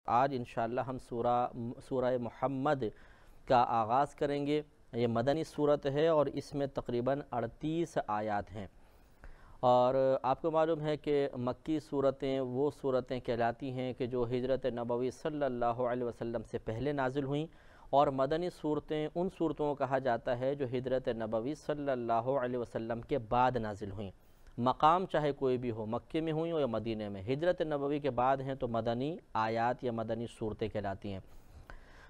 آج انشاءاللہ ہم سورہ محمد کا آغاز کریں گے۔ یہ مدنی صورت ہے اور اس میں تقریباً 38 آیات ہیں، اور آپ کو معلوم ہے کہ مکی صورتیں وہ صورتیں کہلاتی ہیں کہ جو ہجرت نبوی صلی اللہ علیہ وسلم سے پہلے نازل ہوئیں، اور مدنی صورتیں ان صورتوں کو کہا جاتا ہے جو ہجرت نبوی صلی اللہ علیہ وسلم کے بعد نازل ہوئیں، مقام چاہے کوئی بھی ہو، مکے میں ہوئیں یا مدینے میں، ہجرت نبوی کے بعد ہیں تو مدنی آیات یا مدنی صورتیں کہلاتی ہیں۔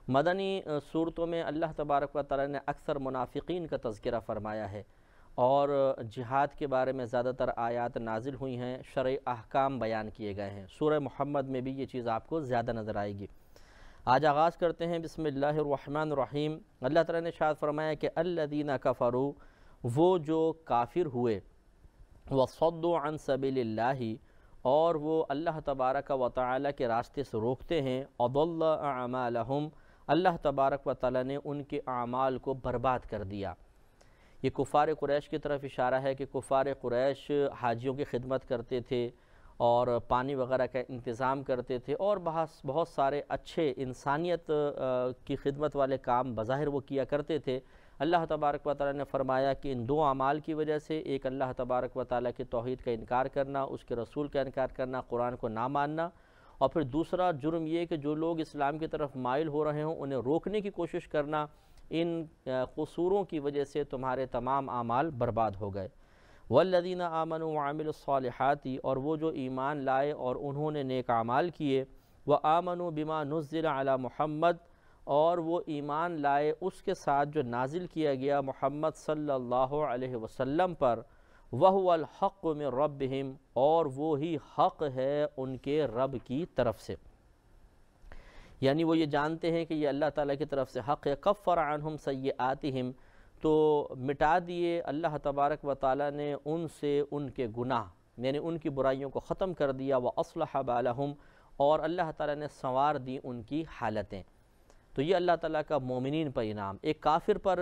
مدنی صورتوں میں اللہ تبارک و تعالی نے اکثر منافقین کا تذکرہ فرمایا ہے، اور جہاد کے بارے میں زیادہ تر آیات نازل ہوئی ہیں، شرعی احکام بیان کیے گئے ہیں۔ سورہ محمد میں بھی یہ چیز آپ کو زیادہ نظر آئے گی۔ آج آغاز کرتے ہیں، بسم اللہ الرحمن الرحیم۔ اللہ تعالیٰ نے ارشاد فرمایا کہ الذین کفروا، وہ جو کافر ہوئے، وصدوا عن سبیل اللہ، اور وہ اللہ تبارک و تعالی کے راستے سے روکتے ہیں، اضل اعمالہم، اللہ تبارک و تعالی نے ان کے اعمال کو برباد کر دیا۔ یہ کفار قریش کی طرف اشارہ ہے کہ کفار قریش حاجیوں کی خدمت کرتے تھے اور پانی وغیرہ کا انتظام کرتے تھے، اور بہت سارے اچھے انسانیت کی خدمت والے کام بظاہر وہ کیا کرتے تھے۔ اللہ تبارک و تعالی نے فرمایا کہ ان دو اعمال کی وجہ سے، ایک اللہ تبارک و تعالی کی توحید کا انکار کرنا، اس کے رسول کا انکار کرنا، قرآن کو نہ ماننا، اور پھر دوسرا جرم یہ کہ جو لوگ اسلام کی طرف مائل ہو رہے ہوں انہیں روکنے کی کوشش کرنا، ان قصوروں کی وجہ سے تمہارے تمام اعمال برباد ہو گئے۔ والذین آمنوا وعملوا الصالحات، اور وہ جو ایمان لائے اور انہوں نے نیک اعمال کیے، وآمنوا بما نزل علی محمد، اور وہ ایمان لائے اس کے ساتھ جو نازل کیا گیا محمد صلی اللہ علیہ وسلم پر، وَهُوَ الْحَقُّ مِن رَبِّهِمْ، اور وہی حق ہے ان کے رب کی طرف سے، یعنی وہ یہ جانتے ہیں کہ یہ اللہ تعالیٰ کی طرف سے حق ہے۔ کفر عنہم سیئاتہم، تو مٹا دیے اللہ تبارک و تعالیٰ نے ان سے ان کے گناہ، یعنی ان کی برائیوں کو ختم کر دیا، وَأَصْلَحَ بَالَهُمْ، اور اللہ تعالیٰ نے سنوار دی ان کی حالتیں۔ تو یہ اللہ تعالیٰ کا مومنین پر انعام۔ ایک کافر پر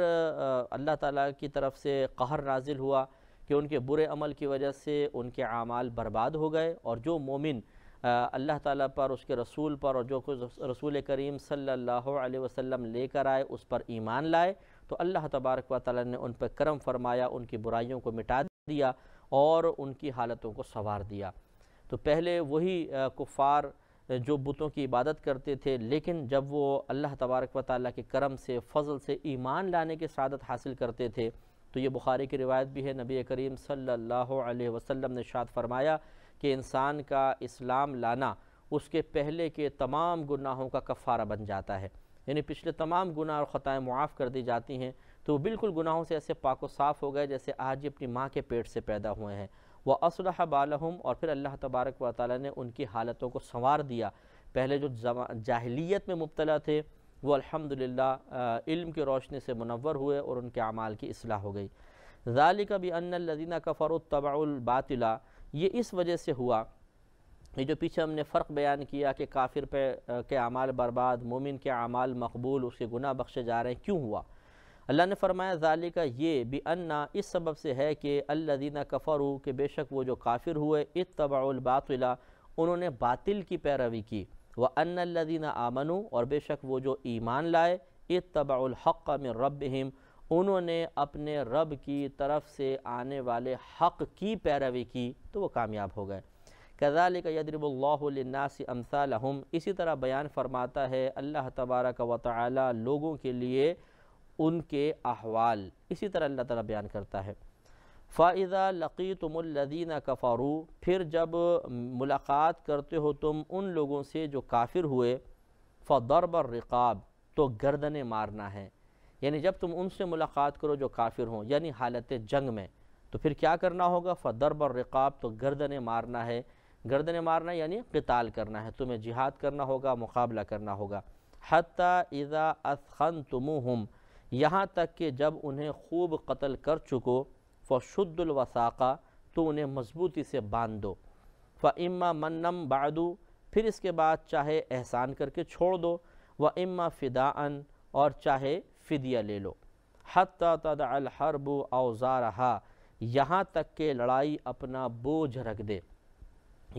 اللہ تعالیٰ کی طرف سے قہر نازل ہوا کہ ان کے برے عمل کی وجہ سے ان کے اعمال برباد ہو گئے، اور جو مومن اللہ تعالیٰ پر، اس کے رسول پر، اور جو کچھ رسول کریم صلی اللہ علیہ وسلم لے کر آئے اس پر ایمان لائے، تو اللہ تبارک و تعالیٰ نے ان پر کرم فرمایا، ان کی برائیوں کو مٹا دیا اور ان کی حالتوں کو سنوار دیا۔ تو پہلے وہی کفار جو بتوں کی عبادت کرتے تھے، لیکن جب وہ اللہ تبارک و تعالیٰ کے کرم سے، فضل سے ایمان لانے کی سعادت حاصل کرتے تھے، تو یہ بخاری کی روایت بھی ہے، نبی کریم صلی اللہ علیہ وسلم نے ارشاد فرمایا کہ انسان کا اسلام لانا اس کے پہلے کے تمام گناہوں کا کفارہ بن جاتا ہے، یعنی پچھلے تمام گناہ اور خطائیں معاف کر دی جاتی ہیں، تو وہ بالکل گناہوں سے ایسے پاک و صاف ہو گئے جیسے آج اپنی ماں کے پیٹ سے پیدا ہوئے ہیں۔ وَأَصْلَحَ بَالَهُمْ، اور پھر اللہ تبارک و تعالی نے ان کی حالتوں کو سنوار دیا۔ پہلے جو جاہلیت میں مبتلا تھے وہ الحمدللہ علم کی روشنی سے منور ہوئے اور ان کے اعمال کی اصلاح ہو گئی۔ ذَلِكَ بِأَنَّ الَّذِينَ كَفَرُوا اتَّبَعُوا الْبَاطِلَ، یہ اس وجہ سے ہوا، یہ جو پیچھے ہم نے فرق بیان کیا کہ کافر کے اعمال برباد، مومن کے اعمال مقبول، اس کے گناہ بخشے جا رہے ہیں، کیوں ہوا؟ اللہ نے فرمایا ذالک، یہ بِأَنَّ، اس سبب سے ہے کہ الذین کفروا، کہ بے شک وہ جو کافر ہوئے، اتبعوا الباطل، انہوں نے باطل کی پیروی کی، وَأَنَّ الَّذِينَ آمَنُوا، اور بے شک وہ جو ایمان لائے، اتبعوا الحق من ربہم، انہوں نے اپنے رب کی طرف سے آنے والے حق کی پیروی کی، تو وہ کامیاب ہو گئے۔ کذالک یضرب اللہ للناس امثالہم، اسی طرح بیان فرماتا ہے اللہ تبارک و تعالی لوگوں کے لیے ان کے احوال، اسی طرح اللہ تعالیٰ بیان کرتا ہے۔ فَإِذَا لَقِيتُمُ الَّذِينَ كَفَرُوا، پھر جب ملاقات کرتے ہو تم ان لوگوں سے جو کافر ہوئے، فَضَرْبَ الرِّقَابِ، تو گردنیں مارنا ہے، یعنی جب تم ان سے ملاقات کرو جو کافر ہوں، یعنی حالت جنگ میں، تو پھر کیا کرنا ہوگا؟ فَضَرْبَ الرِّقَابِ، تو گردنیں مارنا ہے۔ گردنیں مارنا یعنی قتال کرنا ہے، تمہیں جہاد کرنا ہوگا، مقابلہ کرنا ہوگا۔ حَتَّى إِذَا أَثْخَنْتُمُوهُمْ، یہاں تک کہ جب انہیں خوب قتل کر چکو، فَشُدُّ الْوَثَاقَ، تو انہیں مضبوطی سے باندھ دو، فَإِمَّا مَنًّا بَعْدُ، پھر اس کے بعد چاہے احسان کر کے چھوڑ دو، وَإِمَّا فِدَاءً، اور چاہے فدیہ لے لو، حَتَّى تَدَعَ الْحَرْبُ أَوْزَارَهَا، یہاں تک کہ لڑائی اپنا بوجھ رکھ دے،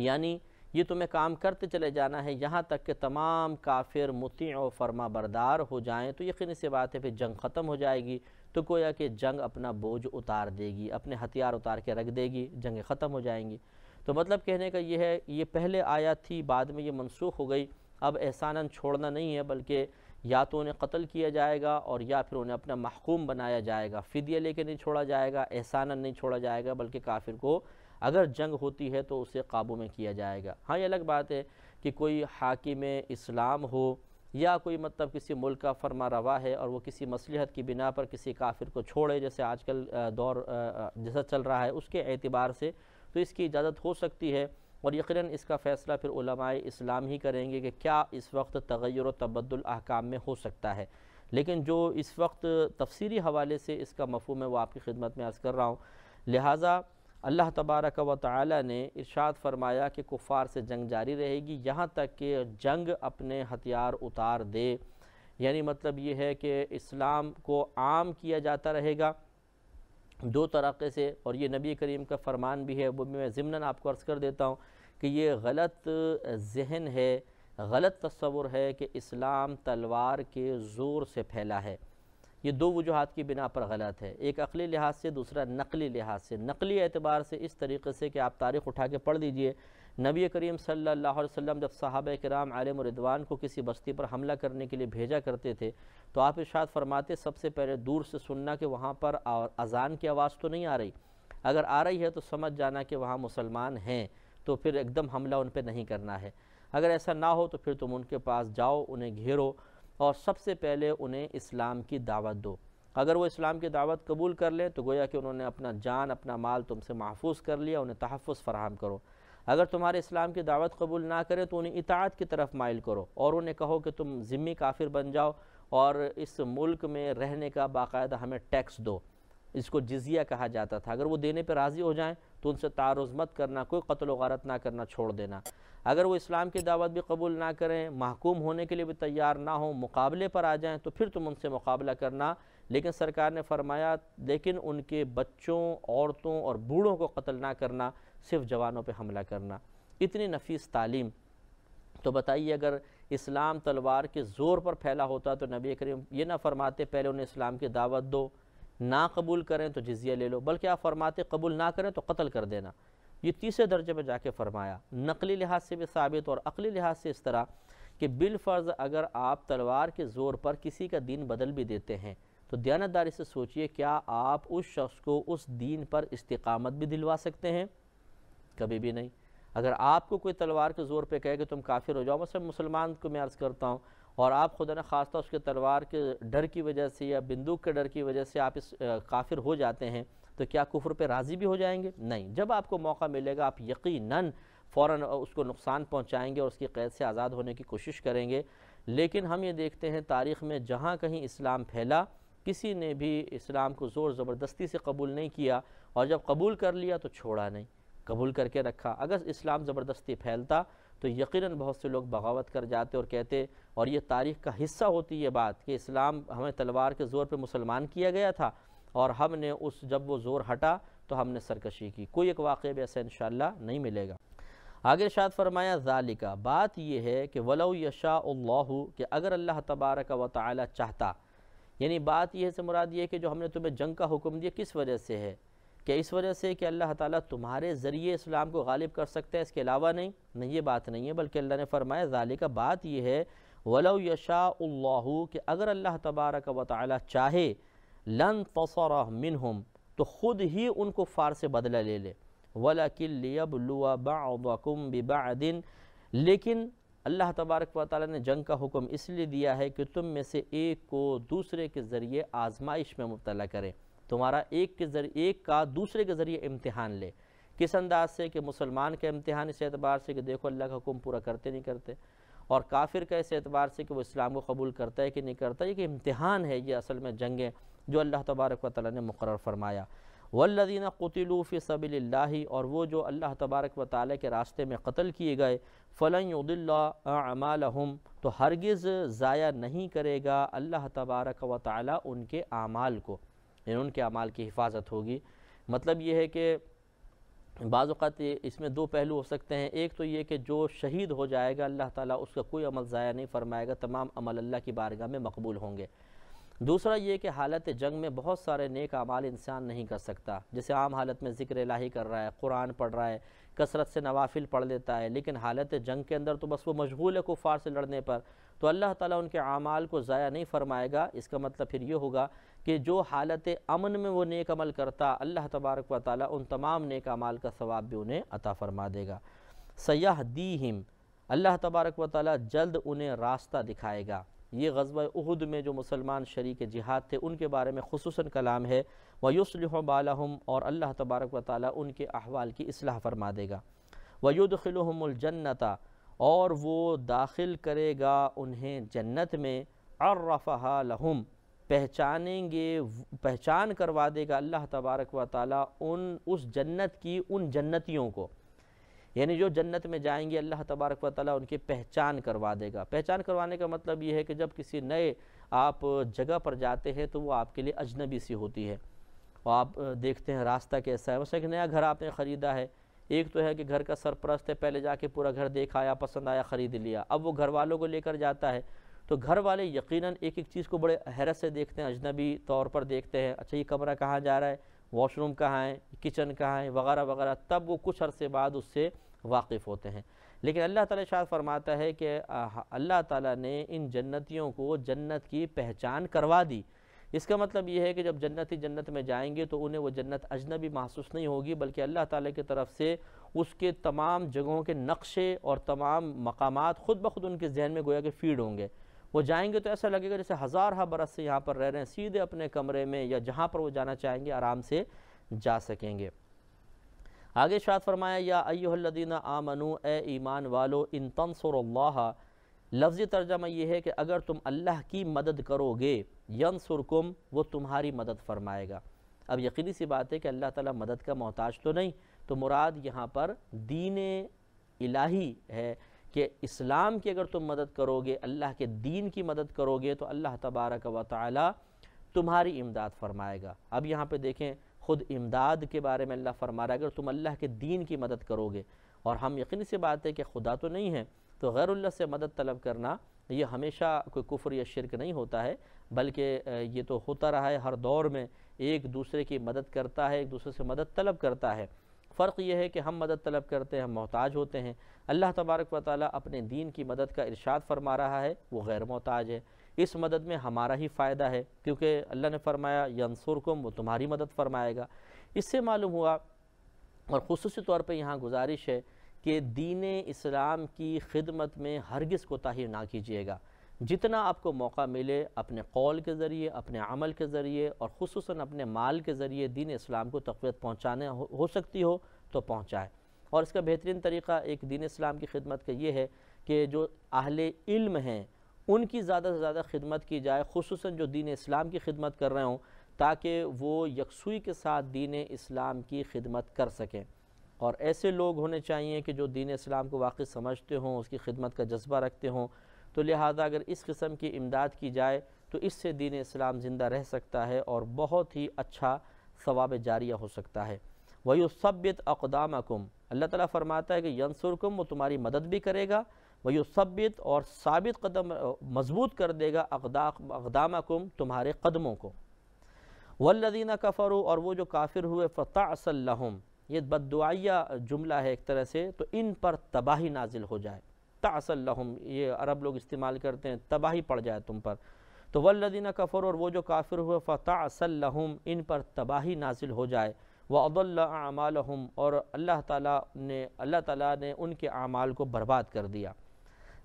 یعنی یہ تمہیں کام کرتے چلے جانا ہے یہاں تک کہ تمام کافر مطیع و فرما بردار ہو جائیں، تو یقینی سی بات ہے پھر جنگ ختم ہو جائے گی۔ تو گویا کہ جنگ اپنا بوجھ اتار دے گی، اپنے ہتھیار اتار کے رکھ دے گی، جنگیں ختم ہو جائیں گی۔ تو مطلب کہنے کا یہ ہے، یہ پہلے آیات تھی، بعد میں یہ منسوخ ہو گئی۔ اب احساناً چھوڑنا نہیں ہے، بلکہ یا تو انہیں قتل کیا جائے گا اور یا پھر انہیں اپنا محکوم بنایا جائے گا، فدیہ لے کے نہیں چھوڑا جائے گا، احساناً نہیں چھوڑا جائے گا، بلکہ کافر کو اگر جنگ ہوتی ہے تو اسے قابو میں کیا جائے گا۔ ہاں یہ الگ بات ہے کہ کوئی حاکم اسلام ہو یا کوئی مطلب کسی ملک کا فرما روا ہے اور وہ کسی مصلحت کی بنا پر کسی کافر کو چھوڑے، جیسے آج کل دور جیسا چل رہا ہے اس کے اعتبار سے، تو اس کی اجازت ہو سکتی ہے، اور یقیناً اس کا فیصلہ پھر علماء اسلام ہی کریں گے کہ کیا اس وقت تغیر و تبدل احکام میں ہو سکتا ہے۔ لیکن جو اس وقت تفسیری حوالے سے اس کا مفہوم ہے وہ آپ کی خدمت میں عرض کر رہا ہوں۔ لہٰذا اللہ تبارک و تعالی نے ارشاد فرمایا کہ کفار سے جنگ جاری رہے گی یہاں تک کہ جنگ اپنے ہتھیار اتار دے، یعنی مطلب یہ ہے کہ اسلام کو عام کیا جاتا رہے گا دو طریقے سے، اور یہ نبی کریم کا فرمان بھی ہے، وہ میں ضمناً آپ کو عرض کر دیتا ہوں کہ یہ غلط ذہن ہے، غلط تصور ہے کہ اسلام تلوار کے زور سے پھیلا ہے۔ یہ دو وجوہات کی بنا پر غلط ہے، ایک عقلی لحاظ سے، دوسرا نقلی لحاظ سے۔ نقلی اعتبار سے اس طریقے سے کہ آپ تاریخ اٹھا کے پڑھ دیجئے، نبی کریم صلی اللہ علیہ وسلم جب صحابہ کرام علیہم رضوان کو کسی بستی پر حملہ کرنے کے لیے بھیجا کرتے تھے تو آپ ارشاد فرماتے سب سے پہلے دور سے سننا کہ وہاں پر اذان کی آواز تو نہیں آ رہی، اگر آ رہی ہے تو سمجھ جانا کہ وہاں مسلمان ہیں، تو پھر ایک دم حملہ ان پہ نہیں کرنا ہے۔ اگر ایسا نہ ہو تو پھر تم ان کے پاس جاؤ، انہیں گھیرو اور سب سے پہلے انہیں اسلام کی دعوت دو۔ اگر وہ اسلام کی دعوت قبول کر لیں تو گویا کہ انہوں نے اپنا جان اپنا مال تم سے محفوظ کر لیا، انہیں تحفظ فراہم کرو۔ اگر تمہارے اسلام کی دعوت قبول نہ کریں تو انہیں اطاعت کی طرف مائل کرو اور انہیں کہو کہ تم ذمہ کافر بن جاؤ اور اس ملک میں رہنے کا باقاعدہ ہمیں ٹیکس دو، اس کو جزیہ کہا جاتا تھا۔ اگر وہ دینے پہ راضی ہو جائیں تو ان سے تعارض مت کرنا، کوئی قتل و غارت نہ کرنا، چھوڑ دینا۔ اگر وہ اسلام کی دعوت بھی قبول نہ کریں، محکوم ہونے کے لیے بھی تیار نہ ہوں، مقابلے پر آ جائیں تو پھر تم ان سے مقابلہ کرنا، لیکن سرکار نے فرمایا لیکن ان کے بچوں، عورتوں اور بوڑھوں کو قتل نہ کرنا، صرف جوانوں پہ حملہ کرنا۔ اتنی نفیس تعلیم، تو بتائیے اگر اسلام تلوار کے زور پر پھیلا ہوتا تو نبی کریم یہ نہ فرماتے پہلے انہیں اسلام کی دعوت دو، نہ قبول کریں تو جزیہ لے لو، بلکہ آپ فرماتے قبول نہ کریں تو قتل کر دینا۔ یہ تیسرے درجے پہ جا کے فرمایا، نقلی لحاظ سے بھی ثابت اور عقلی لحاظ سے اس طرح کہ بالفرض اگر آپ تلوار کے زور پر کسی کا دین بدل بھی دیتے ہیں تو دیانتداری سے سوچئے کیا آپ اس شخص کو اس دین پر استقامت بھی دلوا سکتے ہیں؟ کبھی بھی نہیں۔ اگر آپ کو کوئی تلوار کے زور پہ کہے کہ تم کافر ہو جاؤ، مثلا مسلمان کو میں عرض کرتا ہوں، اور آپ خدا نخواستہ اس کے تلوار کے ڈر کی وجہ سے یا بندوق کے ڈر کی وجہ سے آپ اس کافر ہو جاتے ہیں تو کیا کفر پہ راضی بھی ہو جائیں گے؟ نہیں۔ جب آپ کو موقع ملے گا آپ یقیناً فوراً اس کو نقصان پہنچائیں گے اور اس کی قید سے آزاد ہونے کی کوشش کریں گے۔ لیکن ہم یہ دیکھتے ہیں تاریخ میں جہاں کہیں اسلام پھیلا کسی نے بھی اسلام کو زور زبردستی سے قبول نہیں کیا، اور جب قبول کر لیا تو چھوڑا نہیں، قبول کر کے رکھا۔ اگر اسلام زبردستی پھیلتا تو یقیناً بہت سے لوگ بغاوت کر جاتے اور کہتے، اور یہ تاریخ کا حصہ ہوتی یہ بات کہ اسلام ہمیں تلوار کے زور پہ مسلمان کیا گیا تھا اور ہم نے جب وہ زور ہٹا تو ہم نے سرکشی کی۔ کوئی ایک واقعہ بھی ایسا انشاءاللہ نہیں ملے گا۔ آگے ارشاد فرمایا ذالکہ، بات یہ ہے کہ وَلَوْ یشاء اللہ، کہ اگر اللہ تبارک و تعالی چاہتا، یعنی بات یہ سے مراد یہ کہ جو ہم نے تمہیں جنگ کا حکم دیا کس وجہ سے ہے؟ کہ اس وجہ سے کہ اللہ تعالیٰ تمہارے ذریعے اسلام کو غالب کر سکتا ہے، اس کے علاوہ نہیں؟ نہیں، یہ بات نہیں ہے، بلکہ اللہ نے فرمایا ذالکہ، بات یہ ہے وَلَوْ یشاء اللہ، کہ اگر اللہ تبارک و تعالی چاہے لن تصر منہم، تو خود ہی ان کفار سے بدلہ لے لے، وَلَكِنْ لِيَبْلُوَ بَعْضَكُمْ بِبَعْدٍ، لیکن اللہ تبارک و تعالی نے جنگ کا حکم اس لیے دیا ہے کہ تم میں سے ایک کو دوسرے کے ذریعے آزمائش میں مبتلا کرے، تمہارا ایک کا دوسرے کے ذریعے امتحان لے۔ کس انداز سے؟ کہ مسلمان کا امتحان اس اعتبار سے کہ دیکھو اللہ کا حکم پورا کرتے نہیں کرتے، اور کافر کا اس اعتبار سے کہ وہ اسلام کو قبول کرتا ہے کہ نہیں کرتا۔ یہ کہ امتحان ہے، یہ اصل میں جنگیں جو اللہ تبارک و تعالی نے مقرر فرمایا۔ والذین قتلوا فی سبیل اللہ، اور وہ جو اللہ تبارک و تعالی کے راستے میں قتل کیے گئے، فلن یضل اعمالہم، تو ہرگز ضائع نہیں کرے گا اللہ تبارک و تعالی ان کے اعمال کو، یعنی ان کے اعمال کی حفاظت ہوگی۔ مطلب یہ ہے کہ بعض اوقات اس میں دو پہلو ہو سکتے ہیں، ایک تو یہ کہ جو شہید ہو جائے گا اللہ تعالیٰ اس کا کوئی عمل ضائع نہیں فرمائے گا، تمام عمل اللہ کی بارگاہ میں مقبول ہوں گے۔ دوسرا یہ کہ حالت جنگ میں بہت سارے نیک اعمال انسان نہیں کر سکتا، جیسے عام حالت میں ذکر الہی کر رہا ہے، قرآن پڑھ رہا ہے، کثرت سے نوافل پڑھ لیتا ہے، لیکن حالت جنگ کے اندر تو بس وہ مشغول ہے کفار سے لڑنے پر، تو اللہ تعالیٰ ان کے اعمال کو ضائع نہیں فرمائے گا۔ اس کا مطلب پھر یہ ہوگا کہ جو حالت امن میں وہ نیک عمل کرتا، اللہ تبارک و تعالیٰ ان تمام نیک اعمال کا ثواب بھی انہیں عطا فرما دے گا۔ سیہدیہم، اللہ تبارک و تعالیٰ جلد انہیں راستہ دکھائے گا۔ یہ غزوہ احد میں جو مسلمان شریک جہاد تھے ان کے بارے میں خصوصاً کلام ہے، وَيُصْلِحُ بَالَهُمْ، اور اللہ تبارک و تعالیٰ ان کے احوال کی اصلاح فرما دے گا۔ وَيُدْخِلُهُمُ الْجَنَّةَ، اور وہ داخل کرے گا انہیں جنت میں، عَرَّفَهَا لَهُمْ، پہچان کروا دے گا اللہ تبارک و تعالیٰ اس جنت کی ان جنتیوں کو، یعنی جو جنت میں جائیں گے اللہ تبارک و تعالیٰ ان کی پہچان کروا دے گا۔ پہچان کروانے کا مطلب یہ ہے کہ جب کسی نئے آپ جگہ پر جاتے ہیں تو وہ آپ کے لیے اجنبی سی ہوتی ہے، اور آپ دیکھتے ہیں راستہ کیسا ہے۔ مثلا ایک نیا گھر آپ نے خریدا ہے، ایک تو ہے کہ گھر کا سرپرست ہے، پہلے جا کے پورا گھر دیکھا آیا، پسند آیا، خرید لیا، اب وہ گھر والوں کو لے کر جاتا ہے تو گھر والے یقیناً ایک ایک چیز کو بڑے حیرت سے دیکھتے ہیں، اجنبی طور پر دیکھتے ہیں، اچھا یہ کمرہ کہاں جا رہا ہے، واش روم کہاں ہے، کچن کہاں ہے، وغیرہ وغیرہ، تب وہ کچھ عرصے بعد اس سے واقف ہوتے ہیں۔ لیکن اللہ تعالیٰ ارشاد فرماتا ہے کہ اللہ تعالیٰ نے ان جنتیوں کو جنت کی پہچان کروا دی۔ اس کا مطلب یہ ہے کہ جب جنتی جنت میں جائیں گے تو انہیں وہ جنت اجنبی محسوس نہیں ہوگی، بلکہ اللہ تعالیٰ کی طرف سے اس کے تمام جگہوں کے نقشے اور تمام مقامات خود بخود ان کے ذہن میں گویا کہ فیڈ ہوں گے۔ وہ جائیں گے تو ایسا لگے گا جیسے ہزارہ برس سے یہاں پر رہ رہے ہیں، سیدھے اپنے کمرے میں یا جہاں پر وہ جانا چاہیں گے آرام سے جا سکیں گے۔ آگے ارشاد فرمایا، یا ایھا الذین آمنوا، اے ایمان والو، ان تنصروا اللہ، لفظی ترجمہ یہ ہے کہ اگر تم اللہ کی مدد کرو گے، ینصرکم، وہ تمہاری مدد فرمائے گا۔ اب یقینی سی بات ہے کہ اللہ تعالیٰ مدد کا محتاج تو نہیں، تو مراد یہاں پر دین الہی ہے کہ اسلام کی اگر تم مدد کرو گے، اللہ کے دین کی مدد کرو گے تو اللہ تبارک و تعالی تمہاری امداد فرمائے گا۔ اب یہاں پہ دیکھیں خود امداد کے بارے میں اللہ فرما رہا ہے، اگر تم اللہ کے دین کی مدد کرو گے، اور ہم یقینی سی بات ہے کہ خدا تو نہیں ہے، تو غیر اللہ سے مدد طلب کرنا یہ ہمیشہ کوئی کفر یا شرک نہیں ہوتا ہے، بلکہ یہ تو ہوتا رہا ہے، ہر دور میں ایک دوسرے کی مدد کرتا ہے، ایک دوسرے سے مدد طلب کرتا ہے۔ فرق یہ ہے کہ ہم مدد طلب کرتے ہیں، ہم محتاج ہوتے ہیں، اللہ تبارک و تعالیٰ اپنے دین کی مدد کا ارشاد فرما رہا ہے، وہ غیر محتاج ہے، اس مدد میں ہمارا ہی فائدہ ہے، کیونکہ اللہ نے فرمایا ینصرکم، وہ تمہاری مدد فرمائے گا۔ اس سے معلوم ہوا، اور خصوصی طور پہ یہاں گزارش ہے کہ دین اسلام کی خدمت میں ہرگز کوتاہی نہ کیجیے گا۔ جتنا آپ کو موقع ملے اپنے قول کے ذریعے، اپنے عمل کے ذریعے، اور خصوصاً اپنے مال کے ذریعے دین اسلام کو تقویت پہنچانے ہو سکتی ہو تو پہنچائے۔ اور اس کا بہترین طریقہ ایک دین اسلام کی خدمت کا یہ ہے کہ جو اہل علم ہیں ان کی زیادہ سے زیادہ خدمت کی جائے، خصوصاً جو دین اسلام کی خدمت کر رہے ہوں، تاکہ وہ یکسوئی کے ساتھ دین اسلام کی خدمت کر سکیں۔ اور ایسے لوگ ہونے چاہیے کہ جو دین اسلام کو واقعی سمجھتے ہوں، اس کی خدمت کا جذبہ رکھتے ہوں، تو لہذا اگر اس قسم کی امداد کی جائے تو اس سے دین اسلام زندہ رہ سکتا ہے اور بہت ہی اچھا ثواب جاریہ ہو سکتا ہے۔ وَيُثَبِّتْ أَقْدَامَكُمْ، اللہ تعالیٰ فرماتا ہے کہ ینصرکم، وہ تمہاری مدد بھی کرے گا، وَيُثَبِّتْ، اور ثابت قدم مضبوط کر دے گا، اقدامکم، تمہارے قدموں کو۔ وَالَّذِينَ كَفَرُوا، اور وہ جو کافر ہوئے، فَتَعْسَ لَهُمْ، یہ بددعائیہ جملہ ہے ایک طرح سے، تو ان پر تباہی نازل ہو جائے۔ تعس لہم، یہ عرب لوگ استعمال کرتے ہیں، تباہی پڑ جائے تم پر۔ تو والذین کفروا، اور وہ جو کافر ہوئے، فتعس لہم، ان پر تباہی نازل ہو جائے۔ واضل اعمالہم، اور اللہ تعالیٰ نے ان کے اعمال کو برباد کر دیا۔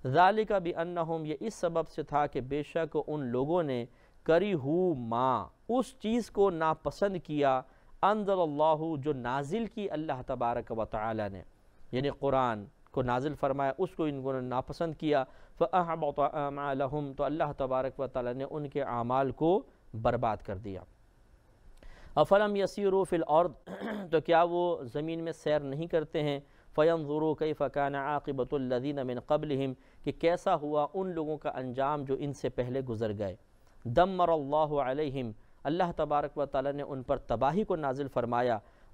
ذالک بانہم، یہ اس سبب سے تھا کہ بے شک ان لوگوں نے کرہوا ما، اس چیز کو ناپسند کیا، انزل اللہ، جو نازل کی اللہ تبارک و تعالی نے، یعنی قرآن کو نازل فرمایا، اس کو ان کو ناپسند کیا، فَأَحْبَطَ أَعْمَالَهُمْ، تو اللہ تبارک و تعالی نے ان کے اعمال کو برباد کر دیا۔ أَفَلَمْ يَسِيرُوا فِي الْأَرْضِ، تو کیا وہ زمین میں سیر نہیں کرتے ہیں، فَيَنْظُرُوا كَيْفَ كَانَ عَاقِبَةُ الَّذِينَ مِنْ قَبْلِهِمْ، کہ کیسا ہوا ان لوگوں کا انجام جو ان سے پہلے گزر گئے۔ دَمَّرَ اللَّهُ عَلَيْهِمْ، اللہ تبارک و تعالی نے ان پر تباہی کو نازل فرمایا،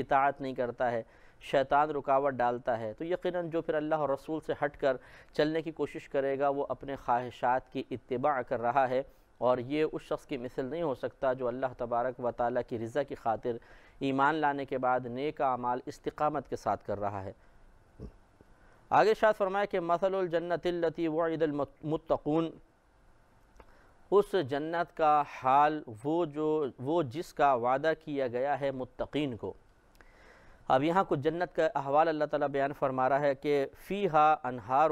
اطاعت نہیں کرتا ہے، شیطان رکاوٹ ڈالتا ہے، تو یقیناً جو پھر اللہ اور رسول سے ہٹ کر چلنے کی کوشش کرے گا وہ اپنے خواہشات کی اتباع کر رہا ہے، اور یہ اس شخص کی مثل نہیں ہو سکتا جو اللہ تبارک و تعالیٰ کی رضا کی خاطر ایمان لانے کے بعد نیک اعمال استقامت کے ساتھ کر رہا ہے۔ آگے ارشاد فرمایا کہ مثل الجنت التی وعد المتقون، اس جنت کا حال وہ جس کا وعدہ کیا گیا ہے متقین کو۔ اب یہاں کچھ جنت کا احوال اللہ تعالیٰ بیان فرما رہا ہے کہ فیہا انہار،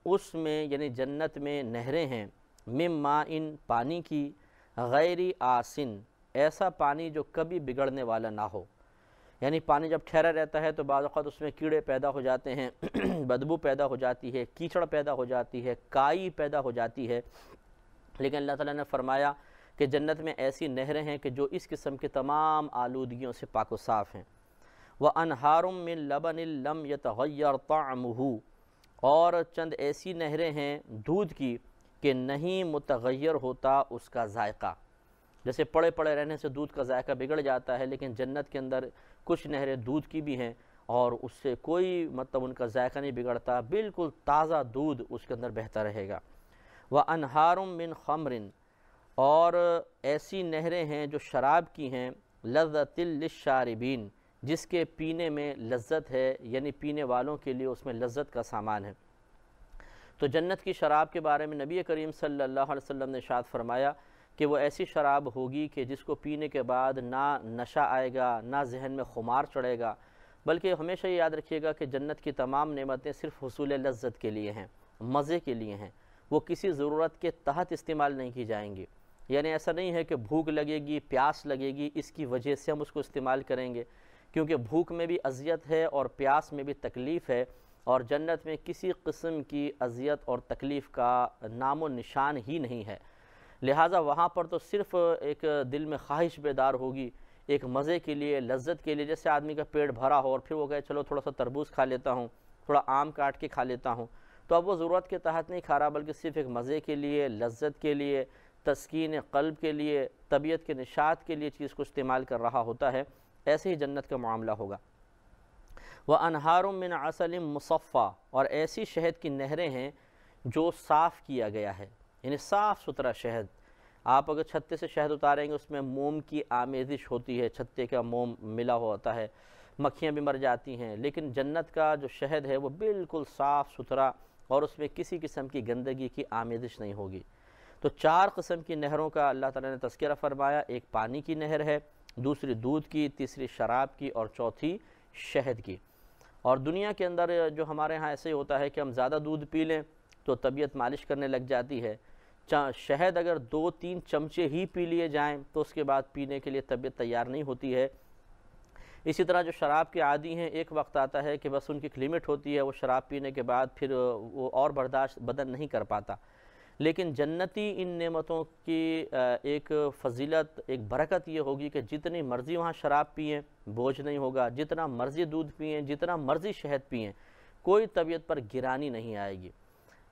اس میں یعنی جنت میں نہریں ہیں، من ماء، پانی کی، غیر آسن، ایسا پانی جو کبھی بگڑنے والا نہ ہو۔ یعنی پانی جب ٹھہرا رہتا ہے تو بعض اوقات اس میں کیڑے پیدا ہو جاتے ہیں، بدبو پیدا ہو جاتی ہے، کیچڑ پیدا ہو جاتی ہے، کائی پیدا ہو جاتی ہے، لیکن اللہ تعالیٰ نے فرمایا کہ جنت میں ایسی نہریں ہیں کہ جو اس قسم کے تمام آلودگیوں سے پاک و صاف ہیں۔ وَأَنْهَارٌ مِّن لَبَنٍ لَمْ يَتَغَيَّرْ طَعْمُهُ، اور چند ایسی نہریں ہیں دودھ کی کہ نہیں متغیر ہوتا اس کا ذائقہ۔ جیسے پڑے پڑے رہنے سے دودھ کا ذائقہ بگڑ جاتا ہے، لیکن جنت کے اندر کچھ نہریں دودھ کی بھی ہیں اور اس سے کوئی ان کا ذائقہ نہیں بگڑتا، بالکل تازہ دودھ اس کے اندر بہتا رہے گا۔ وَأَنْهَارٌ مِّن خَمْرٍ، اور ایسی نہریں ہیں جو شراب کی ہیں، لَذَّةٍ لِلشَّارِبِينَ، جس کے پینے میں لذت ہے، یعنی پینے والوں کے لیے اس میں لذت کا سامان ہے۔ تو جنت کی شراب کے بارے میں نبی کریم صلی اللہ علیہ وسلم نے ارشاد فرمایا کہ وہ ایسی شراب ہوگی کہ جس کو پینے کے بعد نہ نشہ آئے گا، نہ ذہن میں خمار چڑھے گا، بلکہ ہمیشہ یہ یاد رکھیے گا کہ جنت کی تمام نعمتیں صرف حصول لذت کے لیے ہیں، مزے کے لیے ہیں، وہ کسی ضرورت کے تحت استعمال نہیں کی جائیں گی۔ یعنی ایسا نہیں ہے کہ بھوک لگے گی، پیاس لگے گی، اس کی وجہ سے ہم اس کو استعمال کریں گے، کیونکہ بھوک میں بھی اذیت ہے اور پیاس میں بھی تکلیف ہے، اور جنت میں کسی قسم کی اذیت اور تکلیف کا نام و نشان ہی نہیں ہے۔ لہٰذا وہاں پر تو صرف ایک دل میں خواہش بیدار ہوگی، ایک مزے کے لیے، لذت کے لیے، جیسے آدمی کا پیٹ بھرا ہو اور پھر وہ کہے چلو تھوڑا سا تربوز کھا لیتا ہوں، تھوڑا آم کاٹ کے کھا لیتا ہوں، تو اب وہ ضرورت کے تحت نہیں کھا رہا، بلکہ صرف ایک مزے کے لیے، لذت کے لیے، تسکین قلب کے لیے، طبیعت کے نشاط کے لیے چیز کو استعمال کر رہا ہوتا ہے۔ ایسے ہی جنت کا معاملہ ہوگا۔ وَأَنْهَارٌ مِّنْ عَسَلٍ مُّصَفًّى، اور ایسی شہد کی نہریں ہیں جو صاف کیا گیا ہے، یعنی صاف ستھرا شہد۔ آپ اگر چھتے سے شہد اتاریں گے اس میں موم کی آمیزش ہوتی ہے، چھتے کا موم ملا ہوا ہوتا ہے، مکھیاں بھی مر جاتی ہیں، لیکن جنت کا جو شہد ہے وہ بالکل صاف ستھرا اور اس میں کسی قسم کی گندگی کی آمیزش نہیں ہوگی۔ تو 4 قسم کی نہروں کا اللہ تعالیٰ نے تذکرہ فرمایا، ایک پانی کی نہر ہے، دوسری دودھ کی، تیسری شراب کی، اور چوتھی شہد کی۔ اور دنیا کے اندر جو ہمارے ہاں ایسے ہی ہوتا ہے کہ ہم زیادہ دودھ پی لیں تو طبیعت مالش کرنے لگ جاتی ہے، شہد اگر 2-3 چمچے ہی پی لیے جائیں تو اس کے بعد پینے کے لیے طبیعت تیار نہیں ہوتی ہے۔ اسی طرح جو شراب کے عادی ہیں، ایک وقت آتا ہے کہ بس ان کی لمٹ ہوتی ہے، وہ شراب پینے کے بعد پھر وہ اور برداشت بدن نہیں کر پاتا، لیکن جنتی ان نعمتوں کی ایک فضیلت، ایک برکت یہ ہوگی کہ جتنی مرضی وہاں شراب پئیں بوجھ نہیں ہوگا، جتنا مرضی دودھ پئیں، جتنا مرضی شہد پئیں، کوئی طبیعت پر گرانی نہیں آئے گی۔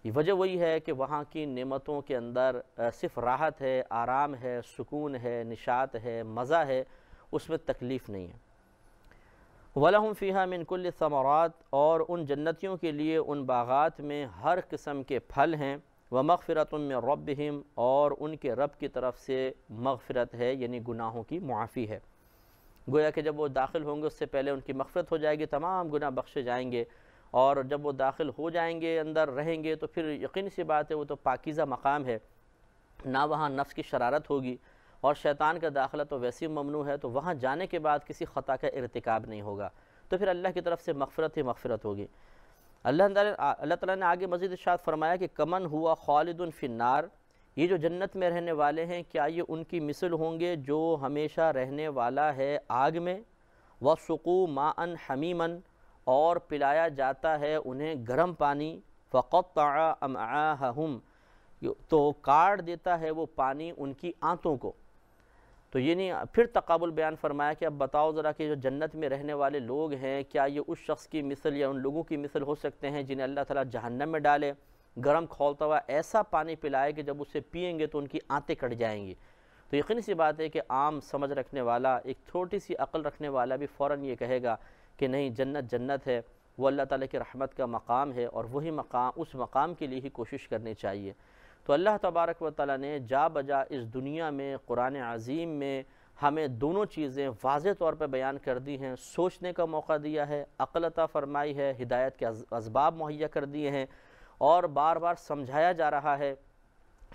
وجہ وہی ہے کہ وہاں کی نعمتوں کے اندر صرف راحت ہے، آرام ہے، سکون ہے، نشاط ہے، مزہ ہے، اس میں تکلیف نہیں ہے۔ وَلَهُمْ فِيهَا مِنْ كُلِّ الثَّمَرَاتِ، اور ان جنتیوں کے لیے ان باغات میں ہر قسم کے پھل ہیں، وَمَغْفِرَةٌ مِّن رَبِّهِمْ، اور ان کے رب کی طرف سے مغفرت ہے، یعنی گناہوں کی معافی ہے۔ گویا کہ جب وہ داخل ہوں گے اس سے پہلے ان کی مغفرت ہو جائے گی، تمام گناہ بخشے جائیں گے، اور جب وہ داخل ہو جائیں گے، اندر رہیں گے، تو پھر یقینی سی بات ہے وہ تو پاکیزہ مقام ہے، نہ وہاں نفس کی شرارت ہوگی، اور شیطان کا داخلہ تو ویسی ممنوع ہے، تو وہاں جانے کے بعد کسی خطا کا ارتکاب نہیں ہوگا، تو پھر اللہ کی طرف سے مغفرت ہی مغفرت ہوگی۔ اللہ تعالیٰ نے آگے مزید ارشاد فرمایا کہ کمن ہوا خالد فی النار، یہ جو جنت میں رہنے والے ہیں کیا یہ ان کی مثل ہوں گے جو ہمیشہ رہنے والا ہے آگ میں، وَسُقُوا مَاءً حَمِيمًا، اور پلایا جاتا ہے انہیں گرم پانی، فَقَطَّعَ أَمْعَاءَهُمْ، تو کاٹ دیتا ہے وہ پانی ان کی آنتوں کو۔ تو یہ نہیں، پھر تقابل بیان فرمایا کہ اب بتاؤ ذرا کہ جو جنت میں رہنے والے لوگ ہیں کیا یہ اس شخص کی مثل یا ان لوگوں کی مثل ہو سکتے ہیں جنہیں اللہ تعالیٰ جہنم میں ڈالے، گرم کھولتا ہوا ایسا پانی پلائے کہ جب اسے پئیں گے تو ان کی آنتیں کٹ جائیں گی۔ تو یقینی سی بات ہے کہ عام سمجھ رکھنے والا، ایک چھوٹی سی عقل رکھنے والا بھی فوراً یہ کہے گا کہ نہیں، جنت جنت ہے، وہ اللہ تعالیٰ کی رحمت کا مقام ہے، اور وہی مقام، اس مقام کے لیے ہی کوشش کرنی چاہیے۔ تو اللہ تبارک و تعالیٰ نے جا بجا اس دنیا میں قرآن عظیم میں ہمیں دونوں چیزیں واضح طور پہ بیان کر دی ہیں، سوچنے کا موقع دیا ہے، عقل عطا فرمائی ہے، ہدایت کے اسباب مہیا کر دیے ہیں، اور بار بار سمجھایا جا رہا ہے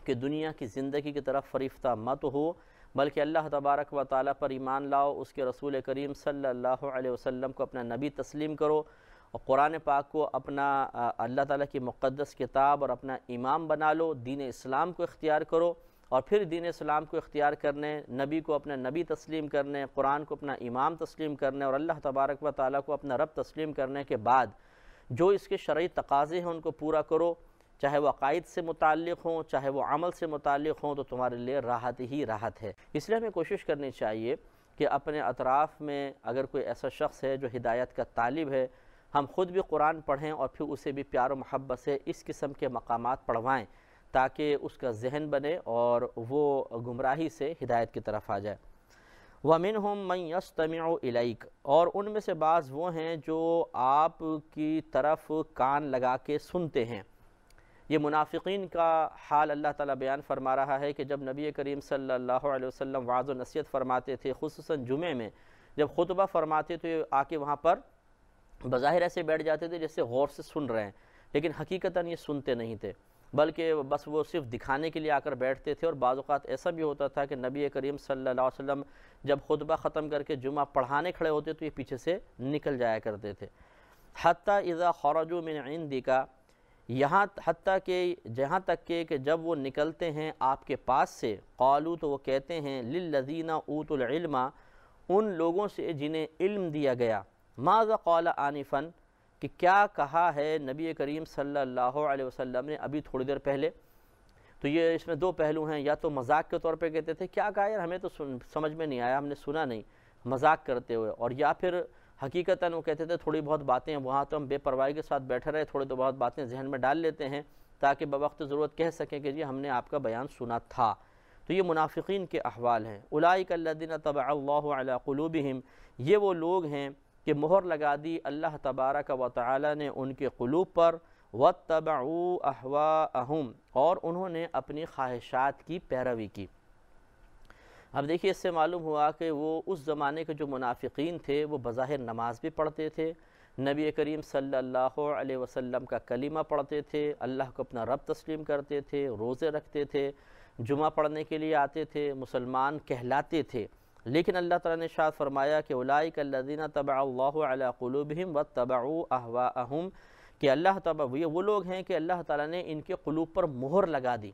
کہ دنیا کی زندگی کی طرف فریفتہ مت ہو، بلکہ اللہ تبارک و تعالیٰ پر ایمان لاؤ، اس کے رسول کریم صلی اللہ علیہ وسلم کو اپنا نبی تسلیم کرو، اور قرآن پاک کو اپنا اللہ تعالیٰ کی مقدس کتاب اور اپنا امام بنا لو، دین اسلام کو اختیار کرو، اور پھر دین اسلام کو اختیار کرنے، نبی کو اپنا نبی تسلیم کرنے، قرآن کو اپنا امام تسلیم کرنے، اور اللہ تبارک و تعالیٰ کو اپنا رب تسلیم کرنے کے بعد جو اس کے شرعی تقاضے ہیں ان کو پورا کرو، چاہے وہ عقائد سے متعلق ہوں، چاہے وہ عمل سے متعلق ہوں، تو تمہارے لیے راحت ہی راحت ہے۔ اس لیے ہمیں کوشش کرنی چاہیے کہ اپنے اطراف میں اگر کوئی ایسا شخص ہے جو ہدایت کا طالب ہے، ہم خود بھی قرآن پڑھیں اور پھر اسے بھی پیار و محبت سے اس قسم کے مقامات پڑھوائیں، تاکہ اس کا ذہن بنے اور وہ گمراہی سے ہدایت کی طرف آ جائے۔ وَمِنْهُمْ مَنْ يَسْتَمِعُ إِلَيْكَ، اور ان میں سے بعض وہ ہیں جو آپ کی طرف کان لگا کے سنتے ہیں۔ یہ منافقین کا حال اللہ تعالیٰ بیان فرما رہا ہے کہ جب نبی کریم صلی اللہ علیہ وسلم وعظ و نصیحت فرماتے تھے، خصوصاً جمعے میں جب خطبہ فرماتے تو آ کے وہاں پر بظاہر ایسے بیٹھ جاتے تھے جیسے غور سے سن رہے ہیں، لیکن حقیقتاً یہ سنتے نہیں تھے، بلکہ بس وہ صرف دکھانے کے لیے آ کر بیٹھتے تھے۔ اور بعض اوقات ایسا بھی ہوتا تھا کہ نبی کریم صلی اللہ علیہ وسلم جب خطبہ ختم کر کے جمعہ پڑھانے کھڑے ہوتے تو یہ پیچھے سے نکل جایا کرتے تھے۔ حتیٰ اذا خرجوا من عندک، حتیٰ کہ جہاں تک کہ جب وہ نکلتے ہیں آپ کے پاس سے، قالوا، تو وہ کہتے ہیں، للذین اوتوا العلم، ان لوگوں سے جنہیں علم دیا گیا، ماذا قال آنفا، کہ کیا کہا ہے نبی کریم صلی اللہ علیہ وسلم نے ابھی تھوڑی دیر پہلے۔ تو یہ اس میں دو پہلو ہیں، یا تو مذاق کے طور پہ کہتے تھے کیا کہا یار، ہمیں تو سمجھ میں نہیں آیا، ہم نے سنا نہیں، مذاق کرتے ہوئے، اور یا پھر حقیقتاً وہ کہتے تھے تھوڑی بہت باتیں وہاں تو ہم بے پرواہی کے ساتھ بیٹھے رہے، تھوڑی تو بہت باتیں ذہن میں ڈال لیتے ہیں تاکہ بوقت ضرورت کہہ سکیں کہ جی ہم نے آپ کا بیان سنا تھا۔ تو یہ منافقین کے احوال ہیں۔ اولئک الذین طبع اللہ علی قلوبہم، یہ وہ لوگ ہیں کہ مہر لگا دی اللہ تبارک و تعالی نے ان کے قلوب پر، واتبعوا اہواءہم، اور انہوں نے اپنی خواہشات کی پیروی کی۔ اب دیکھیے، اس سے معلوم ہوا کہ وہ اس زمانے کے جو منافقین تھے وہ بظاہر نماز بھی پڑھتے تھے، نبی کریم صلی اللہ علیہ وسلم کا کلمہ پڑھتے تھے، اللہ کو اپنا رب تسلیم کرتے تھے، روزے رکھتے تھے، جمعہ پڑھنے کے لیے آتے تھے، مسلمان کہلاتے تھے، لیکن اللہ تعالیٰ نے ارشاد فرمایا کہ اولئک الذین طبع اللہ علی قلوبہم واتبعوا اہواءہم، کہ اللہ تعالیٰ، یہ وہ لوگ ہیں کہ اللہ تعالیٰ نے ان کے قلوب پر مہر لگا دی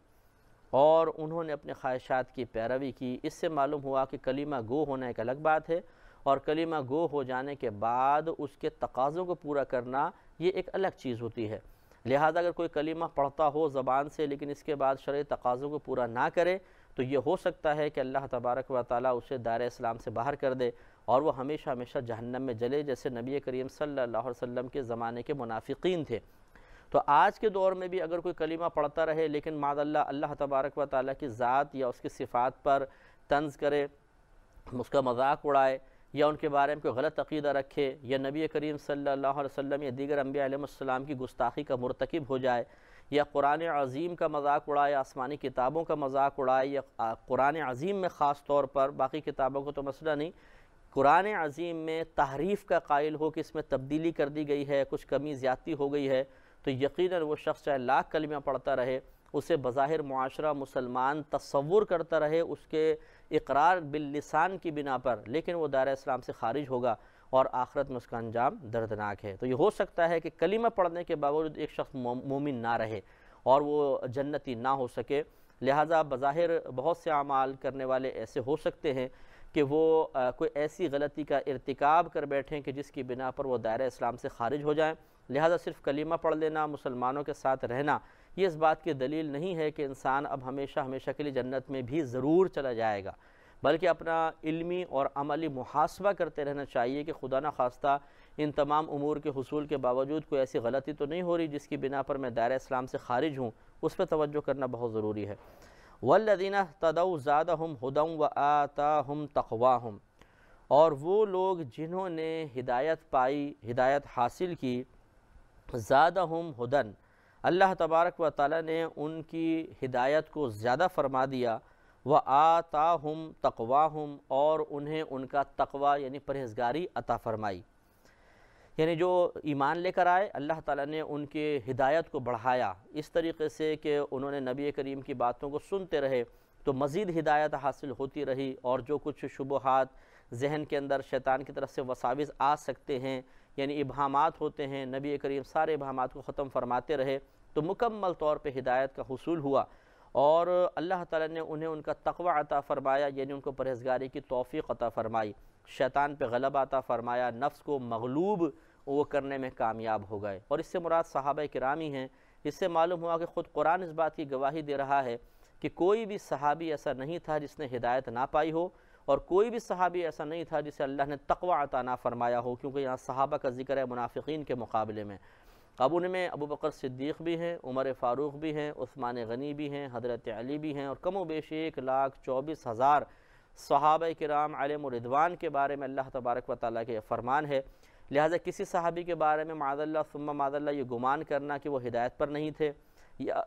اور انہوں نے اپنے خواہشات کی پیروی کی۔ اس سے معلوم ہوا کہ کلمہ گو ہونا ایک الگ بات ہے، اور کلمہ گو ہو جانے کے بعد اس کے تقاضوں کو پورا کرنا یہ ایک الگ چیز ہوتی ہے۔ لہذا اگر کوئی کلمہ پڑھتا ہو زبان سے لیکن اس کے بعد شرعی تقاضوں کو پورا نہ کرے تو یہ ہو سکتا ہے کہ اللہ تبارک و تعالیٰ اسے دائرہ اسلام سے باہر کر دے اور وہ ہمیشہ ہمیشہ جہنم میں جلے، جیسے نبی کریم صلی اللہ علیہ وسلم کے زمانے کے منافقین تھے۔ تو آج کے دور میں بھی اگر کوئی کلمہ پڑھتا رہے لیکن معاذ اللہ تبارک و تعالیٰ کی ذات یا اس کی صفات پر طنز کرے، اس کا مذاق اڑائے، یا ان کے بارے میں کوئی غلط عقیدہ رکھے، یا نبی کریم صلی اللہ علیہ وسلم یا دیگر انبیاء علیہ السلام کی گستاخی کا مرتکب ہو جائے، یا قرآن عظیم کا مذاق اڑائے، آسمانی کتابوں کا مذاق اڑائے، یا قرآن عظیم میں خاص طور پر، باقی کتابوں کو تو مسئلہ نہیں، قرآن عظیم میں تحریف کا قائل ہو کہ اس میں تبدیلی کر دی گئی ہے، کچھ کمی زیادتی ہو گئی ہے، تو یقیناً وہ شخص چاہے لاکھ کلمہ پڑھتا رہے، اسے بظاہر معاشرہ مسلمان تصور کرتا رہے اس کے اقرار باللسان کی بنا پر، لیکن وہ دائرہ اسلام سے خارج ہوگا اور آخرت میں اس کا انجام دردناک ہے۔ تو یہ ہو سکتا ہے کہ کلمہ پڑھنے کے باوجود ایک شخص مومن نہ رہے اور وہ جنتی نہ ہو سکے، لہٰذا بظاہر بہت سے اعمال کرنے والے ایسے ہو سکتے ہیں کہ وہ کوئی ایسی غلطی کا ارتکاب کر بیٹھیں کہ جس کی بنا پر وہ دائرہ اسلام سے خارج ہو جائیں، لہٰذا صرف کلمہ پڑھ لینا، مسلمانوں کے ساتھ رہنا، یہ اس بات کی دلیل نہیں ہے کہ انسان اب ہمیشہ ہمیشہ کے لیے جنت میں بھی ضرور چلا جائے گا، بلکہ اپنا علمی اور عملی محاسبہ کرتے رہنا چاہیے کہ خدا نہ خواستہ ان تمام امور کے حصول کے باوجود کوئی ایسی غلطی تو نہیں ہو رہی جس کی بنا پر میں دائرہ اسلام سے خارج ہوں، اس پہ توجہ کرنا بہت ضروری ہے۔ والذین اہتدوا زادہم ھدی وآتاہم تقواہم، اور وہ لوگ جنہوں نے ہدایت پائی، ہدایت حاصل کی، زادہم ھدی، اللہ تبارک و تعالیٰ نے ان کی ہدایت کو زیادہ فرما دیا، وآتاہم تقواہم، اور انہیں ان کا تقوی یعنی پرہیزگاری عطا فرمائی۔ یعنی جو ایمان لے کر آئے، اللہ تعالیٰ نے ان کی ہدایت کو بڑھایا اس طریقے سے کہ انہوں نے نبی کریم کی باتوں کو سنتے رہے تو مزید ہدایت حاصل ہوتی رہی، اور جو کچھ شبہات ذہن کے اندر شیطان کی طرف سے وساوس آ سکتے ہیں، یعنی ابہامات ہوتے ہیں، نبی کریم سارے ابہامات کو ختم فرماتے رہے تو مکمل طور پہ ہدایت کا حصول ہوا، اور اللہ تعالیٰ نے انہیں ان کا تقوی عطا فرمایا، یعنی ان کو پرہیزگاری کی توفیق عطا فرمائی، شیطان پہ غلبہ عطا فرمایا، نفس کو مغلوب وہ کرنے میں کامیاب ہو گئے۔ اور اس سے مراد صحابہ کرام ہی ہیں۔ اس سے معلوم ہوا کہ خود قرآن اس بات کی گواہی دے رہا ہے کہ کوئی بھی صحابی ایسا نہیں تھا جس نے ہدایت نہ پائی ہو، اور کوئی بھی صحابی ایسا نہیں تھا جسے اللہ نے تقوی عطا نہ فرمایا ہو، کیونکہ یہاں صحابہ کا ذکر ہے منافقین کے مقابلے میں۔ اب ان میں ابو بکر صدیق بھی ہیں، عمر فاروق بھی ہیں، عثمان غنی بھی ہیں، حضرت علی بھی ہیں، اور کم و بیش 1,24,000 صحابہ کرام علیہم رضوان کے بارے میں اللہ تبارک و تعالیٰ کے فرمان ہے۔ لہٰذا کسی صحابی کے بارے میں معاذ اللہ ثم معاذ اللہ یہ گمان کرنا کہ وہ ہدایت پر نہیں تھے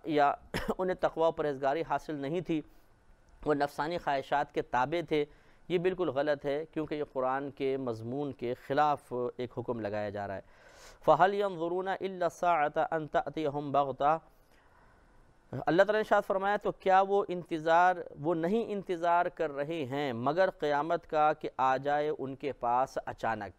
یا انہیں تقوی و پرہیزگاری حاصل نہیں تھی، وہ نفسانی خواہشات کے تابع تھے، یہ بالکل غلط ہے، کیونکہ یہ قرآن کے مضمون کے خلاف ایک حکم لگایا جا رہا ہے۔ فَهَلْ يَنظُرُونَ إِلَّا السَّاعَةَ أَن تَأْتِيَهُمْ بَغْتَةً، اللہ تعالیٰ نے ارشاد فرمایا تو کیا وہ نہیں انتظار کر رہے ہیں مگر قیامت کا کہ آ جائے ان کے پاس اچانک۔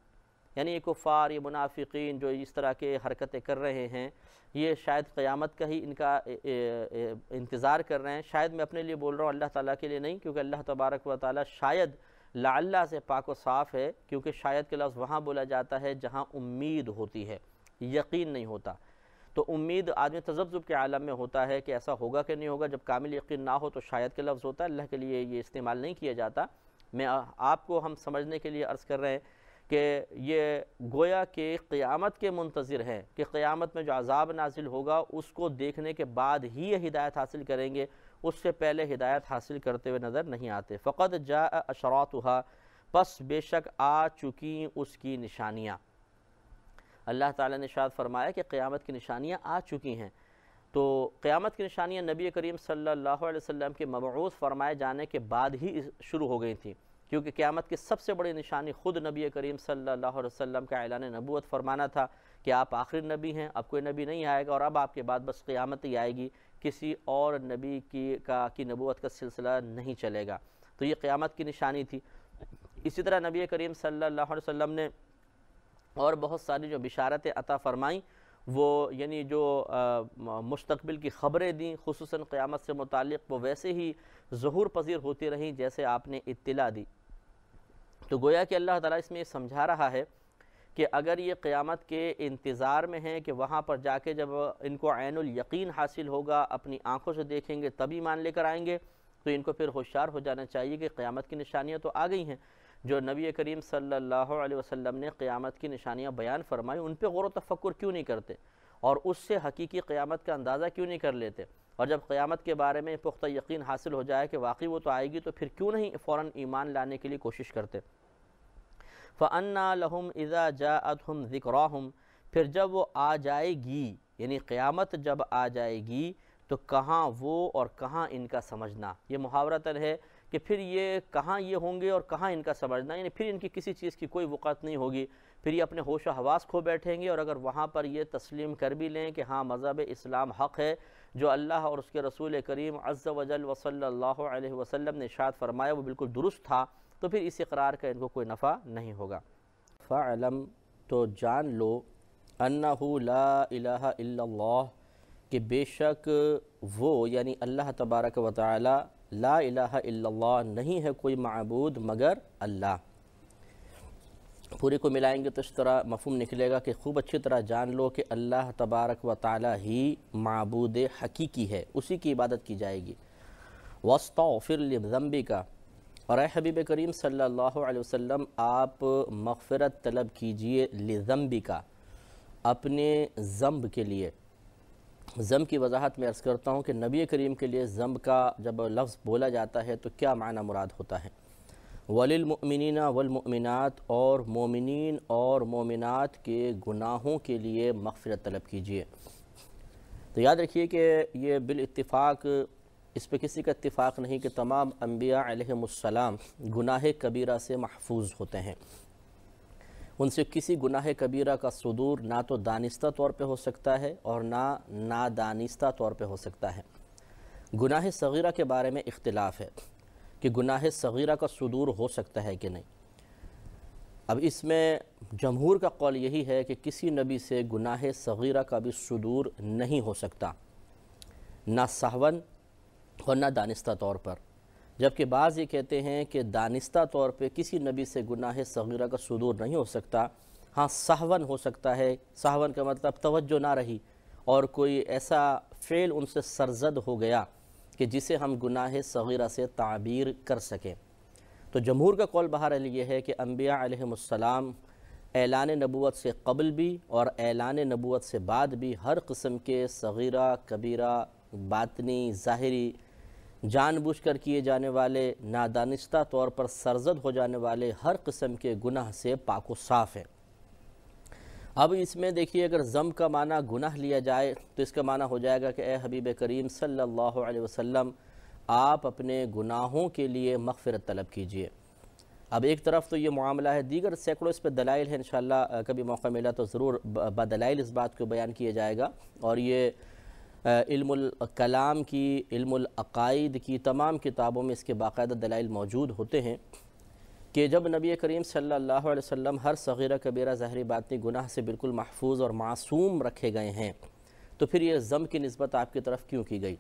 یعنی یہ کفار، یہ منافقین جو اس طرح کے حرکتیں کر رہے ہیں، یہ شاید قیامت کا ہی ان کا انتظار کر رہے ہیں۔ شاید میں اپنے لیے بول رہا ہوں، اللہ تعالیٰ کے لیے نہیں، کیونکہ اللہ تبارک و تعالیٰ شاید لعل سے پاک و صاف ہے، کیونکہ شاید کے لفظ وہاں بولا جاتا ہے جہاں امید ہوتی ہے، یقین نہیں ہوتا۔ تو امید آدمی تذبذب کے عالم میں ہوتا ہے کہ ایسا ہوگا کہ نہیں ہوگا، جب کامل یقین نہ ہو تو شاید کے لفظ ہوتا ہے، اللہ کے لیے یہ استعمال نہیں کیا جاتا۔ میں آپ کو ہم سمجھنے کے لیے عرض کر رہے ہیں کہ یہ گویا کہ قیامت کے منتظر ہیں، کہ قیامت میں جو عذاب نازل ہوگا اس کو دیکھنے کے بعد ہی یہ ہدایت حاصل کریں گے، اس سے پہلے ہدایت حاصل کرتے ہوئے نظر نہیں آتے۔ فقد جاء اشراطها، پس بے شک آ چکی اس کی نشانیاں۔ اللہ تعالیٰ نے ارشاد فرمایا کہ قیامت کی نشانیاں آ چکی ہیں، تو قیامت کی نشانیاں نبی کریم صلی اللہ علیہ وسلم کے مبعوث فرمائے جانے کے بعد ہی شروع ہو گئی تھیں، کیونکہ قیامت کی سب سے بڑی نشانی خود نبی کریم صلی اللہ علیہ وسلم کا اعلان نبوت فرمانا تھا کہ آپ آخری نبی ہیں، اب کوئی نبی نہیں آئے گا، اور اب آپ کے بعد بس قیامت ہی آئے گی، کسی اور نبی کی نبوت کا سلسلہ نہیں چلے گا۔ تو یہ قیامت کی نشانی تھی۔ اسی طرح نبی کریم صلی اللہ علیہ وسلم نے اور بہت ساری جو بشارتیں عطا فرمائیں، وہ یعنی جو مستقبل کی خبریں دیں خصوصاً قیامت سے متعلق، وہ ویسے ہی ظہور پذیر ہوتی رہیں جیسے آپ نے اطلاع دی۔ تو گویا کہ اللہ تعالیٰ اس میں یہ سمجھا رہا ہے کہ اگر یہ قیامت کے انتظار میں ہیں کہ وہاں پر جا کے جب ان کو عین الیقین حاصل ہوگا، اپنی آنکھوں سے دیکھیں گے تبھی ایمان لے کر آئیں گے، تو ان کو پھر ہوشیار ہو جانا چاہیے کہ قیامت کی نشانیاں تو آ گئی ہیں۔ جو نبی کریم صلی اللہ علیہ وسلم نے قیامت کی نشانیاں بیان فرمائی، ان پہ غور و تفکر کیوں نہیں کرتے، اور اس سے حقیقی قیامت کا اندازہ کیوں نہیں کر لیتے، اور جب قیامت کے بارے میں پختہ یقین حاصل ہو جائے کہ واقعی وہ تو آئے گی، تو پھر کیوں نہیں فوراً ایمان لانے کے لیے کوشش کرتے۔ فَأَنَّا لَهُمْ إِذَا جَاءَتْهُمْ ذِكْرَاهُمْ، پھر جب وہ آ جائے گی، یعنی قیامت جب آ جائے گی تو کہاں وہ اور کہاں ان کا سمجھنا۔ یہ محاورتاً ہے کہ پھر یہ کہاں یہ ہوں گے اور کہاں ان کا سمجھنا، یعنی پھر ان کی کسی چیز کی کوئی وقت نہیں ہوگی، پھر یہ اپنے ہوش و حواس کھو بیٹھیں گے، اور اگر وہاں پر یہ تسلیم کر بھی لیں کہ ہاں مذہب اسلام حق ہے، جو اللہ اور اس کے رسول کریم عز و جل و صلی اللہ علیہ وسلم نے ارشاد فرمایا وہ بالکل درست تھا، تو پھر اس اقرار کا ان کو کوئی نفع نہیں ہوگا۔ فَعْلَمْ، تو جان لو، أَنَّهُ لَا إِلَهَ إِلَّا اللَّهُ، کہ بے شک وہ یعنی اللہ تبارک و تعالی، لا الہ الا اللہ، نہیں ہے کوئی معبود مگر اللہ۔ پورے کو ملائیں گے تو اس طرح مفہوم نکلے گا کہ خوب اچھی طرح جان لو کہ اللہ تبارک و تعالی ہی معبود حقیقی ہے، اسی کی عبادت کی جائے گی۔ وَاسْتَغْفِرْ لِذَنْبِكَ، اور اے حبیب کریم صلی اللہ علیہ وسلم آپ مغفرت طلب کیجئے لذنبک، اپنے ذنب کے لیے۔ ضم کی وضاحت میں عرض کرتا ہوں کہ نبی کریم کے لیے ضم کا جب لفظ بولا جاتا ہے تو کیا معنی مراد ہوتا ہے؟ وَلِلْمُؤْمِنِينَ وَالْمُؤْمِنَاتِ، اور مومنین اور مومنات کے گناہوں کے لیے مغفرت طلب کیجیے۔ تو یاد رکھیے کہ یہ بالاتفاق، اس پہ کسی کا اتفاق نہیں کہ تمام انبیاء علیہم السلام گناہ کبیرہ سے محفوظ ہوتے ہیں۔ ان سے کسی گناہ کبیرہ کا صدور نہ تو دانستہ طور پہ ہو سکتا ہے اور نہ نادانستہ طور پہ ہو سکتا ہے۔ گناہ صغیرہ کے بارے میں اختلاف ہے کہ گناہ صغیرہ کا صدور ہو سکتا ہے کہ نہیں۔ اب اس میں جمہور کا قول یہی ہے کہ کسی نبی سے گناہ صغیرہ کا بھی صدور نہیں ہو سکتا، نہ سہون اور نہ دانستہ طور پر، جبکہ بعض یہ کہتے ہیں کہ دانستہ طور پہ کسی نبی سے گناہ صغیرہ کا صدور نہیں ہو سکتا، ہاں سہون ہو سکتا ہے۔ سہون کا مطلب توجہ نہ رہی اور کوئی ایسا فعل ان سے سرزد ہو گیا کہ جسے ہم گناہ صغیرہ سے تعبیر کر سکیں۔ تو جمہور کا قول بہرحال یہ ہے کہ انبیاء علیہم السلام اعلان نبوت سے قبل بھی اور اعلان نبوت سے بعد بھی ہر قسم کے صغیرہ کبیرہ، باطنی ظاہری، جان بوجھ کر کیے جانے والے، نادانستہ طور پر سرزد ہو جانے والے ہر قسم کے گناہ سے پاک و صاف ہیں۔ اب اس میں دیکھیے اگر ضم کا معنی گناہ لیا جائے تو اس کا معنی ہو جائے گا کہ اے حبیب کریم صلی اللہ علیہ وسلم، آپ اپنے گناہوں کے لیے مغفرت طلب کیجئے۔ اب ایک طرف تو یہ معاملہ ہے، دیگر سینکڑوں اس پہ دلائل ہیں، انشاءاللہ کبھی موقع ملا تو ضرور بدلائل اس بات کو بیان کیا جائے گا، اور یہ علم الکلام کی، علم العقائد کی تمام کتابوں میں اس کے باقاعدہ دلائل موجود ہوتے ہیں کہ جب نبی کریم صلی اللہ علیہ وسلم ہر صغیرہ کبیرہ ظاہری باطنی گناہ سے بالکل محفوظ اور معصوم رکھے گئے ہیں تو پھر یہ ضم کی نسبت آپ کی طرف کیوں کی گئی؟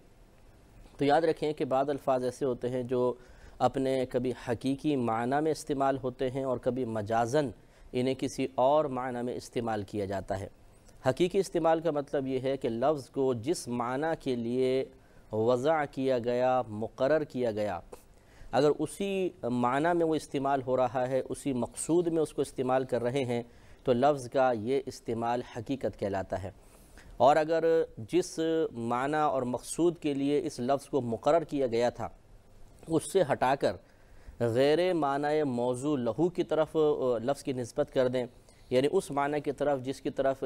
تو یاد رکھیں کہ بعض الفاظ ایسے ہوتے ہیں جو اپنے کبھی حقیقی معنی میں استعمال ہوتے ہیں اور کبھی مجازن انہیں کسی اور معنی میں استعمال کیا جاتا ہے۔ حقیقی استعمال کا مطلب یہ ہے کہ لفظ کو جس معنی کے لیے وضع کیا گیا، مقرر کیا گیا، اگر اسی معنی میں وہ استعمال ہو رہا ہے، اسی مقصود میں اس کو استعمال کر رہے ہیں تو لفظ کا یہ استعمال حقیقت کہلاتا ہے۔ اور اگر جس معنی اور مقصود کے لیے اس لفظ کو مقرر کیا گیا تھا اس سے ہٹا کر غیر معنی موضوع لہو کی طرف لفظ کی نسبت کر دیں، یعنی اس معنی کی طرف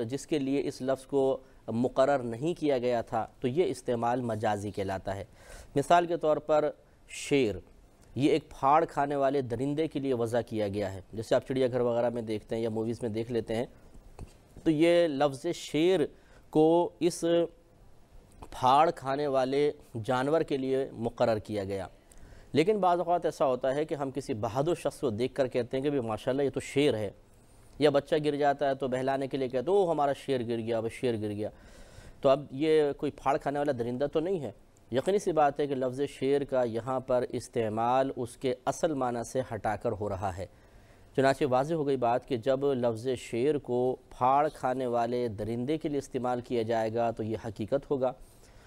جس کے لیے اس لفظ کو مقرر نہیں کیا گیا تھا، تو یہ استعمال مجازی کہلاتا ہے۔ مثال کے طور پر شیر، یہ ایک پھاڑ کھانے والے درندے کے لیے وضع کیا گیا ہے، جیسے آپ چڑیا گھر وغیرہ میں دیکھتے ہیں یا موویز میں دیکھ لیتے ہیں، تو یہ لفظ شیر کو اس پھاڑ کھانے والے جانور کے لیے مقرر کیا گیا۔ لیکن بعض اوقات ایسا ہوتا ہے کہ ہم کسی بہادر شخص کو دیکھ کر کہتے ہیں کہ ماشاءاللہ یہ تو شیر ہے، یا بچہ گر جاتا ہے تو بہلانے کے لیے کہتے ہیں ہمارا شیر گر گیا، وہ شیر گر گیا۔ تو اب یہ کوئی پھاڑ کھانے والا درندہ تو نہیں ہے۔ یقینی سی بات ہے کہ لفظ شیر کا یہاں پر استعمال اس کے اصل معنی سے ہٹا کر ہو رہا ہے۔ چنانچہ واضح ہو گئی بات کہ جب لفظ شیر کو پھاڑ کھانے والے درندے کے لیے استعمال کیا جائے گا تو یہ حقیقت ہوگا،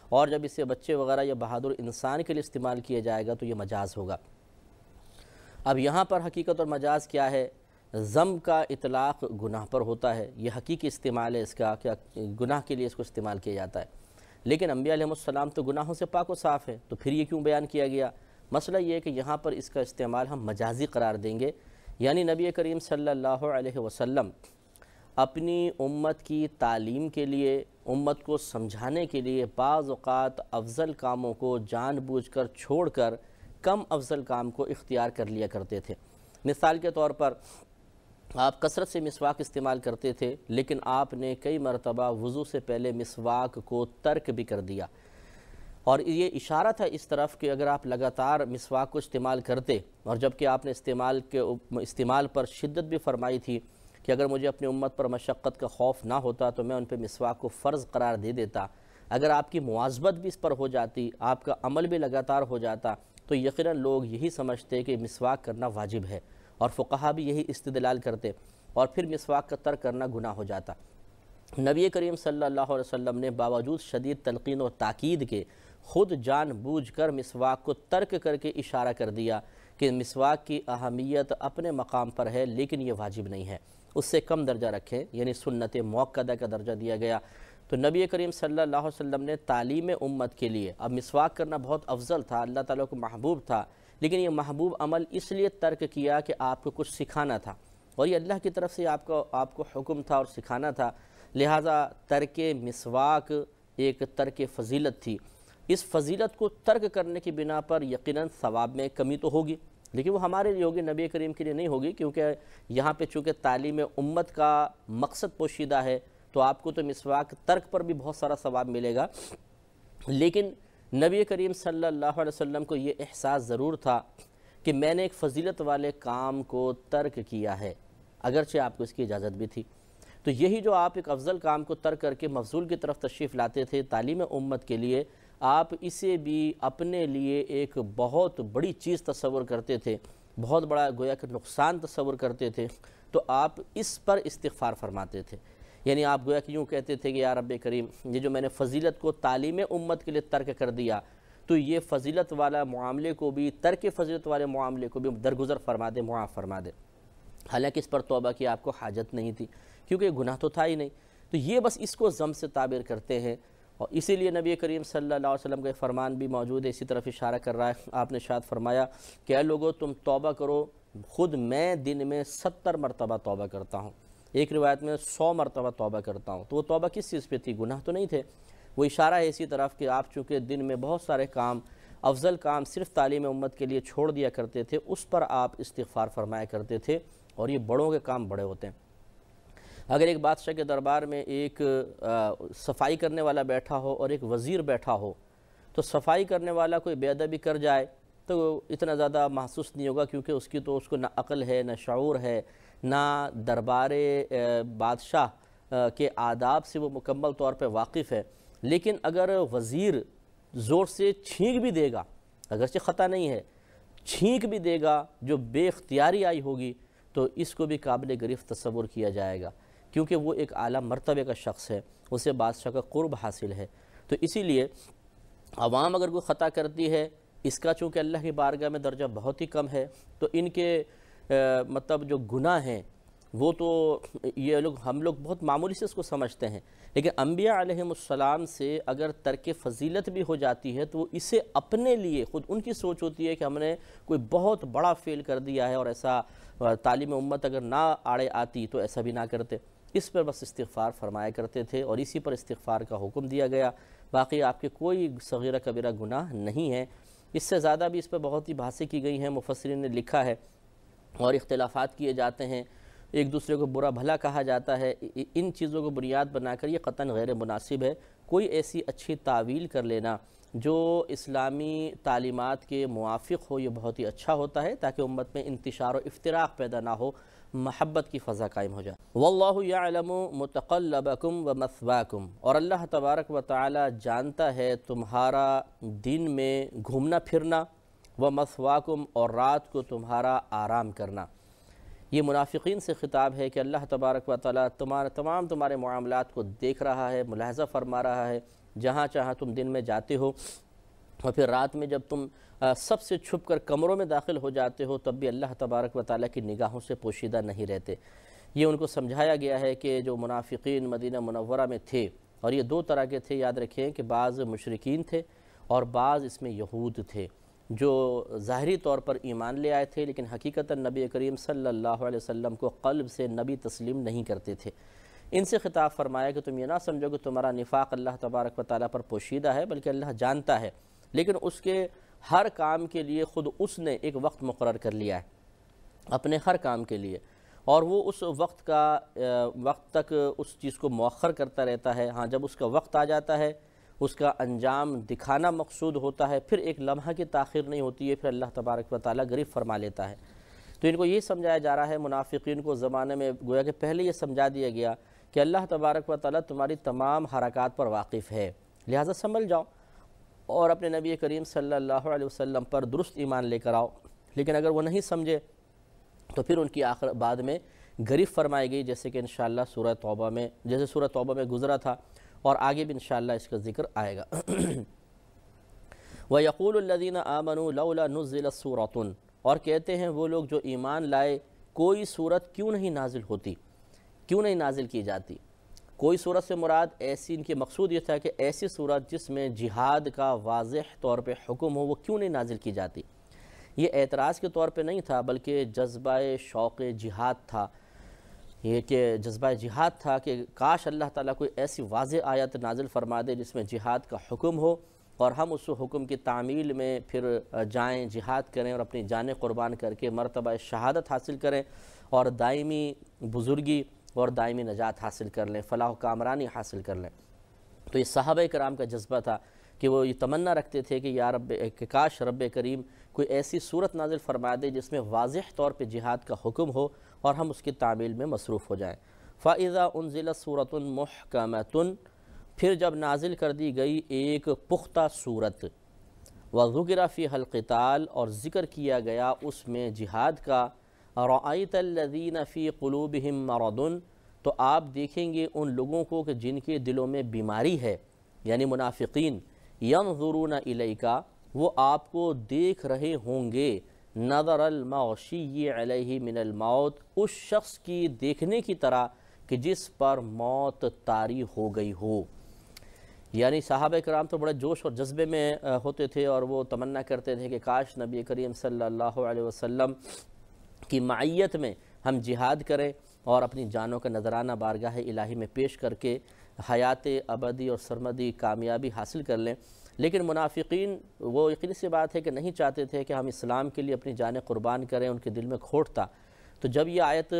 اور جب اسے بچے وغیرہ یا بہادر انسان کے لیے استعمال کیا جائے گا تو یہ مجاز ہوگا۔ اب یہاں پر حقیقت اور مجاز کیا ہے؟ ضم کا اطلاق گناہ پر ہوتا ہے، یہ حقیقی استعمال ہے اس کا، کیا گناہ کے لیے اس کو استعمال کیا جاتا ہے، لیکن انبیاء علیہ السلام تو گناہوں سے پاک و صاف ہے، تو پھر یہ کیوں بیان کیا گیا؟ مسئلہ یہ ہے کہ یہاں پر اس کا استعمال ہم مجازی قرار دیں گے، یعنی نبی کریم صلی اللہ علیہ وسلم اپنی امت کی تعلیم کے لیے، امت کو سمجھانے کے لیے بعض اوقات افضل کاموں کو جان بوجھ کر چھوڑ کر کم افضل کام کو اختیار کر لیا کرتے تھے۔ مثال کے طور پر آپ کثرت سے مسواک استعمال کرتے تھے، لیکن آپ نے کئی مرتبہ وضو سے پہلے مسواک کو ترک بھی کر دیا، اور یہ اشارہ تھا اس طرف کہ اگر آپ لگاتار مسواک کو استعمال کرتے، اور جبکہ آپ نے استعمال پر شدت بھی فرمائی تھی کہ اگر مجھے اپنی امت پر مشقت کا خوف نہ ہوتا تو میں ان پہ مسواک کو فرض قرار دے دیتا، اگر آپ کی مواظبت بھی اس پر ہو جاتی، آپ کا عمل بھی لگاتار ہو جاتا، تو یقیناً لوگ یہی سمجھتے کہ مسواک کرنا واجب ہے، اور فقہا بھی یہی استدلال کرتے، اور پھر مسواک کا ترک کرنا گناہ ہو جاتا۔ نبی کریم صلی اللہ علیہ وسلم نے باوجود شدید تلقین و تاکید کے خود جان بوجھ کر مسواک کو ترک کر کے اشارہ کر دیا کہ مسواک کی اہمیت اپنے مقام پر ہے لیکن یہ واجب نہیں ہے، اس سے کم درجہ رکھیں، یعنی سنت موقدہ کا درجہ دیا گیا۔ تو نبی کریم صلی اللہ علیہ وسلم نے تعلیم امت کے لیے، اب مسواک کرنا بہت افضل تھا، اللہ تعالیٰ کو محبوب تھا، لیکن یہ محبوب عمل اس لیے ترک کیا کہ آپ کو کچھ سکھانا تھا، اور یہ اللہ کی طرف سے آپ کو حکم تھا اور سکھانا تھا، لہٰذا ترک مسواک ایک ترک فضیلت تھی۔ اس فضیلت کو ترک کرنے کی بنا پر یقیناً ثواب میں کمی تو ہوگی، لیکن وہ ہمارے لیے ہوگی، نبی کریم کے لیے نہیں ہوگی، کیونکہ یہاں پہ چونکہ تعلیم امت کا مقصد پوشیدہ ہے، تو آپ کو تو مسواک ترک پر بھی بہت سارا ثواب ملے گا، لیکن نبی کریم صلی اللہ علیہ وسلم کو یہ احساس ضرور تھا کہ میں نے ایک فضیلت والے کام کو ترک کیا ہے، اگرچہ آپ کو اس کی اجازت بھی تھی۔ تو یہی جو آپ ایک افضل کام کو ترک کر کے مفضول کی طرف تشریف لاتے تھے تعلیم امت کے لیے، آپ اسے بھی اپنے لیے ایک بہت بڑی چیز تصور کرتے تھے، بہت بڑا گویا کہ نقصان تصور کرتے تھے، تو آپ اس پر استغفار فرماتے تھے۔ یعنی آپ گویا کہ یوں کہتے تھے کہ یا رب کریم، یہ جو میں نے فضیلت کو تعلیم امت کے لیے ترک کر دیا، تو یہ فضیلت والا معاملے کو بھی، ترک فضیلت والے معاملے کو بھی درگزر فرما دے، معاف فرما دے۔ حالانکہ اس پر توبہ کی آپ کو حاجت نہیں تھی، کیونکہ یہ گناہ تو تھا ہی نہیں، تو یہ بس اس کو ذم سے تعبیر کرتے ہیں، اور اسی لیے نبی کریم صلی اللہ علیہ وسلم کا فرمان بھی موجود ہے، اسی طرف اشارہ کر رہا ہے۔ آپ نے ارشاد فرمایا کہ اے لوگو تم توبہ کرو، خود میں دن میں 70 مرتبہ توبہ کرتا ہوں، ایک روایت میں 100 مرتبہ توبہ کرتا ہوں۔ تو وہ توبہ کس چیز پہ تھی؟ گناہ تو نہیں تھے، وہ اشارہ ہے اسی طرف کہ آپ چونکہ دن میں بہت سارے کام، افضل کام صرف تعلیم امت کے لیے چھوڑ دیا کرتے تھے، اس پر آپ استغفار فرمایا کرتے تھے، اور یہ بڑوں کے کام بڑے ہوتے ہیں۔ اگر ایک بادشاہ کے دربار میں ایک صفائی کرنے والا بیٹھا ہو اور ایک وزیر بیٹھا ہو، تو صفائی کرنے والا کوئی بے ادبی کر جائے تو اتنا زیادہ محسوس نہیں ہوگا، کیونکہ اس کو نہ عقل ہے، نہ شعور ہے، نہ دربار بادشاہ کے آداب سے وہ مکمل طور پہ واقف ہے۔ لیکن اگر وزیر زور سے چھینک بھی دے گا، اگرچہ خطا نہیں ہے، چھینک بھی دے گا جو بے اختیاری آئی ہوگی، تو اس کو بھی قابل گرفت تصور کیا جائے گا، کیونکہ وہ ایک اعلیٰ مرتبے کا شخص ہے، اسے بادشاہ کا قرب حاصل ہے۔ تو اسی لیے عوام اگر کوئی خطا کرتی ہے، اس کا چونکہ اللہ کی بارگاہ میں درجہ بہت ہی کم ہے، تو ان کے مطلب جو گناہ ہیں وہ تو ہم لوگ بہت معمولی سے اس کو سمجھتے ہیں، لیکن انبیاء علیہ السلام سے اگر ترک فضیلت بھی ہو جاتی ہے تو وہ اسے اپنے لیے، خود ان کی سوچ ہوتی ہے کہ ہم نے کوئی بہت بڑا فعل کر دیا ہے، اور ایسا تعلیم امت اگر نہ آڑے آتی تو ایسا بھی نہ کرتے، اس پر بس استغفار فرمایا کرتے تھے، اور اسی پر استغفار کا حکم دیا گیا۔ باقی آپ کے کوئی صغیرہ کبیرہ گناہ نہیں ہے۔ اس سے زیادہ بھی اس پر بہت ہی بحثیں کی گئی ہیں، مفسرین نے لکھا ہے، اور اختلافات کیے جاتے ہیں، ایک دوسرے کو برا بھلا کہا جاتا ہے۔ ان چیزوں کو بنیاد بنا کر یہ قطعاً غیر مناسب ہے۔ کوئی ایسی اچھی تعویل کر لینا جو اسلامی تعلیمات کے موافق ہو، یہ بہت ہی اچھا ہوتا ہے، تاکہ امت میں انتشار و افتراق پیدا نہ ہو، محبت کی فضا قائم ہو جائے۔ واللہ یعلم متقلبکم ومثواکم، اور اللہ تبارک و تعالی جانتا ہے تمہارا دن میں گھومنا پھرنا، ومثواکم، اور رات کو تمہارا آرام کرنا۔ یہ منافقین سے خطاب ہے کہ اللہ تبارک و تعالی تمہارے معاملات کو دیکھ رہا ہے، ملاحظہ فرما رہا ہے، جہاں چاہاں تم دن میں جاتے ہو، اور پھر رات میں جب تم سب سے چھپ کر کمروں میں داخل ہو جاتے ہو، تب بھی اللہ تبارک و تعالی کی نگاہوں سے پوشیدہ نہیں رہتے۔ یہ ان کو سمجھایا گیا ہے کہ جو منافقین مدینہ منورہ میں تھے، اور یہ دو طرح کے تھے، یاد رکھیں کہ بعض مشرکین تھے اور بعض اس میں یہود تھے، جو ظاہری طور پر ایمان لے آئے تھے، لیکن حقیقتاً نبی کریم صلی اللہ علیہ وسلم کو قلب سے نبی تسلیم نہیں کرتے تھے۔ ان سے خطاب فرمایا کہ تم یہ نہ سمجھو کہ تمہارا نفاق اللہ تبارک و تعالیٰ پر پوشیدہ ہے، بلکہ اللہ جانتا ہے، لیکن اس کے ہر کام کے لیے خود اس نے ایک وقت مقرر کر لیا ہے اپنے ہر کام کے لیے، اور وہ اس وقت تک اس چیز کو مؤخر کرتا رہتا ہے۔ ہاں، جب اس کا وقت آ جاتا ہے، اس کا انجام دکھانا مقصود ہوتا ہے، پھر ایک لمحہ کی تاخیر نہیں ہوتی ہے، پھر اللہ تبارک و تعالیٰ گرفت فرما لیتا ہے۔ تو ان کو یہ سمجھایا جا رہا ہے، منافقین کو زمانے میں گویا کہ پہلے یہ سمجھا دیا گیا کہ اللہ تبارک و تعالیٰ تمہاری تمام حرکات پر واقف ہے، لہٰذا سنبھل جاؤ اور اپنے نبی کریم صلی اللہ علیہ وسلم پر درست ایمان لے کر آؤ۔ لیکن اگر وہ نہیں سمجھے تو پھر ان کی آخر بعد میں گرفت فرمائی گئی، جیسے کہ انشاءاللہ سورہ توبہ میں گزرا تھا، اور آگے بھی انشاءاللہ اس کا ذکر آئے گا۔ وَيَقُولُ الَّذِينَ آمَنُوا لَوْلَا نُزِّلَتْ سُورَةٌ، اور کہتے ہیں وہ لوگ جو ایمان لائے، کوئی سورت کیوں نہیں نازل ہوتی، کیوں نہیں نازل کی جاتی۔ کوئی صورت سے مراد ایسی، ان کے مقصود یہ تھا کہ ایسی صورت جس میں جہاد کا واضح طور پہ حکم ہو وہ کیوں نہیں نازل کی جاتی۔ یہ اعتراض کے طور پہ نہیں تھا بلکہ جذبہ شوق جہاد تھا، یہ کہ جذبہ جہاد تھا کہ کاش اللہ تعالیٰ کوئی ایسی واضح آیت نازل فرما دے جس میں جہاد کا حکم ہو اور ہم اس حکم کی تعمیل میں پھر جائیں، جہاد کریں اور اپنی جانیں قربان کر کے مرتبہ شہادت حاصل کریں اور دائمی بزرگی اور دائمی نجات حاصل کر لیں، فلاح و کامرانی حاصل کر لیں۔ تو یہ صحابہ کرام کا جذبہ تھا کہ وہ یہ تمنا رکھتے تھے کہ یا رب، کہ کاش رب کریم کوئی ایسی صورت نازل فرما دے جس میں واضح طور پہ جہاد کا حکم ہو اور ہم اس کی تعمیل میں مصروف ہو جائیں۔ فَإِذَا أُنزِلَتْ سُورَةٌ مُحْكَمَةٌ، پھر جب نازل کر دی گئی ایک پختہ صورت، وَذُكِرَ فِيهَا الْقِتَالُ، اور ذکر کیا گیا اس میں جہاد کا، رَأَيْتَ الَّذِينَ فِي قُلُوبِهِم مَرَضٌ، تو آپ دیکھیں گے ان لوگوں کو کہ جن کے دلوں میں بیماری ہے، یعنی منافقین، يَنظُرُونَ إِلَيْكَ، وہ آپ کو دیکھ رہے ہوں گے، نظر المغشی علیہ من الموت، اس شخص کی دیکھنے کی طرح کہ جس پر موت طاری ہو گئی ہو۔ یعنی صحابہ کرام تو بڑے جوش اور جذبے میں ہوتے تھے اور وہ تمنا کرتے تھے کہ کاش نبی کریم صلی اللہ علیہ وسلم کی معیت میں ہم جہاد کریں اور اپنی جانوں کا نذرانہ بارگاہ الہی میں پیش کر کے حیات ابدی اور سرمدی کامیابی حاصل کر لیں۔ لیکن منافقین، وہ یقینی سی بات ہے کہ نہیں چاہتے تھے کہ ہم اسلام کے لیے اپنی جانیں قربان کریں، ان کے دل میں کھوٹ تھا۔ تو جب یہ آیت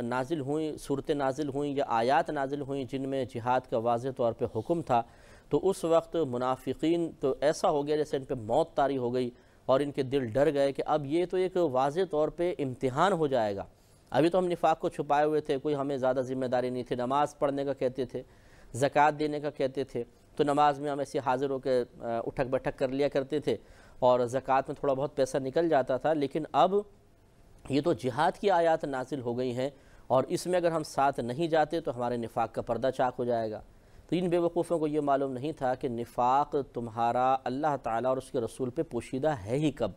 نازل ہوئیں، صورتیں نازل ہوئیں یا آیات نازل ہوئیں جن میں جہاد کا واضح طور پہ حکم تھا، تو اس وقت منافقین تو ایسا ہو گیا جیسے ان پہ موت طاری ہو گئی اور ان کے دل ڈر گئے کہ اب یہ تو ایک واضح طور پہ امتحان ہو جائے گا۔ ابھی تو ہم نفاق کو چھپائے ہوئے تھے، کوئی ہمیں زیادہ ذمہ داری نہیں تھی، نماز پڑھنے کا کہتے تھے، زکوٰۃ دینے کا کہتے تھے، تو نماز میں ہم ایسے حاضر ہو کے اٹھک بیٹھک کر لیا کرتے تھے اور زکوٰۃ میں تھوڑا بہت پیسہ نکل جاتا تھا۔ لیکن اب یہ تو جہاد کی آیات نازل ہو گئی ہیں اور اس میں اگر ہم ساتھ نہیں جاتے تو ہمارے نفاق کا پردہ چاک ہو جائے گا۔ تو ان بیوقوفوں کو یہ معلوم نہیں تھا کہ نفاق تمہارا اللہ تعالیٰ اور اس کے رسول پہ پوشیدہ ہے ہی کب۔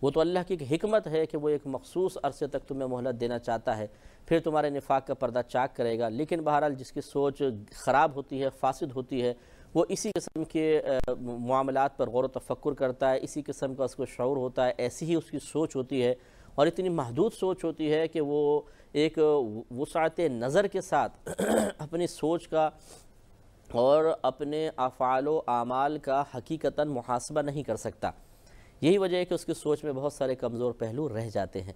وہ تو اللہ کی ایک حکمت ہے کہ وہ ایک مخصوص عرصے تک تمہیں مہلت دینا چاہتا ہے، پھر تمہارے نفاق کا پردہ چاک کرے گا۔ لیکن بہرحال جس کی سوچ خراب ہوتی ہے، فاسد ہوتی ہے، وہ اسی قسم کے معاملات پر غور و تفکر کرتا ہے، اسی قسم کا اس کو شعور ہوتا ہے، ایسی ہی اس کی سوچ ہوتی ہے اور اتنی محدود سوچ ہوتی ہے کہ وہ ایک وسعت نظر کے ساتھ اپنی سوچ کا اور اپنے افعال و اعمال کا حقیقتاً محاسبہ نہیں کر سکتا۔ یہی وجہ ہے کہ اس کی سوچ میں بہت سارے کمزور پہلو رہ جاتے ہیں۔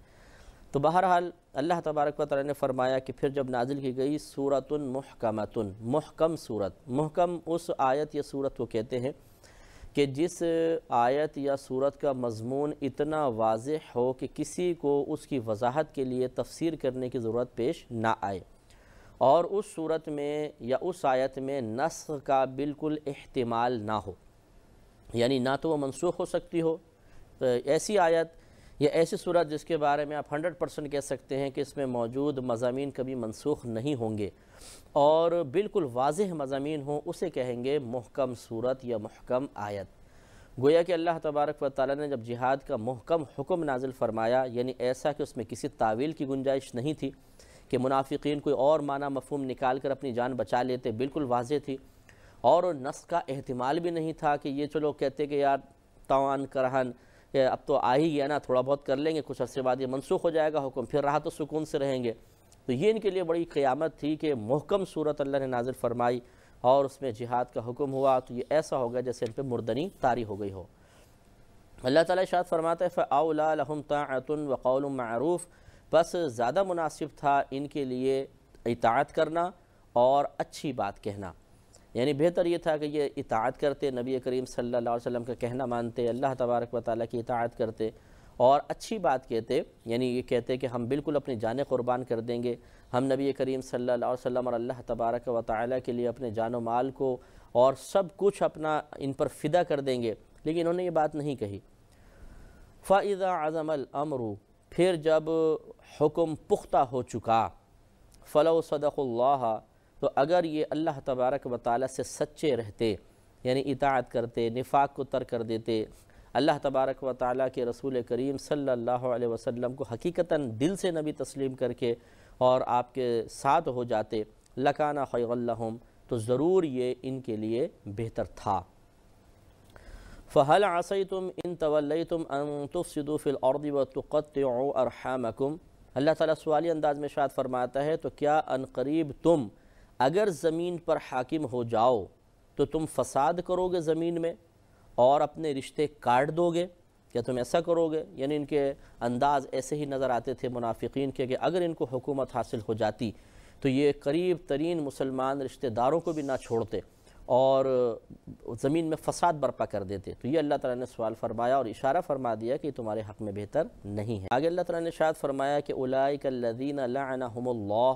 تو بہرحال اللہ تبارک و تعالیٰ نے فرمایا کہ پھر جب نازل کی گئی سورۃ محکمۃ، محکم صورت، محکم اس آیت یا صورت کو کہتے ہیں کہ جس آیت یا صورت کا مضمون اتنا واضح ہو کہ کسی کو اس کی وضاحت کے لیے تفسیر کرنے کی ضرورت پیش نہ آئے، اور اس صورت میں یا اس آیت میں نسخ کا بالکل احتمال نہ ہو، یعنی نہ تو وہ منسوخ ہو سکتی ہو، ایسی آیت یا ایسی صورت جس کے بارے میں آپ 100% کہہ سکتے ہیں کہ اس میں موجود مضامین کبھی منسوخ نہیں ہوں گے، اور بالکل واضح مضامین ہوں، اسے کہیں گے محکم صورت یا محکم آیت۔ گویا کہ اللہ تبارک و تعالیٰ نے جب جہاد کا محکم حکم نازل فرمایا، یعنی ایسا کہ اس میں کسی تعویل کی گنجائش نہیں تھی کہ منافقین کوئی اور معنی مفہوم نکال کر اپنی جان بچا لیتے، بالکل واضح تھی، اور نسخ کا احتمال بھی نہیں تھا کہ یہ چلو کہتے کہ یار توان کرہن، اب تو آ ہی گیا نا، تھوڑا بہت کر لیں گے، کچھ عرصے بعد یہ منسوخ ہو جائے گا حکم، پھر راحت و سکون سے رہیں گے۔ تو یہ ان کے لیے بڑی قیامت تھی کہ محکم صورت اللہ نے نازل فرمائی اور اس میں جہاد کا حکم ہوا، تو یہ ایسا ہوگا جیسے ان پہ مردنی طاری ہو گئی ہو۔ اللہ تعالیٰ ارشاد فرماتا ہے فَأَوْلَىٰ لَهُمْ طَاعَةٌ وَقَوْلٌ مَعْرُوف، بس زیادہ مناسب تھا ان کے لیے اطاعت کرنا اور اچھی بات کہنا، یعنی بہتر یہ تھا کہ یہ اطاعت کرتے، نبی کریم صلی اللہ علیہ وسلم کا کہنا مانتے، اللہ تبارک و تعالیٰ کی اطاعت کرتے اور اچھی بات کہتے، یعنی یہ کہتے کہ ہم بالکل اپنی جانیں قربان کر دیں گے، ہم نبی کریم صلی اللہ علیہ وسلم اور اللہ تبارک و تعالیٰ کے لیے اپنے جان و مال کو اور سب کچھ اپنا ان پر فدا کر دیں گے، لیکن انہوں نے یہ بات نہیں کہی۔ فَإِذَا عَزَمَ الْأَمْرُ، پھر جب حکم پختہ ہو چکا، فَلَوْ صَدَقُوا اللَّهَ، تو اگر یہ اللہ تبارک و تعالیٰ سے سچے رہتے، یعنی اطاعت کرتے، نفاق کو ترک کر دیتے، اللہ تبارک و تعالیٰ کے رسول کریم صلی اللہ علیہ وسلم کو حقیقتاً دل سے نبی تسلیم کر کے اور آپ کے ساتھ ہو جاتے، لکانا خیرا لہم، تو ضرور یہ ان کے لیے بہتر تھا۔ فَهَلْ عَصَيْتُمْ إِن تَوَلَّيْتُمْ أَن تُفْسِدُوا فِي الْأَرْضِ وَتُقَطِّعُوا أَرْحَامَكُمْ۔ اللہ تعالیٰ سوالی انداز میں ارشاد فرماتا ہے تو کیا ان قریب تم اگر زمین پر حاکم ہو جاؤ تو تم فساد کرو گے زمین میں اور اپنے رشتے کاٹ دو گے؟ کیا تم ایسا کرو گے؟ یعنی ان کے انداز ایسے ہی نظر آتے تھے منافقین کے کہ اگر ان کو حکومت حاصل ہو جاتی تو یہ قریب ترین مسلمان رشتہ داروں کو بھی نہ چھوڑتے اور زمین میں فساد برپا کر دیتے۔ تو یہ اللہ تعالیٰ نے سوال فرمایا اور اشارہ فرما دیا کہ تمہارے حق میں بہتر نہیں ہے۔ آگے اللہ تعالیٰ نے ارشاد فرمایا کہ اولئک الذین لعنہم اللہ،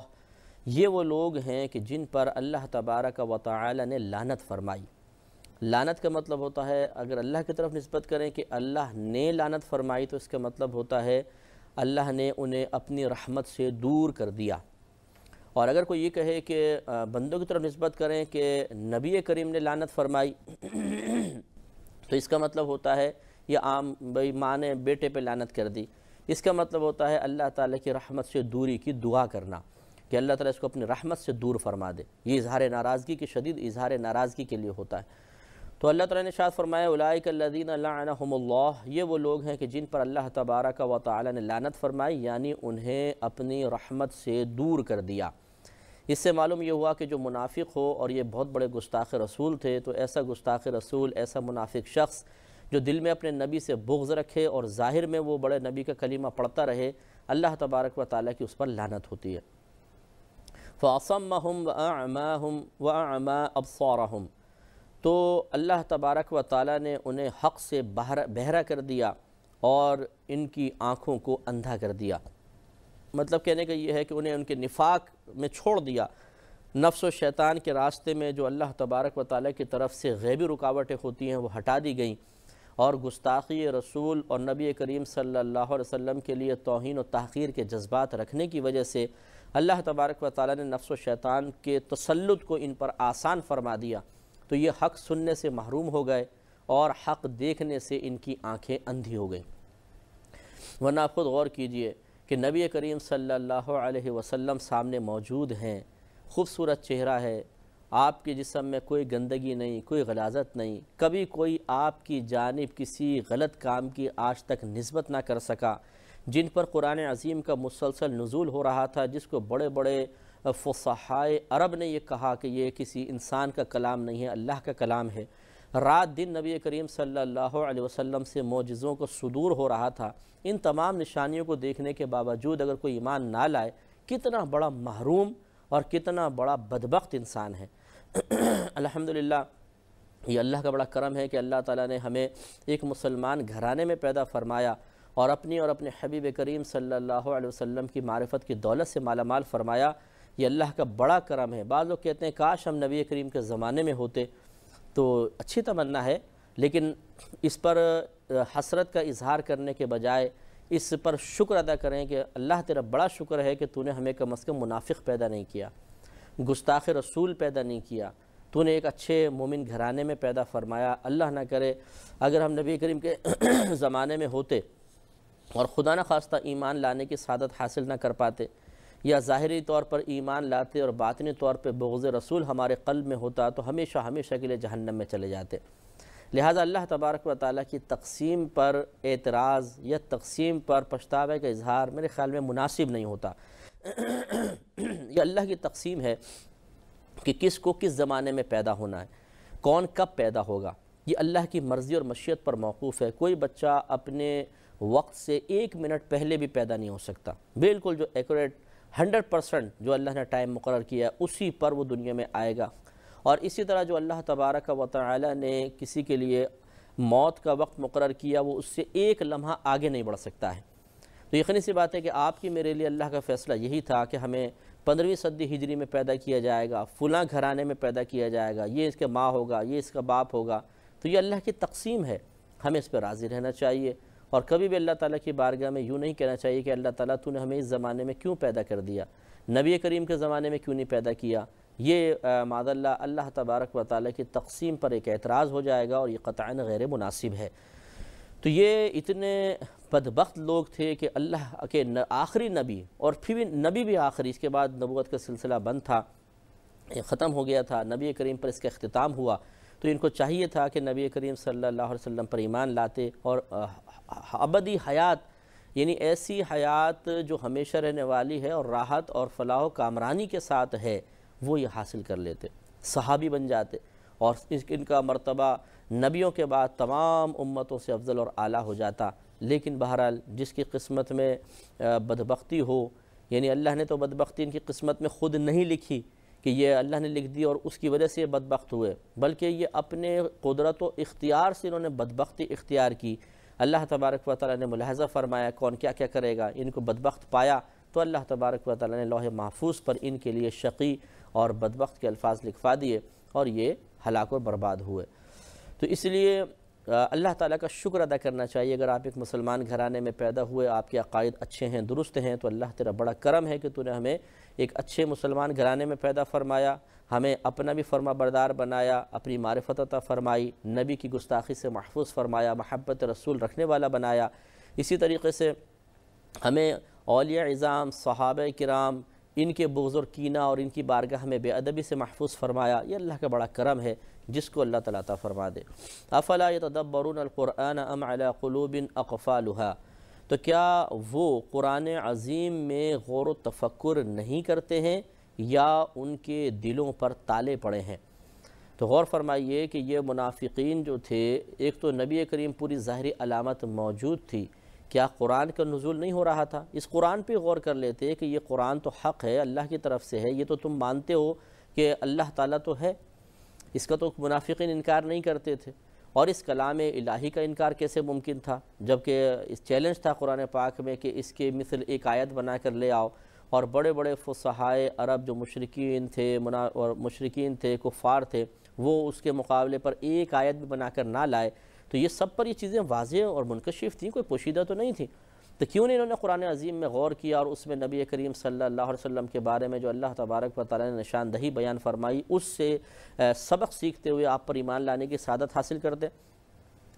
یہ وہ لوگ ہیں کہ جن پر اللہ تبارک و تعالی نے لعنت فرمائی۔ لعنت کا مطلب ہوتا ہے اگر اللہ کی طرف نسبت کریں کہ اللہ نے لعنت فرمائی تو اس کا مطلب ہوتا ہے اللہ نے انہیں اپنی رحمت سے دور کر دیا۔ اور اگر کوئی یہ کہے کہ بندوں کی طرف نسبت کریں کہ نبی کریم نے لعنت فرمائی تو اس کا مطلب ہوتا ہے یہ عام بھائی ماں نے بیٹے پہ لعنت کر دی، اس کا مطلب ہوتا ہے اللہ تعالیٰ کی رحمت سے دوری کی دعا کرنا کہ اللہ تعالیٰ اس کو اپنی رحمت سے دور فرما دے۔ یہ اظہار ناراضگی کی شدید اظہار ناراضگی کے لیے ہوتا ہے۔ تو اللہ تعالیٰ نے ارشاد فرمایا اولئک الذین لعنہم اللہ، یہ وہ لوگ ہیں کہ جن پر اللہ تبارک و تعالی نے لعنت فرمائی، یعنی انہیں اپنی رحمت سے دور کر دیا۔ اس سے معلوم یہ ہوا کہ جو منافق ہو اور یہ بہت بڑے گستاخ رسول تھے، تو ایسا گستاخ رسول، ایسا منافق شخص جو دل میں اپنے نبی سے بغض رکھے اور ظاہر میں وہ بڑے نبی کا کلمہ پڑھتا رہے، اللہ تبارک و تعالیٰ کی اس پر لعنت ہوتی ہے۔ فَأَصَمَّهُمْ وَأَعْمَى أَبْصَارَهُمْ، تو اللہ تبارک و تعالیٰ نے انہیں حق سے بہرا کر دیا اور ان کی آنکھوں کو اندھا کر دیا۔ مطلب کہنے کا یہ ہے کہ انہیں ان کے نفاق میں چھوڑ دیا، نفس و شیطان کے راستے میں جو اللہ تبارک و تعالیٰ کی طرف سے غیبی رکاوٹیں ہوتی ہیں وہ ہٹا دی گئیں، اور گستاخی رسول اور نبی کریم صلی اللہ علیہ وسلم کے لیے توہین و تحقیر کے جذبات رکھنے کی وجہ سے اللہ تبارک و تعالیٰ نے نفس و شیطان کے تسلط کو ان پر آسان فرما دیا، تو یہ حق سننے سے محروم ہو گئے اور حق دیکھنے سے ان کی آنکھیں اندھی ہو گئیں۔ ورنہ آپ خود غور کیجئے کہ نبی کریم صلی اللہ علیہ وسلم سامنے موجود ہیں، خوبصورت چہرہ ہے، آپ کے جسم میں کوئی گندگی نہیں، کوئی غلاظت نہیں، کبھی کوئی آپ کی جانب کسی غلط کام کی آج تک نسبت نہ کر سکا، جن پر قرآن عظیم کا مسلسل نزول ہو رہا تھا، جس کو بڑے بڑے فصحائے عرب نے یہ کہا کہ یہ کسی انسان کا کلام نہیں ہے، اللہ کا کلام ہے۔ رات دن نبی کریم صلی اللہ علیہ وسلم سے معجزوں کو صدور ہو رہا تھا۔ ان تمام نشانیوں کو دیکھنے کے باوجود اگر کوئی ایمان نہ لائے، کتنا بڑا محروم اور کتنا بڑا بدبخت انسان ہے۔ الحمدللہ یہ اللہ کا بڑا کرم ہے کہ اللہ تعالیٰ نے ہمیں ایک مسلمان گھرانے میں پیدا فرمایا اور اپنی اور اپنے حبیب کریم صلی اللہ علیہ وسلم کی معرفت کی دولت سے مالا مال فرمایا۔ یہ اللہ کا بڑا کرم ہے۔ بعض لوگ کہتے ہیں کاش ہم نبی کریم کے زمانے میں ہوتے، تو اچھی تمنا ہے، لیکن اس پر حسرت کا اظہار کرنے کے بجائے اس پر شکر ادا کریں کہ اللہ تیرا بڑا شکر ہے کہ تو نے ہمیں کم از کم منافق پیدا نہیں کیا، گستاخ رسول پیدا نہیں کیا، تو نے ایک اچھے مومن گھرانے میں پیدا فرمایا۔ اللہ نہ کرے اگر ہم نبی کریم کے زمانے میں ہوتے اور خدا نہ خواستہ ایمان لانے کی سعادت حاصل نہ کر پاتے، یا ظاہری طور پر ایمان لاتے اور باطنی طور پر بغض رسول ہمارے قلب میں ہوتا تو ہمیشہ ہمیشہ کے لیے جہنم میں چلے جاتے۔ لہٰذا اللہ تبارک و تعالیٰ کی تقسیم پر اعتراض یا تقسیم پر پچھتاوے کا اظہار میرے خیال میں مناسب نہیں ہوتا۔ یہ اللہ کی تقسیم ہے کہ کس کو کس زمانے میں پیدا ہونا ہے، کون کب پیدا ہوگا، یہ اللہ کی مرضی اور مشیت پر موقوف ہے۔ کوئی بچہ اپنے وقت سے 1 منٹ پہلے بھی پیدا نہیں ہو سکتا، بالکل جو ایکوریٹ 100% جو اللہ نے ٹائم مقرر کیا اسی پر وہ دنیا میں آئے گا۔ اور اسی طرح جو اللہ تبارک و تعالی نے کسی کے لیے موت کا وقت مقرر کیا وہ اس سے 1 لمحہ آگے نہیں بڑھ سکتا ہے۔ تو یقینی سی بات ہے کہ آپ کی میرے لیے اللہ کا فیصلہ یہی تھا کہ ہمیں 15ویں صدی ہجری میں پیدا کیا جائے گا، فلاں گھرانے میں پیدا کیا جائے گا، یہ اس کے ماں ہوگا، یہ اس کا باپ ہوگا۔ تو یہ اللہ کی تقسیم ہے، ہمیں اس پہ راضی رہنا چاہیے اور کبھی بھی اللہ تعالیٰ کی بارگاہ میں یوں نہیں کہنا چاہیے کہ اللہ تعالیٰ تو نے ہمیں اس زمانے میں کیوں پیدا کر دیا، نبی کریم کے زمانے میں کیوں نہیں پیدا کیا۔ یہ معاذ اللہ تبارک و تعالیٰ کی تقسیم پر ایک اعتراض ہو جائے گا اور یہ قطعاً غیر مناسب ہے۔ تو یہ اتنے بدبخت لوگ تھے کہ اللہ کے آخری نبی، اور پھر بھی نبی بھی آخری، اس کے بعد نبوت کا سلسلہ بند تھا، ختم ہو گیا تھا، نبی کریم پر اس کا اختتام ہوا، تو ان کو چاہیے تھا کہ نبی کریم صلی اللہ علیہ وسلم پر ایمان لاتے اور ابدی حیات، یعنی ایسی حیات جو ہمیشہ رہنے والی ہے اور راحت اور فلاح و کامرانی کے ساتھ ہے، وہ یہ حاصل کر لیتے، صحابی بن جاتے، اور ان کا مرتبہ نبیوں کے بعد تمام امتوں سے افضل اور اعلیٰ ہو جاتا۔ لیکن بہرحال جس کی قسمت میں بدبختی ہو، یعنی اللہ نے تو بدبختی ان کی قسمت میں خود نہیں لکھی کہ یہ اللہ نے لکھ دی اور اس کی وجہ سے یہ بدبخت ہوئے، بلکہ یہ اپنے قدرت و اختیار سے انہوں نے بدبختی اختیار کی۔ اللہ تبارک و تعالیٰ نے ملاحظہ فرمایا کون کیا کیا کرے گا، ان کو بدبخت پایا تو اللہ تبارک و تعالیٰ نے لوح محفوظ پر ان کے لیے شقی اور بدبخت کے الفاظ لکھوا دیے اور یہ ہلاک و برباد ہوئے۔ تو اس لیے اللہ تعالیٰ کا شکر ادا کرنا چاہیے۔ اگر آپ ایک مسلمان گھرانے میں پیدا ہوئے، آپ کے عقائد اچھے ہیں، درست ہیں، تو اللہ تیرا بڑا کرم ہے کہ تو نے ہمیں ایک اچھے مسلمان گھرانے میں پیدا فرمایا، ہمیں اپنا بھی فرما بردار بنایا، اپنی معرفت عطا فرمائی، نبی کی گستاخی سے محفوظ فرمایا، محبت رسول رکھنے والا بنایا۔ اسی طریقے سے ہمیں اولیاء عظام، صحابہ کرام، ان کے بغض اور کینہ اور ان کی بارگاہ میں بے ادبی سے محفوظ فرمایا۔ یہ اللہ کا بڑا کرم ہے جس کو اللہ تعالیٰ عطا فرما دے۔ افلا یتدبرون القرآن ام علی قلوب اقفالها، تو کیا وہ قرآن عظیم میں غور و تفکر نہیں کرتے ہیں یا ان کے دلوں پر تالے پڑے ہیں؟ تو غور فرمائیے کہ یہ منافقین جو تھے، ایک تو نبی کریم پوری ظاہری علامت موجود تھی، کیا قرآن کا نزول نہیں ہو رہا تھا؟ اس قرآن پہ غور کر لیتے کہ یہ قرآن تو حق ہے، اللہ کی طرف سے ہے، یہ تو تم مانتے ہو کہ اللہ تعالیٰ تو ہے، اس کا تو منافقین انکار نہیں کرتے تھے، اور اس کلام الہی کا انکار کیسے ممکن تھا جبکہ اس چیلنج تھا قرآن پاک میں کہ اس کے مثل ایک آیت بنا کر لے آؤ، اور بڑے بڑے فصحائے عرب جو مشرکین تھے کفار تھے، وہ اس کے مقابلے پر ایک آیت بھی بنا کر نہ لائے، تو یہ سب پر یہ چیزیں واضح اور منکشف تھیں، کوئی پوشیدہ تو نہیں تھیں۔ تو کیوں نہیں انہوں نے قرآن عظیم میں غور کیا اور اس میں نبی کریم صلی اللہ علیہ وسلم کے بارے میں جو اللہ تبارک و تعالیٰ نے نشاندہی بیان فرمائی، اس سے سبق سیکھتے ہوئے آپ پر ایمان لانے کی سعادت حاصل کرتے؟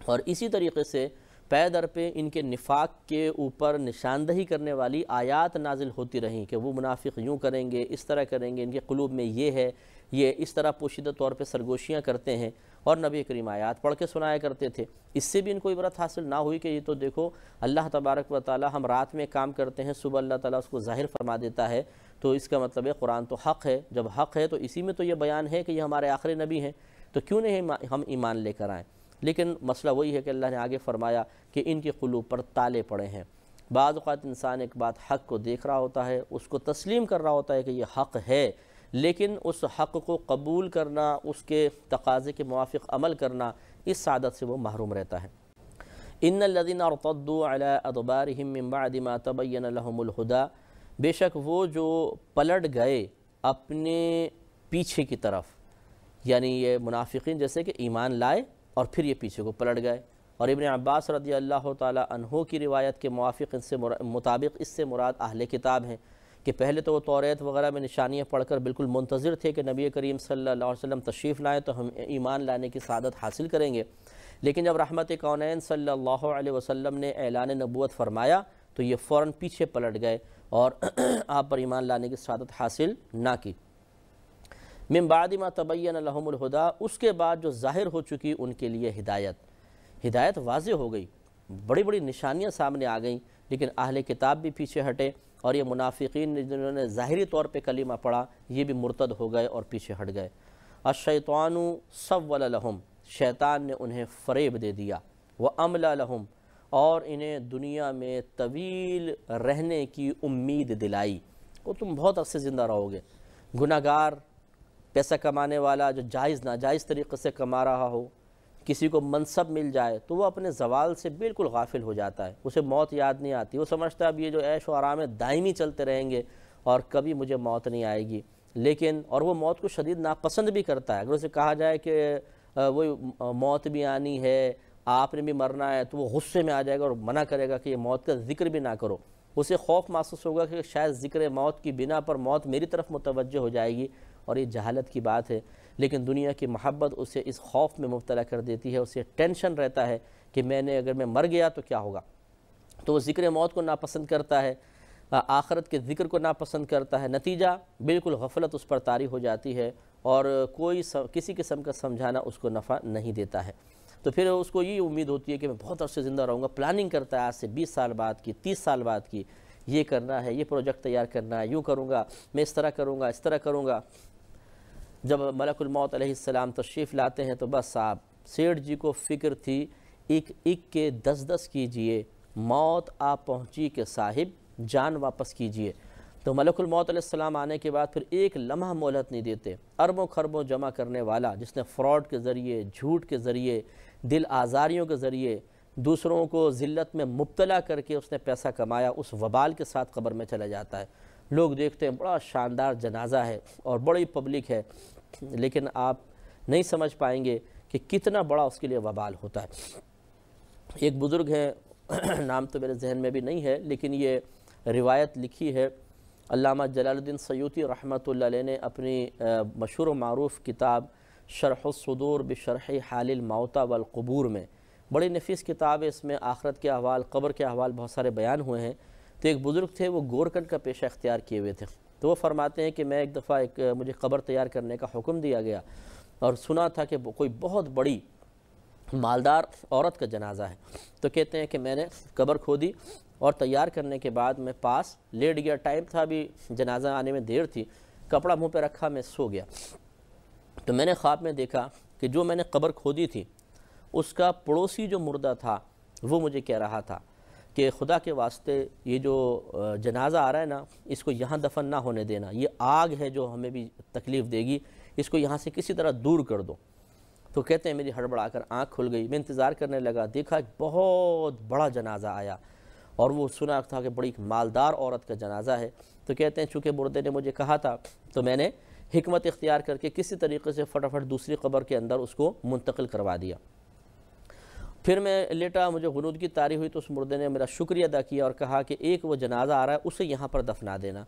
اور اسی طریقے سے پے در پہ ان کے نفاق کے اوپر نشاندہی کرنے والی آیات نازل ہوتی رہیں کہ وہ منافق یوں کریں گے، اس طرح کریں گے، ان کے قلوب میں یہ ہے، یہ اس طرح پوشیدہ طور پہ سرگوشیاں کرتے ہیں، اور نبی کریم آیات پڑھ کے سنایا کرتے تھے۔ اس سے بھی ان کو عبرت حاصل نہ ہوئی کہ یہ تو دیکھو اللہ تبارک و تعالی ہم رات میں کام کرتے ہیں، صبح اللہ تعالیٰ اس کو ظاہر فرما دیتا ہے، تو اس کا مطلب ہے قرآن تو حق ہے، جب حق ہے تو اسی میں تو یہ بیان ہے کہ یہ ہمارے آخری نبی ہیں، تو کیوں نہیں ہم ایمان لے کر آئیں؟ لیکن مسئلہ وہی ہے کہ اللہ نے آگے فرمایا کہ ان کے قلوب پر تالے پڑے ہیں۔ بعض اوقات انسان ایک بات حق کو دیکھ رہا ہوتا ہے، اس کو تسلیم کر رہا ہوتا ہے کہ یہ حق ہے، لیکن اس حق کو قبول کرنا، اس کے تقاضے کے موافق عمل کرنا، اس سعادت سے وہ محروم رہتا ہے۔ ان الذين ارتدوا على ادبارهم من بعد ما تبين لهم الهدى، بے شک وہ جو پلٹ گئے اپنے پیچھے کی طرف، یعنی یہ منافقین جیسے کہ ایمان لائے اور پھر یہ پیچھے کو پلٹ گئے، اور ابن عباس رضی اللہ تعالی عنہ کی روایت کے موافق مطابق اس سے مراد اہل کتاب ہیں کہ پہلے تو وہ توریت وغیرہ میں نشانیاں پڑھ کر بالکل منتظر تھے کہ نبی کریم صلی اللہ علیہ وسلم تشریف لائیں تو ہم ایمان لانے کی سعادت حاصل کریں گے، لیکن جب رحمت کونین صلی اللہ علیہ وسلم نے اعلان نبوت فرمایا تو یہ فوراً پیچھے پلٹ گئے اور آپ پر ایمان لانے کی سعادت حاصل نہ کی۔ من بعد ما تبین لهم الہدی، اس کے بعد جو ظاہر ہو چکی ان کے لیے ہدایت واضح ہو گئی، بڑی بڑی نشانیاں سامنے آ گئیں، لیکن اہل کتاب بھی پیچھے ہٹے، اور یہ منافقین جنہوں نے ظاہری طور پہ کلمہ پڑھا یہ بھی مرتد ہو گئے اور پیچھے ہٹ گئے۔ الشیطان سول لهم، شیطان نے انہیں فریب دے دیا، واملی لهم، اور انہیں دنیا میں طویل رہنے کی امید دلائی، وہ تم بہت عرصے زندہ رہو گے۔ گناہ گار، پیسہ کمانے والا جو جائز ناجائز طریقے سے کما رہا ہو، کسی کو منصب مل جائے تو وہ اپنے زوال سے بالکل غافل ہو جاتا ہے، اسے موت یاد نہیں آتی، وہ سمجھتا ہے اب یہ جو عیش و آرام دائمی چلتے رہیں گے اور کبھی مجھے موت نہیں آئے گی، لیکن اور وہ موت کو شدید ناپسند بھی کرتا ہے۔ اگر اسے کہا جائے کہ وہ موت بھی آنی ہے، آپ نے بھی مرنا ہے، تو وہ غصے میں آ جائے گا اور منع کرے گا کہ یہ موت کا ذکر بھی نہ کرو، اسے خوف محسوس ہوگا کہ شاید ذکر موت کی بنا پر موت میری طرف متوجہ ہو جائے گی، اور یہ جہالت کی بات ہے، لیکن دنیا کی محبت اسے اس خوف میں مبتلا کر دیتی ہے، اسے ٹینشن رہتا ہے کہ اگر میں مر گیا تو کیا ہوگا، تو وہ ذکر موت کو ناپسند کرتا ہے۔ آخرت کے ذکر کو ناپسند کرتا ہے، نتیجہ بالکل غفلت اس پر طاری ہو جاتی ہے اور کوئی کسی قسم کا سمجھانا اس کو نفع نہیں دیتا ہے۔ تو پھر اس کو یہ امید ہوتی ہے کہ میں بہت عرصے زندہ رہوں گا، پلاننگ کرتا ہے آج سے 20 سال بعد کی، 30 سال بعد کی، یہ کرنا ہے، یہ پروجیکٹ تیار کرنا ہے، یوں کروں گا، میں اس طرح کروں گا، اس طرح کروں گا۔ جب ملک الموت علیہ السلام تشریف لاتے ہیں تو بس صاحب سیٹھ جی کو فکر تھی ایک ایک کے 10 کیجئے، موت آپ پہنچی کہ صاحب جان واپس کیجئے۔ تو ملک الموت علیہ السلام آنے کے بعد پھر ایک لمحہ مہلت نہیں دیتے، اربوں خربوں جمع کرنے والا جس نے فراڈ کے ذریعے، جھوٹ کے ذریعے، دل آزاریوں کے ذریعے دوسروں کو ذلت میں مبتلا کر کے اس نے پیسہ کمایا، اس وبال کے ساتھ قبر میں چلا جاتا ہے۔ لوگ دیکھتے ہیں بڑا شاندار جنازہ ہے اور بڑی پبلک ہے، لیکن آپ نہیں سمجھ پائیں گے کہ کتنا بڑا اس کے لیے وبال ہوتا ہے۔ ایک بزرگ ہے، نام تو میرے ذہن میں بھی نہیں ہے، لیکن یہ روایت لکھی ہے علامہ جلال الدین سیوطی رحمۃ اللہ علیہ نے اپنی مشہور و معروف کتاب شرح الصدور بشرح حال الموتى والقبور میں۔ بڑی نفیس کتاب ہے، اس میں آخرت کے احوال، قبر کے احوال بہت سارے بیان ہوئے ہیں۔ تو ایک بزرگ تھے، وہ گورکنڈ کا پیشہ اختیار کیے ہوئے تھے، تو وہ فرماتے ہیں کہ میں ایک دفعہ مجھے قبر تیار کرنے کا حکم دیا گیا اور سنا تھا کہ کوئی بہت بڑی مالدار عورت کا جنازہ ہے، تو کہتے ہیں کہ میں نے قبر کھودی اور تیار کرنے کے بعد میں پاس لیٹ گیا، ٹائم تھا، ابھی جنازہ آنے میں دیر تھی، کپڑا منہ پہ رکھا، میں سو گیا۔ تو میں نے خواب میں دیکھا کہ جو میں نے قبر کھودی تھی اس کا پڑوسی جو مردہ تھا وہ مجھے کہہ رہا تھا کہ خدا کے واسطے یہ جو جنازہ آ رہا ہے نا، اس کو یہاں دفن نہ ہونے دینا، یہ آگ ہے جو ہمیں بھی تکلیف دے گی، اس کو یہاں سے کسی طرح دور کر دو۔ تو کہتے ہیں میری ہڑبڑا کر آنکھ کھل گئی، میں انتظار کرنے لگا، دیکھا ایک بہت بڑا جنازہ آیا اور وہ سنا تھا کہ بڑی مالدار عورت کا جنازہ ہے۔ تو کہتے ہیں چونکہ مردے نے مجھے کہا تھا تو میں نے حکمت اختیار کر کے کسی طریقے سے فٹافٹ دوسری قبر کے اندر اس کو منتقل کروا دیا۔ پھر میں لیٹا، مجھے غنودگی طاری ہوئی تو اس مردے نے میرا شکریہ ادا کیا اور کہا کہ ایک وہ جنازہ آ رہا ہے، اسے یہاں پر دفنا دینا۔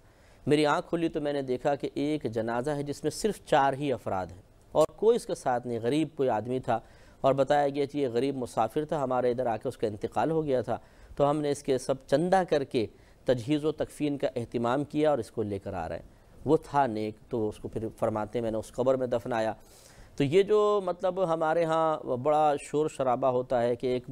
میری آنکھ کھلی تو میں نے دیکھا کہ ایک جنازہ ہے جس میں صرف 4 ہی افراد ہیں اور کوئی اس کے ساتھ نہیں، غریب کوئی آدمی تھا، اور بتایا گیا کہ یہ غریب مسافر تھا، ہمارے ادھر آ کے اس کا انتقال ہو گیا تھا، تو ہم نے اس کے سب چندہ کر کے تجہیز و تکفین کا اہتمام کیا اور اس کو لے کر آ رہے ہیں۔ وہ تھا نیک، تو اس کو پھر فرماتے میں نے اس قبر میں دفنایا۔ تو یہ جو مطلب ہمارے ہاں بڑا شور شرابہ ہوتا ہے کہ ایک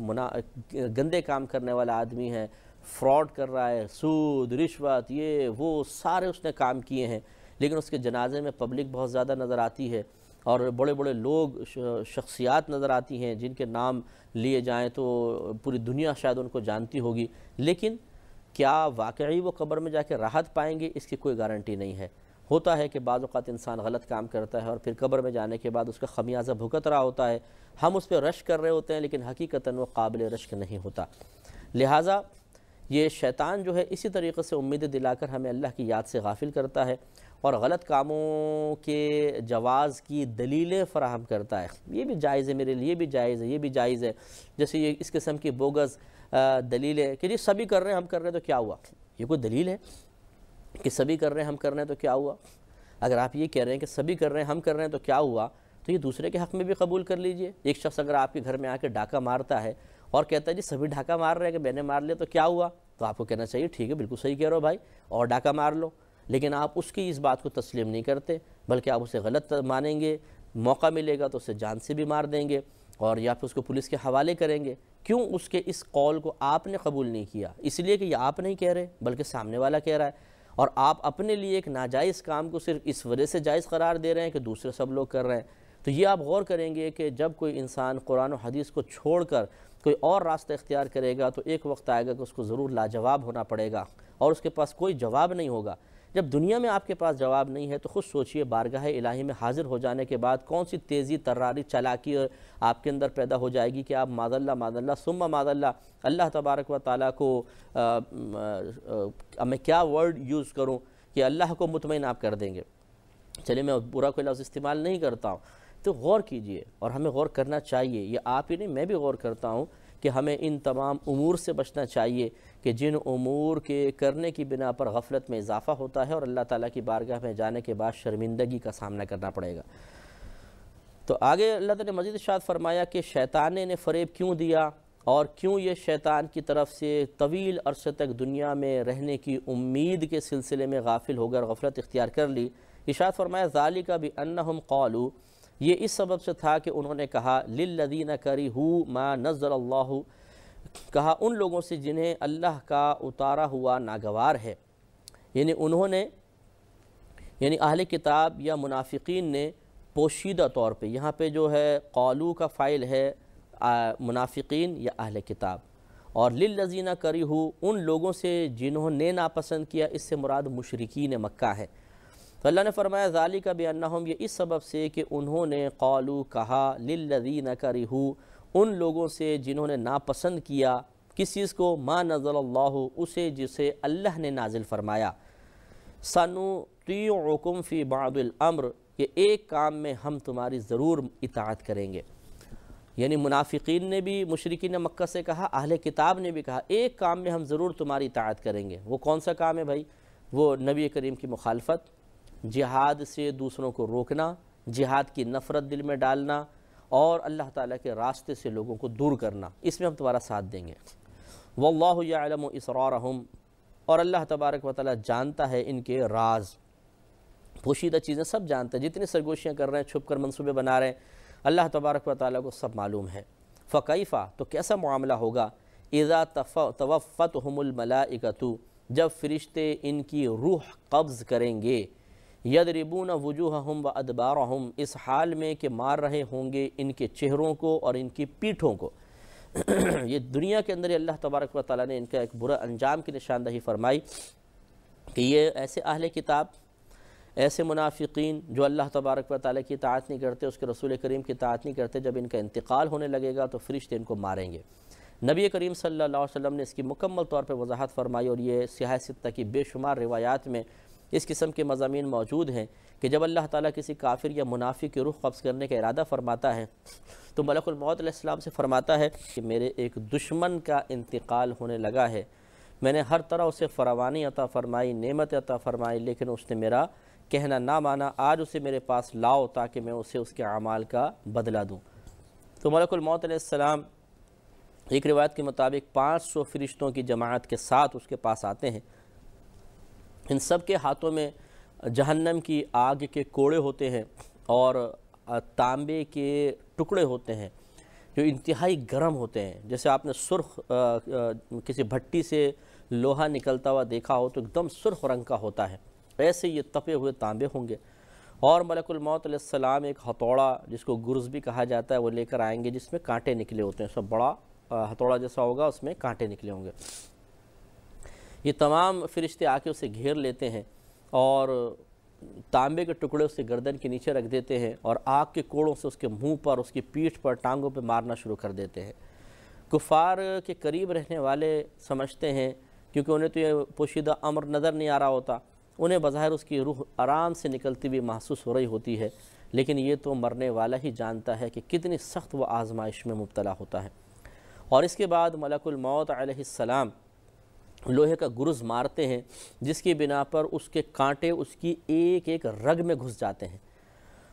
گندے کام کرنے والا آدمی ہے، فراڈ کر رہا ہے، سود، رشوت، یہ وہ سارے اس نے کام کیے ہیں، لیکن اس کے جنازے میں پبلک بہت زیادہ نظر آتی ہے اور بڑے بڑے لوگ، شخصیات نظر آتی ہیں جن کے نام لیے جائیں تو پوری دنیا شاید ان کو جانتی ہوگی، لیکن کیا واقعی وہ قبر میں جا کے راحت پائیں گے، اس کی کوئی گارنٹی نہیں ہے۔ ہوتا ہے کہ بعض اوقات انسان غلط کام کرتا ہے اور پھر قبر میں جانے کے بعد اس کا خمیازہ بھگت رہا ہوتا ہے، ہم اس پہ رشک کر رہے ہوتے ہیں لیکن حقیقتاً وہ قابل رشک نہیں ہوتا۔ لہٰذا یہ شیطان جو ہے اسی طریقے سے امیدیں دلا کر ہمیں اللہ کی یاد سے غافل کرتا ہے اور غلط کاموں کے جواز کی دلیلیں فراہم کرتا ہے، یہ بھی جائز ہے میرے لیے، یہ بھی جائز ہے، یہ بھی جائز ہے، جیسے یہ اس قسم کی بوگز دلیل ہے کہ جی سبھی کر رہے ہیں ہم کر رہے ہیں تو کیا ہوا؟ یہ کوئی دلیل ہے کہ سبھی کر رہے ہیں ہم کر رہے ہیں تو کیا ہوا؟ اگر آپ یہ کہہ رہے ہیں کہ سبھی کر رہے ہیں ہم کر رہے ہیں تو کیا ہوا، تو یہ دوسرے کے حق میں بھی قبول کر لیجئے۔ ایک شخص اگر آپ کے گھر میں آ کے ڈاکہ مارتا ہے اور کہتا ہے جی سبھی ڈاکہ مار رہے ہیں کہ میں نے مار لیا تو کیا ہوا، تو آپ کو کہنا چاہیے ٹھیک ہے بالکل صحیح کہہ رہے ہو بھائی، اور ڈاکہ مار لو، لیکن آپ اس کی اس بات کو تسلیم نہیں کرتے بلکہ آپ اسے غلط مانیں گے، موقع ملے گا تو اسے جان سے بھی مار دیں گے اور یا پھر اس کو پولیس کے حوالے کریں گے۔ کیوں؟ اس کے اس قول کو آپ نے قبول نہیں کیا، اس لیے کہ یہ آپ نہیں کہہ رہے بلکہ سامنے والا کہہ رہا ہے، اور آپ اپنے لیے ایک ناجائز کام کو صرف اس وجہ سے جائز قرار دے رہے ہیں کہ دوسرے سب لوگ کر رہے ہیں۔ تو یہ آپ غور کریں گے کہ جب کوئی انسان قرآن و حدیث کو چھوڑ کر کوئی اور راستہ اختیار کرے گا تو ایک وقت آئے گا کہ اس کو ضرور لاجواب ہونا پڑے گا اور اس کے پاس کوئی جواب نہیں ہوگا۔ جب دنیا میں آپ کے پاس جواب نہیں ہے تو خود سوچئے بارگاہ الہی میں حاضر ہو جانے کے بعد کون سی تیزی، تراری، چالاکی آپ کے اندر پیدا ہو جائے گی کہ آپ معاذ اللہ ثم معاذ اللہ تبارک و تعالیٰ کو میں کیا ورڈ یوز کروں کہ اللہ کو مطمئن آپ کر دیں گے۔ چلے میں برا کوئی لفظ استعمال نہیں کرتا ہوں، تو غور کیجئے اور ہمیں غور کرنا چاہیے، یہ آپ ہی نہیں میں بھی غور کرتا ہوں کہ ہمیں ان تمام امور سے بچنا چاہیے کہ جن امور کے کرنے کی بنا پر غفلت میں اضافہ ہوتا ہے اور اللہ تعالیٰ کی بارگاہ میں جانے کے بعد شرمندگی کا سامنا کرنا پڑے گا۔ تو آگے اللہ تعالیٰ نے مزید ارشاد فرمایا کہ شیطان نے فریب کیوں دیا؟ اور کیوں یہ شیطان کی طرف سے طویل عرصے تک دنیا میں رہنے کی امید کے سلسلے میں غافل ہو کر غفلت اختیار کر لی۔ ارشاد فرمایا ذالک بأنہم قالوا، یہ اس سبب سے تھا کہ انہوں نے کہا للذین کرہوا ما نزل اللہ، کہا ان لوگوں سے جنہیں اللہ کا اتارا ہوا ناگوار ہے، یعنی انہوں نے، یعنی اہل کتاب یا منافقین نے پوشیدہ طور پہ، یہاں پہ جو ہے قالو کا فاعل ہے منافقین یا اہل کتاب، اور للذین کرہوا ان لوگوں سے جنہوں نے ناپسند کیا، اس سے مراد مشرکین مکہ ہے۔ تو اللہ نے فرمایا ذالک بأنہم، یہ اس سبب سے کہ انہوں نے قالو کہا للذین کرہوا ان لوگوں سے جنہوں نے ناپسند کیا، کس چیز کو؟ ما نزل اللہ، اسے جسے اللہ نے نازل فرمایا، سنطیعکم فی بعض الامر، کہ ایک کام میں ہم تمہاری ضرور اطاعت کریں گے۔ یعنی منافقین نے بھی مشرکین مکہ سے کہا، اہل کتاب نے بھی کہا ایک کام میں ہم ضرور تمہاری اطاعت کریں گے۔ وہ کون سا کام ہے بھائی؟ وہ نبی کریم کی مخالفت، جہاد سے دوسروں کو روکنا، جہاد کی نفرت دل میں ڈالنا، اور اللہ تعالیٰ کے راستے سے لوگوں کو دور کرنا، اس میں ہم تمہارا ساتھ دیں گے۔ واللہ یعلم اسرارہم، اور اللہ تبارک و تعالیٰ جانتا ہے ان کے راز، پوشیدہ چیزیں سب جانتا ہے، جتنی سرگوشیاں کر رہے ہیں، چھپ کر منصوبے بنا رہے ہیں، اللہ تبارک و تعالیٰ کو سب معلوم ہے۔ فکیفہ، تو کیسا معاملہ ہوگا، اذا توفتہم الملائکۃ، جب فرشتے ان کی روح قبض کریں گے، یضربون وجوہہم وادبارہم، اس حال میں کہ مار رہے ہوں گے ان کے چہروں کو اور ان کی پیٹھوں کو۔ یہ دنیا کے اندر اللہ تبارک و تعالیٰ نے ان کا ایک برا انجام کی نشاندہی فرمائی کہ یہ ایسے اہل کتاب، ایسے منافقین جو اللہ تبارک و تعالیٰ کی اطاعت نہیں کرتے، اس کے رسول کریم کی اطاعت نہیں کرتے، جب ان کا انتقال ہونے لگے گا تو فرشتے ان کو ماریں گے۔ نبی کریم صلی اللہ علیہ وسلم نے اس کی مکمل طور پہ وضاحت فرمائی، اور یہ سیاہ ستہ کی بے شمار روایات میں اس قسم کے مضامین موجود ہیں کہ جب اللہ تعالیٰ کسی کافر یا منافق کی روح قبض کرنے کا ارادہ فرماتا ہے تو ملک الموت علیہ السلام سے فرماتا ہے کہ میرے ایک دشمن کا انتقال ہونے لگا ہے، میں نے ہر طرح اسے فراوانی عطا فرمائی، نعمت عطا فرمائی، لیکن اس نے میرا کہنا نہ مانا، آج اسے میرے پاس لاؤ تاکہ میں اسے اس کے اعمال کا بدلہ دوں۔ تو ملک الموت علیہ السلام ایک روایت کے مطابق 500 فرشتوں کی جماعت کے ساتھ اس کے پاس آتے ہیں، ان سب کے ہاتھوں میں جہنم کی آگ کے کوڑے ہوتے ہیں اور تانبے کے ٹکڑے ہوتے ہیں جو انتہائی گرم ہوتے ہیں، جیسے آپ نے سرخ کسی بھٹی سے لوہا نکلتا ہوا دیکھا ہو تو ایک دم سرخ رنگ کا ہوتا ہے، ایسے یہ تپے ہوئے تانبے ہوں گے۔ اور ملک الموت علیہ السلام ایک ہتھوڑا جس کو گرز بھی کہا جاتا ہے وہ لے کر آئیں گے، جس میں کانٹے نکلے ہوتے ہیں، سب بڑا ہتھوڑا جیسا ہوگا، اس میں کانٹے نکلے ہوں گے۔ یہ تمام فرشتے آ کے اسے گھیر لیتے ہیں اور تانبے کے ٹکڑے اس کے گردن کے نیچے رکھ دیتے ہیں اور آگ کے کوڑوں سے اس کے منہ پر، اس کی پیٹھ پر، ٹانگوں پہ مارنا شروع کر دیتے ہیں۔ کفار کے قریب رہنے والے سمجھتے ہیں، کیونکہ انہیں تو یہ پوشیدہ امر نظر نہیں آ رہا ہوتا، انہیں بظاہر اس کی روح آرام سے نکلتی ہوئی محسوس ہو رہی ہوتی ہے، لیکن یہ تو مرنے والا ہی جانتا ہے کہ کتنی سخت وہ آزمائش میں مبتلا ہوتا ہے۔ اور اس کے بعد ملک الموت علیہ السلام لوہے کا گرز مارتے ہیں، جس کی بنا پر اس کے کانٹے اس کی ایک ایک رگ میں گھس جاتے ہیں۔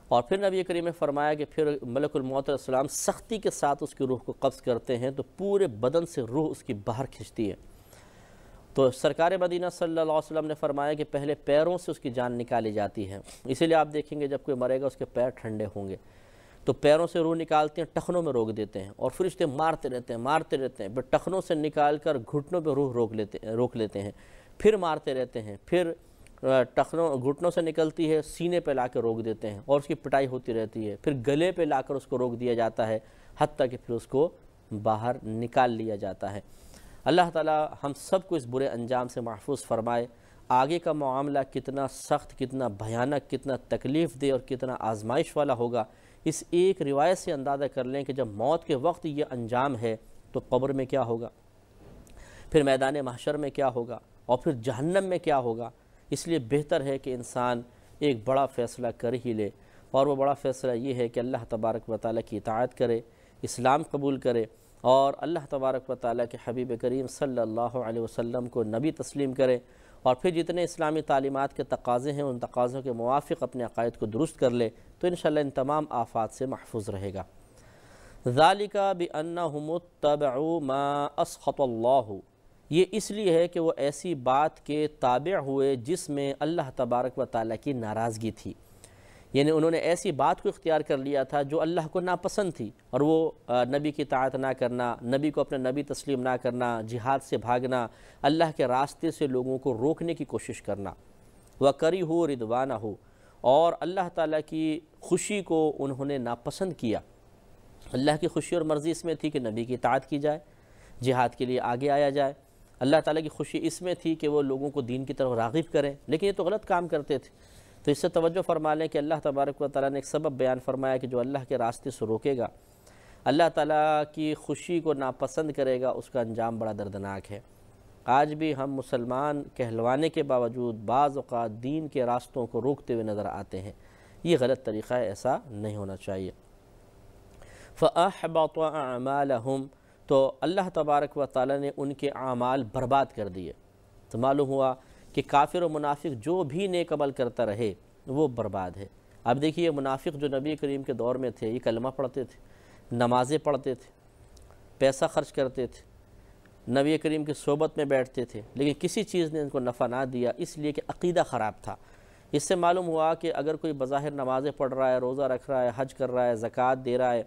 اور پھر نبی کریم نے فرمایا کہ پھر ملک الموت علیہ السلام سختی کے ساتھ اس کی روح کو قبض کرتے ہیں تو پورے بدن سے روح اس کی باہر کھنچتی ہے۔ تو سرکار مدینہ صلی اللہ علیہ وسلم نے فرمایا کہ پہلے پیروں سے اس کی جان نکالی جاتی ہے، اسی لیے آپ دیکھیں گے جب کوئی مرے گا اس کے پیر ٹھنڈے ہوں گے، تو پیروں سے روح نکالتے ہیں، ٹخنوں میں روک دیتے ہیں، اور فرشتے مارتے رہتے ہیں، پھر ٹخنوں سے نکال کر گھٹنوں پہ روح روک لیتے ہیں، پھر مارتے رہتے ہیں، پھر گھٹنوں سے نکلتی ہے، سینے پہ لا کے روک دیتے ہیں اور اس کی پٹائی ہوتی رہتی ہے، پھر گلے پہ لا کر اس کو روک دیا جاتا ہے، حتیٰ کہ پھر اس کو باہر نکال لیا جاتا ہے۔ اللہ تعالیٰ ہم سب کو اس برے انجام سے محفوظ فرمائے۔ آگے کا معاملہ کتنا سخت، کتنا بھیانک، کتنا تکلیف دہ اور کتنا آزمائش والا ہوگا، اس ایک روایت سے اندازہ کر لیں کہ جب موت کے وقت یہ انجام ہے تو قبر میں کیا ہوگا، پھر میدان محشر میں کیا ہوگا، اور پھر جہنم میں کیا ہوگا۔ اس لیے بہتر ہے کہ انسان ایک بڑا فیصلہ کر ہی لے، اور وہ بڑا فیصلہ یہ ہے کہ اللہ تبارک و تعالیٰ کی اطاعت کرے، اسلام قبول کرے، اور اللہ تبارک و تعالیٰ کے حبیب کریم صلی اللہ علیہ وسلم کو نبی تسلیم کرے، اور پھر جتنے اسلامی تعلیمات کے تقاضے ہیں ان تقاضوں کے موافق اپنے عقائد کو درست کر لے، تو انشاءاللہ ان تمام آفات سے محفوظ رہے گا۔ ذالک بأنہم اتبعوا ما اسخط اللہ، یہ اس لیے ہے کہ وہ ایسی بات کے تابع ہوئے جس میں اللہ تبارک و تعالیٰ کی ناراضگی تھی، یعنی انہوں نے ایسی بات کو اختیار کر لیا تھا جو اللہ کو ناپسند تھی، اور وہ نبی کی اطاعت نہ کرنا، نبی کو اپنے نبی تسلیم نہ کرنا، جہاد سے بھاگنا، اللہ کے راستے سے لوگوں کو روکنے کی کوشش کرنا۔ وَكَرِهُ رِضْوَانَهُ، اور اللہ تعالیٰ کی خوشی کو انہوں نے ناپسند کیا۔ اللہ کی خوشی اور مرضی اس میں تھی کہ نبی کی اطاعت کی جائے، جہاد کے لیے آگے آیا جائے۔ اللہ تعالیٰ کی خوشی اس میں تھی کہ وہ لوگوں کو دین کی طرف راغب کریں، لیکن یہ تو غلط کام کرتے تھے۔ تو اس سے توجہ فرما لیں کہ اللہ تبارک و تعالیٰ نے ایک سبب بیان فرمایا کہ جو اللہ کے راستے سے روکے گا، اللہ تعالیٰ کی خوشی کو ناپسند کرے گا، اس کا انجام بڑا دردناک ہے۔ آج بھی ہم مسلمان کہلوانے کے باوجود بعض اوقات دین کے راستوں کو روکتے ہوئے نظر آتے ہیں، یہ غلط طریقہ ہے، ایسا نہیں ہونا چاہیے۔ فَأَحْبَطَ أَعْمَالَهُمْ، تو اللہ تبارک و تعالیٰ نے ان کے اعمال برباد کر دیے۔ تو معلوم ہوا کہ کافر و منافق جو بھی نیک عمل کرتا رہے وہ برباد ہے۔ اب دیکھیے منافق جو نبی کریم کے دور میں تھے، یہ کلمہ پڑھتے تھے، نمازیں پڑھتے تھے، پیسہ خرچ کرتے تھے، نبی کریم کی صحبت میں بیٹھتے تھے، لیکن کسی چیز نے ان کو نفع نہ دیا، اس لیے کہ عقیدہ خراب تھا۔ اس سے معلوم ہوا کہ اگر کوئی بظاہر نمازیں پڑھ رہا ہے، روزہ رکھ رہا ہے، حج کر رہا ہے، زکوٰۃ دے رہا ہے،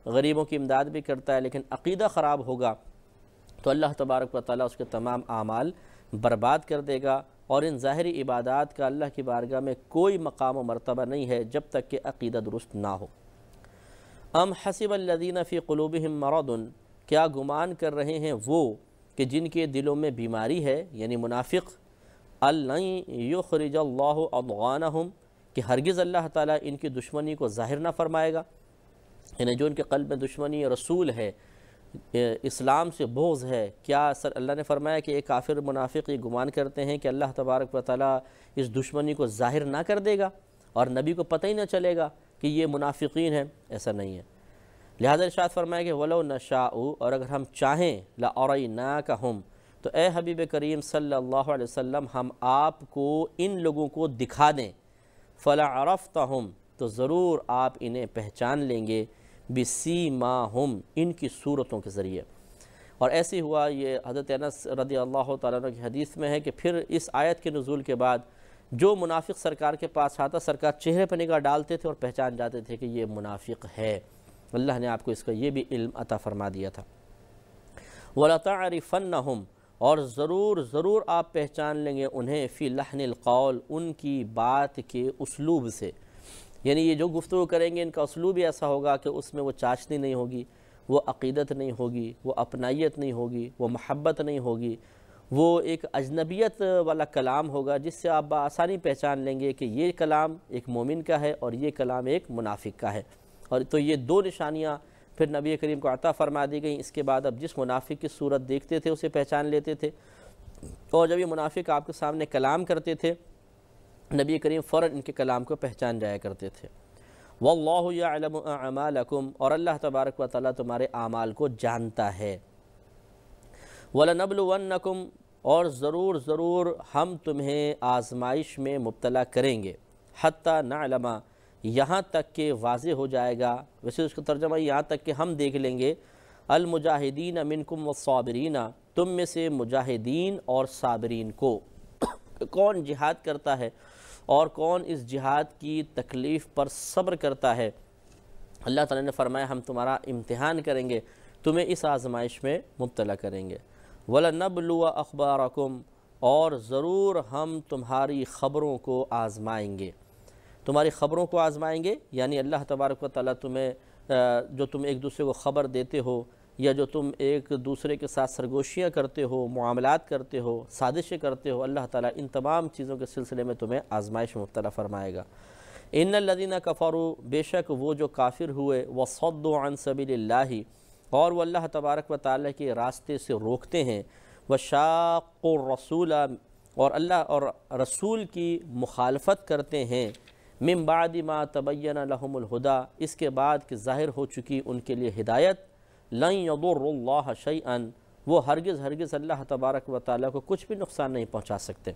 غریبوں کی امداد بھی کرتا ہے، لیکن عقیدہ خراب ہوگا تو اللہ تبارک و تعالیٰ اس کے تمام اعمال برباد کر دے گا، اور ان ظاہری عبادات کا اللہ کی بارگاہ میں کوئی مقام و مرتبہ نہیں ہے جب تک کہ عقیدہ درست نہ ہو۔ ام حسب الذین فی قلوبہم مرض، کیا گمان کر رہے ہیں وہ کہ جن کے دلوں میں بیماری ہے، یعنی منافق، الَّن یخرج اللہ اضغانہم، کہ ہرگز اللہ تعالیٰ ان کی دشمنی کو ظاہر نہ فرمائے گا، یعنی جو ان کے قلب میں دشمنی رسول ہے، اسلام سے بغض ہے، کیا اللہ نے فرمایا کہ ایک کافر منافق یہ گمان کرتے ہیں کہ اللہ تبارک و تعالیٰ اس دشمنی کو ظاہر نہ کر دے گا اور نبی کو پتہ ہی نہ چلے گا کہ یہ منافقین ہیں؟ ایسا نہیں ہے۔ لہذا ارشاد فرمایا کہ وَلَوْ نَشَاءُ، اور اگر ہم چاہیں، لَأَرَيْنَاكَهُمْ، تو اے حبیب کریم صلی اللہ علیہ وسلم ہم آپ کو ان لوگوں کو دکھا دیں، فَلَعَرَفْتَهُمْ، تو ضرور آپ انہیں پہچان لیں گے، بِسِیمَاهُمْ، ان کی صورتوں کے ذریعے۔ اور ایسے ہوا، یہ حضرت انس رضی اللہ تعالیٰ عنہ کی حدیث میں ہے کہ پھر اس آیت کے نزول کے بعد جو منافق سرکار کے پاس آتا، سرکار چہرے پر نگاہ ڈالتے تھے اور پہچان جاتے تھے کہ یہ منافق ہے۔ اللہ نے آپ کو اس کا یہ بھی علم عطا فرما دیا تھا۔ وَلَتَعْرِفَنَّهُمْ، اور ضرور آپ پہچان لیں گے انہیں، فی لحن القول، ان کی بات کے اسلوب سے، یعنی یہ جو گفتگو کریں گے ان کا اسلوب ایسا ہوگا کہ اس میں وہ چاشنی نہیں ہوگی، وہ عقیدت نہیں ہوگی، وہ اپنائیت نہیں ہوگی، وہ محبت نہیں ہوگی، وہ ایک اجنبیت والا کلام ہوگا جس سے آپ بآسانی پہچان لیں گے کہ یہ کلام ایک مومن کا ہے اور یہ کلام ایک منافق کا ہے۔ اور تو یہ دو نشانیاں پھر نبی کریم کو عطا فرما دی گئیں۔ اس کے بعد اب جس منافق کی صورت دیکھتے تھے اسے پہچان لیتے تھے، اور جب یہ منافق آپ کے سامنے کلام کرتے تھے نبی کریم فوراً ان کے کلام کو پہچان جایا کرتے تھے۔ واللہ یعلم اعمالکم، اور اللہ تبارک و تعالیٰ تمہارے اعمال کو جانتا ہے۔ وَلَنَبْلُوَنَّكُمْ، اور ضرور ہم تمہیں آزمائش میں مبتلا کریں گے، حتیٰ نعلم، یہاں تک کہ واضح ہو جائے گا، ویسے اس کا ترجمہ یہاں تک کہ ہم دیکھ لیں گے، المجاہدین منکم والصابرین، تم میں سے مجاہدین اور صابرین کو، کون جہاد کرتا ہے اور کون اس جہاد کی تکلیف پر صبر کرتا ہے۔ اللہ تعالیٰ نے فرمایا ہم تمہارا امتحان کریں گے، تمہیں اس آزمائش میں مبتلا کریں گے۔ وَلَنَبْلُوَ أَخْبَارَكُمْ، اور ضرور ہم تمہاری خبروں کو آزمائیں گے، تمہاری خبروں کو آزمائیں گے، یعنی اللہ تبارک و تعالیٰ تمہیں جو تم ایک دوسرے کو خبر دیتے ہو، یا جو تم ایک دوسرے کے ساتھ سرگوشیاں کرتے ہو، معاملات کرتے ہو، سازشیں کرتے ہو، اللہ تعالیٰ ان تمام چیزوں کے سلسلے میں تمہیں آزمائش میں مبتلا فرمائے گا۔ ان الذین کفروا، بے شک وہ جو کافر ہوئے، وصدوا عن سبیل اللہ، اور وہ اللہ تبارک و تعالیٰ کے راستے سے روکتے ہیں، وشاقوا الرسول، اور اللہ اور رسول کی مخالفت کرتے ہیں، من بعد ما تبین لهم الہدی، اس کے بعد کہ ظاہر ہو چکی ان کے لیے ہدایت، لن یضر اللہ شیئا، وہ ہرگز اللہ تبارک و تعالیٰ کو کچھ بھی نقصان نہیں پہنچا سکتے،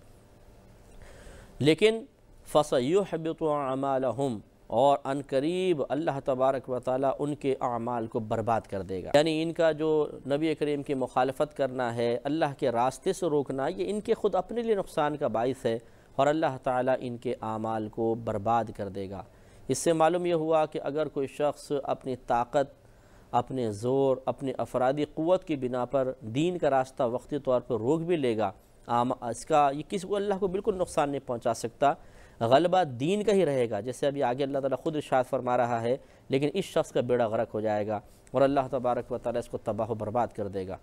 لیکن فَسَيُحْبِطُ أَعْمَالَهُمْ، اور ان قریب اللہ تبارک و تعالیٰ ان کے اعمال کو برباد کر دے گا۔ یعنی ان کا جو نبی کریم کی مخالفت کرنا ہے، اللہ کے راستے سے روکنا، یہ ان کے خود اپنے لیے نقصان کا باعث ہے اور اللہ تعالیٰ ان کے اعمال کو برباد کر دے گا۔ اس سے معلوم یہ ہوا کہ اگر کوئی شخص اپنی طاقت، اپنے زور، اپنی افرادی قوت کی بنا پر دین کا راستہ وقتی طور پر روک بھی لے گا، اس کا یہ کسی کو اللہ کو بالکل نقصان نہیں پہنچا سکتا، غلبہ دین کا ہی رہے گا، جیسے ابھی آگے اللہ تعالیٰ خود ارشاد فرما رہا ہے، لیکن اس شخص کا بیڑا غرق ہو جائے گا اور اللہ تبارک و تعالیٰ اس کو تباہ و برباد کر دے گا۔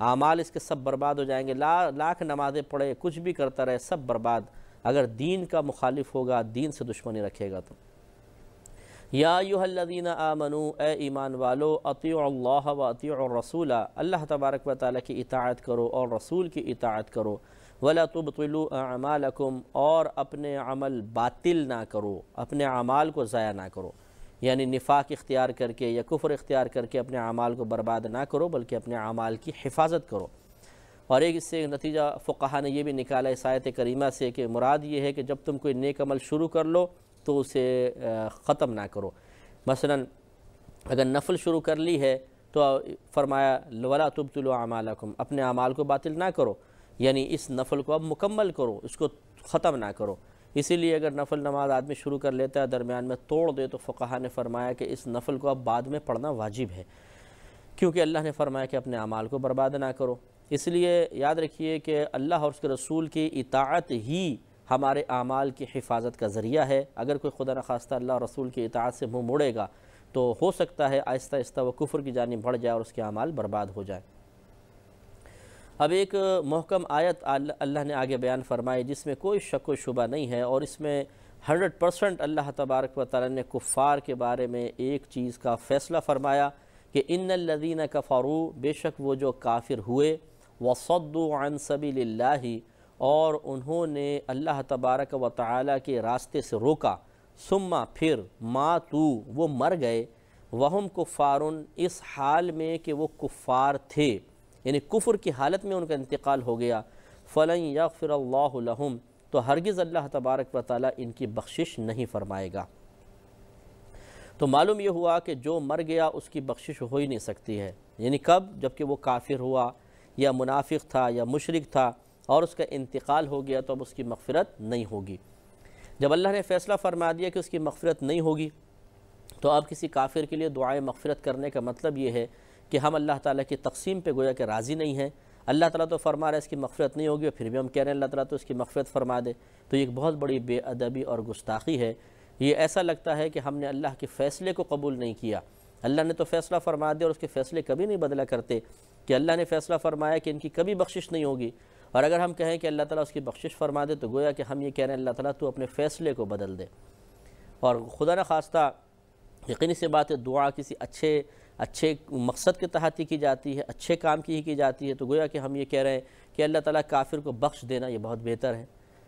اعمال اس کے سب برباد ہو جائیں گے، لاکھ نمازیں پڑھے، کچھ بھی کرتا رہے، سب برباد، اگر دین کا مخالف ہوگا، دین سے دشمنی رکھے گا تو۔ یا ایھا الذین آمنوا، اے ایمان والو، اطیعوا اللہ و اطیعوا الرسول، اللہ تبارک و تعالیٰ کی اطاعت کرو اور رسول کی اطاعت کرو، ولا تبطلوا اعمالکم، اور اپنے عمل باطل نہ کرو، اپنے اعمال کو ضائع نہ کرو، یعنی نفاق اختیار کر کے یا کفر اختیار کر کے اپنے اعمال کو برباد نہ کرو، بلکہ اپنے اعمال کی حفاظت کرو۔ اور ایک اس سے نتیجہ فقہا نے یہ بھی نکالا اس آیت کریمہ سے کہ مراد یہ ہے کہ جب تم کوئی نیک عمل شروع کر لو تو اسے ختم نہ کرو۔ مثلا اگر نفل شروع کر لی ہے تو فرمایا وَلَا تُبْطِلُوا أَعْمَالَكُمْ، اپنے اعمال کو باطل نہ کرو، یعنی اس نفل کو اب مکمل کرو، اس کو ختم نہ کرو۔ اسی لیے اگر نفل نماز آدمی شروع کر لیتا ہے، درمیان میں توڑ دے، تو فقہا نے فرمایا کہ اس نفل کو اب بعد میں پڑھنا واجب ہے، کیونکہ اللہ نے فرمایا کہ اپنے اعمال کو برباد نہ کرو۔ اس لیے یاد رکھیے کہ اللہ اور اس کے رسول کی اطاعت ہی ہمارے اعمال کی حفاظت کا ذریعہ ہے۔ اگر کوئی خدا نخواستہ اللہ اور رسول کی اطاعت سے منہ موڑے گا تو ہو سکتا ہے آہستہ آہستہ وہ کفر کی جانب بڑھ جائے اور اس کے اعمال برباد ہو جائیں۔ اب ایک محکم آیت اللہ نے آگے بیان فرمائی جس میں کوئی شک و شبہ نہیں ہے، اور اس میں 100% اللہ تبارک و تعالی نے کفار کے بارے میں ایک چیز کا فیصلہ فرمایا کہ ان الذین کفروا، بے شک وہ جو کافر ہوئے، وصدوا عن سبیل اللہ، اور انہوں نے اللہ تبارک و تعالی کے راستے سے روکا، ثم پھر ماتوا، وہ مر گئے، وہم کفارن، اس حال میں کہ وہ کفار تھے، یعنی کفر کی حالت میں ان کا انتقال ہو گیا، فلن یغفر اللہ لہم، تو ہرگز اللہ تبارک و تعالی ان کی بخشش نہیں فرمائے گا۔ تو معلوم یہ ہوا کہ جو مر گیا اس کی بخشش ہو ہی نہیں سکتی ہے، یعنی کب؟ جب کہ وہ کافر ہوا یا منافق تھا یا مشرک تھا اور اس کا انتقال ہو گیا، تو اب اس کی مغفرت نہیں ہوگی۔ جب اللہ نے فیصلہ فرما دیا کہ اس کی مغفرت نہیں ہوگی، تو اب کسی کافر کے لیے دعائے مغفرت کرنے کا مطلب یہ ہے کہ ہم اللہ تعالیٰ کی تقسیم پہ گویا کہ راضی نہیں ہیں۔ اللہ تعالیٰ تو فرما رہا ہے اس کی مغفرت نہیں ہوگی، اور پھر بھی ہم کہہ رہے ہیں اللہ تعالیٰ تو اس کی مغفرت فرما دے، تو یہ ایک بہت بڑی بے ادبی اور گستاخی ہے۔ یہ ایسا لگتا ہے کہ ہم نے اللہ کے فیصلے کو قبول نہیں کیا۔ اللہ نے تو فیصلہ فرما دیا اور اس کے فیصلے کبھی نہیں بدلا کرتے، کہ اللہ نے فیصلہ فرمایا کہ ان کی کبھی بخشش نہیں ہوگی، اور اگر ہم کہیں کہ اللہ تعالیٰ اس کی بخشش فرما دے تو گویا کہ ہم یہ کہہ رہے ہیں اللہ تعالیٰ تو اپنے فیصلے کو بدل دے۔ اور خدا نخواستہ یقینی سی بات ہے، دعا کسی اچھے مقصد کے تحت ہی کی جاتی ہے، اچھے کام کی ہی کی جاتی ہے، تو گویا کہ ہم یہ کہہ رہے ہیں کہ اللہ تعالیٰ کافر کو بخش دینا یہ بہت بہتر ہے،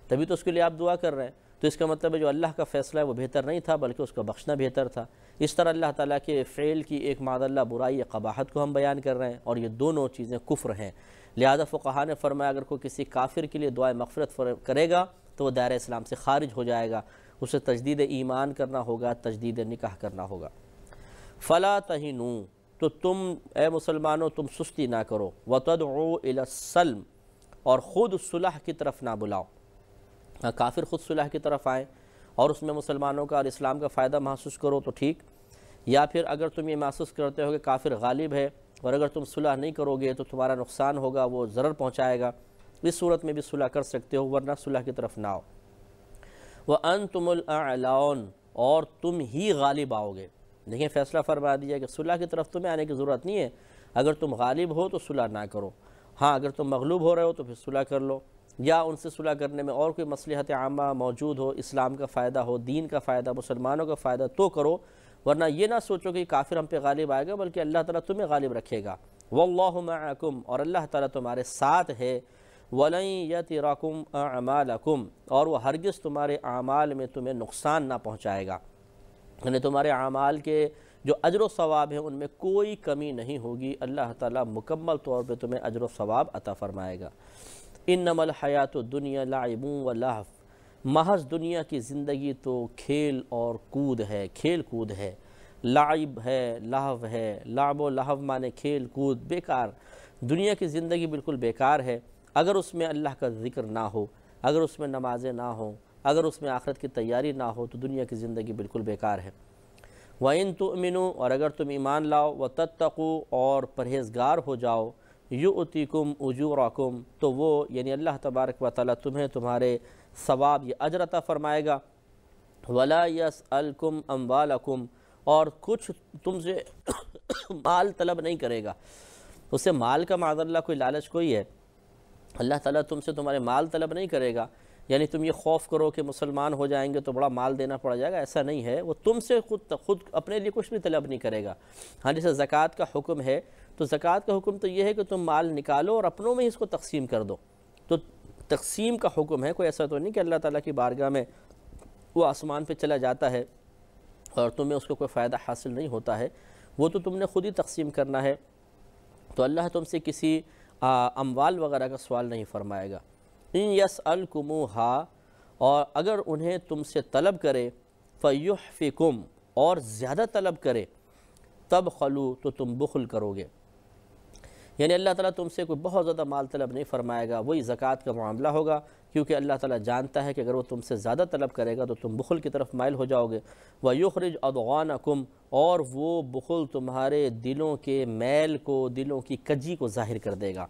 تبھی تو اس کے لیے آپ دعا کر رہے ہیں، تو اس کا مطلب ہے جو اللہ کا فیصلہ ہے وہ بہتر نہیں تھا بلکہ اس کا بخشنا بہتر تھا۔ اس طرح اللہ تعالیٰ کے فعل کی ایک معاذ اللہ برائی یا قباحت کو ہم بیان کر رہے ہیں، اور یہ دونوں چیزیں کفر ہیں۔ لہذا فقہا نے فرمایا اگر کوئی کسی کافر کے لیے دعائے مغفرت کرے گا تو وہ دائرہ اسلام سے خارج ہو جائے گا، اسے تجدید ایمان کرنا ہوگا، تجدید نکاح کرنا ہوگا۔ فلا تہنوا، تو تم اے مسلمانوں تم سستی نہ کرو، وتدعوا الی السلم، اور خود صلح کی طرف نہ بلاؤ۔ کافر خود صلح کی طرف آئیں اور اس میں مسلمانوں کا اور اسلام کا فائدہ محسوس کرو تو ٹھیک، یا پھر اگر تم یہ محسوس کرتے ہو کہ کافر غالب ہے اور اگر تم صلح نہیں کرو گے تو تمہارا نقصان ہوگا، وہ ضرر پہنچائے گا، اس صورت میں بھی صلح کر سکتے ہو، ورنہ صلح کی طرف نہ آؤ۔ وَأَنْتُمُ الْأَعْلَوْنَ، اور تم ہی غالب آؤ گے۔ دیکھیں فیصلہ فرما دیا کہ صلح کی طرف تمہیں آنے کی ضرورت نہیں ہے، اگر تم غالب ہو تو صلح نہ کرو، ہاں اگر تم مغلوب ہو رہے ہو تو پھر صلح کر لو، یا ان سے صلح کرنے میں اور کوئی مصلحت عامہ موجود ہو، اسلام کا فائدہ ہو، دین کا فائدہ، مسلمانوں کا فائدہ تو کرو، ورنہ یہ نہ سوچو کہ کافر ہم پہ غالب آئے گا، بلکہ اللہ تعالیٰ تمہیں غالب رکھے گا۔ وَاللَّهُ مَعَكُمْ، اور اللہ تعالیٰ تمہارے ساتھ ہے۔ وَلَن يَتِرَكُمْ أَعْمَالَكُمْ، اور وہ ہرگز تمہارے اعمال میں تمہیں نقصان نہ پہنچائے گا، یعنی تمہارے اعمال کے جو اجر و ثواب ہیں ان میں کوئی کمی نہیں ہوگی، اللہ تعالیٰ مکمل طور پہ تمہیں اجر و ثواب عطا فرمائے گا۔ انما الحیات الدنیا لعب و لہو، محض دنیا کی زندگی تو کھیل اور کود ہے، کھیل کود ہے، لعب ہے، لہو ہے، لعب و لہو مانے کھیل کود، بیکار۔ دنیا کی زندگی بالکل بیکار ہے اگر اس میں اللہ کا ذکر نہ ہو، اگر اس میں نمازیں نہ ہوں، اگر اس میں آخرت کی تیاری نہ ہو تو دنیا کی زندگی بالکل بیکار ہے۔ وَإِن تُؤْمِنُوا، اور اگر تم ایمان لاؤ، وَتَتَّقُوا، اور پرہیزگار ہو جاؤ، يُؤْتِكُمْ أُجُورَكُمْ، تو وہ یعنی اللہ تبارک و تعالیٰ تمہیں تمہارے ثواب یا اجر عطا فرمائے گا۔ وَلَا يَسْأَلْكُمْ أَمْوَالَكُمْ، اور کچھ تم سے مال طلب نہیں کرے گا۔ اس سے مال کا معاذ اللہ کوئی لالچ کوئی ہے؟ اللہ تعالیٰ تم سے تمہارے مال طلب نہیں کرے گا، یعنی تم یہ خوف کرو کہ مسلمان ہو جائیں گے تو بڑا مال دینا پڑ جائے گا، ایسا نہیں ہے۔ وہ تم سے خود اپنے لیے کچھ بھی طلب نہیں کرے گا۔ ہاں جیسے زکوٰۃ کا حکم ہے تو زکوٰۃ کا حکم تو یہ ہے کہ تم مال نکالو اور اپنوں میں اس کو تقسیم کر دو، تو تقسیم کا حکم ہے۔ کوئی ایسا تو نہیں کہ اللہ تعالیٰ کی بارگاہ میں وہ آسمان پہ چلا جاتا ہے اور تمہیں اس کو کوئی فائدہ حاصل نہیں ہوتا ہے، وہ تو تم نے خود ہی تقسیم کرنا ہے۔ تو اللہ تم سے کسی اموال وغیرہ کا سوال نہیں فرمائے گا۔ ان یسألکموہا، اور اگر انہیں تم سے طلب کرے، فیحفکم، اور زیادہ طلب کرے، تبخلوا، تو تم بخل کرو گے۔ یعنی اللہ تعالیٰ تم سے کوئی بہت زیادہ مال طلب نہیں فرمائے گا، وہی زکوٰۃ کا معاملہ ہوگا، کیونکہ اللہ تعالیٰ جانتا ہے کہ اگر وہ تم سے زیادہ طلب کرے گا تو تم بخل کی طرف مائل ہو جاؤ گے۔ وَيُخْرِجْ أَضْغَانَكُمْ، اور وہ بخل تمہارے دلوں کے میل کو، دلوں کی کجی کو ظاہر کر دے گا۔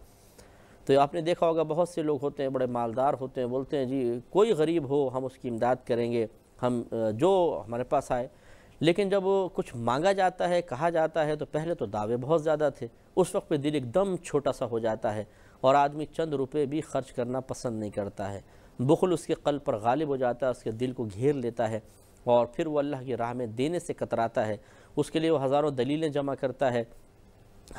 تو آپ نے دیکھا ہوگا بہت سے لوگ ہوتے ہیں بڑے مالدار ہوتے ہیں، بولتے ہیں جی کوئی غریب ہو ہم اس کی امداد کریں گے، ہم جو ہمارے پاس آئے، لیکن جب کچھ مانگا جاتا ہے، کہا جاتا ہے، تو پہلے تو دعوے بہت زیادہ تھے، اس وقت پہ دل ایک دم چھوٹا سا ہو جاتا ہے اور آدمی چند روپے بھی خرچ کرنا پسند نہیں کرتا ہے۔ بخل اس کے قلب پر غالب ہو جاتا ہے، اس کے دل کو گھیر لیتا ہے، اور پھر وہ اللہ کی راہ میں دینے سے کتراتا ہے۔ اس کے لیے وہ ہزاروں دلیلیں جمع کرتا ہے،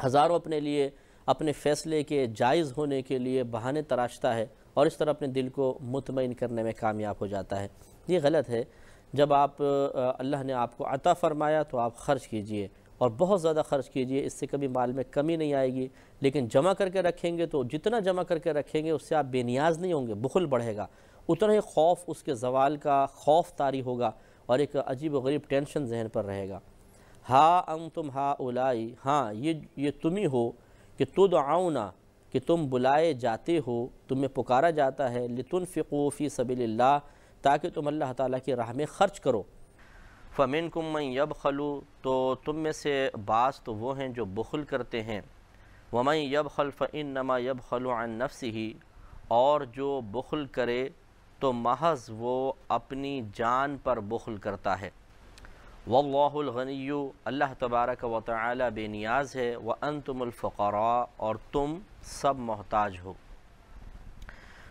ہزاروں اپنے لیے اپنے فیصلے کے جائز ہونے کے لیے بہانے تراشتا ہے، اور اس طرح اپنے دل کو مطمئن کرنے میں کامیاب ہو جاتا ہے۔ یہ غلط ہے۔ جب اللہ نے آپ کو عطا فرمایا تو آپ خرچ کیجئے، اور بہت زیادہ خرچ کیجئے، اس سے کبھی مال میں کمی نہیں آئے گی، لیکن جمع کر کے رکھیں گے تو جتنا جمع کر کے رکھیں گے اس سے آپ بے نیاز نہیں ہوں گے، بخل بڑھے گا، اتنا ہی خوف، اس کے زوال کا خوف طاری ہوگا، اور ایک عجیب و غریب ٹینشن ذہن پر رہے گا۔ ہا انتم ہؤلائی، ہاں یہ تم ہی ہو کہ تدعون، کہ تم بلائے جاتے ہو، تمہیں پکارا جاتا ہے، لتنفقوا فی سبیل اللہ، تاکہ تم اللہ تعالیٰ کی راہ میں خرچ کرو۔ فمنکم من یبخل، تو تم میں سے بعض تو وہ ہیں جو بخل کرتے ہیں، ومن یبخل فانما یبخل عن نفسہ، اور جو بخل کرے تو محض وہ اپنی جان پر بخل کرتا ہے۔ واللہ الغنی، اللہ تبارک و تعالی بے نیاز ہے، وانتم الفقراء، اور تم سب محتاج ہو۔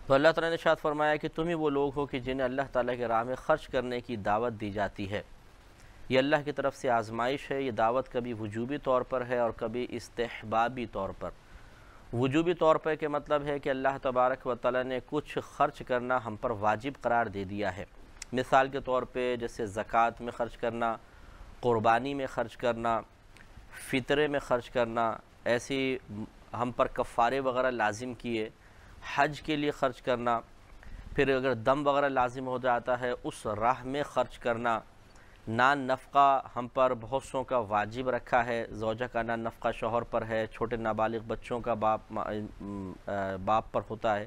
تو اللہ تعالیٰ نے ارشاد فرمایا کہ تم ہی وہ لوگ ہو کہ جنہیں اللہ تعالیٰ کے راہ میں خرچ کرنے کی دعوت دی جاتی ہے۔ یہ اللہ کی طرف سے آزمائش ہے۔ یہ دعوت کبھی وجوبی طور پر ہے اور کبھی استحبابی طور پر۔ وجوبی طور پر کے مطلب ہے کہ اللہ تبارک و تعالیٰ نے کچھ خرچ کرنا ہم پر واجب قرار دے دیا ہے، مثال کے طور پہ جیسے زکوٰۃ میں خرچ کرنا، قربانی میں خرچ کرنا، فطرے میں خرچ کرنا، ایسی ہم پر کفارے وغیرہ لازم کیے، حج کے لیے خرچ کرنا، پھر اگر دم وغیرہ لازم ہو جاتا ہے اس راہ میں خرچ کرنا، نان نفقہ ہم پر بہت سوں کا واجب رکھا ہے، زوجہ کا نان نفقہ شوہر پر ہے، چھوٹے نابالغ بچوں کا باپ پر ہوتا ہے۔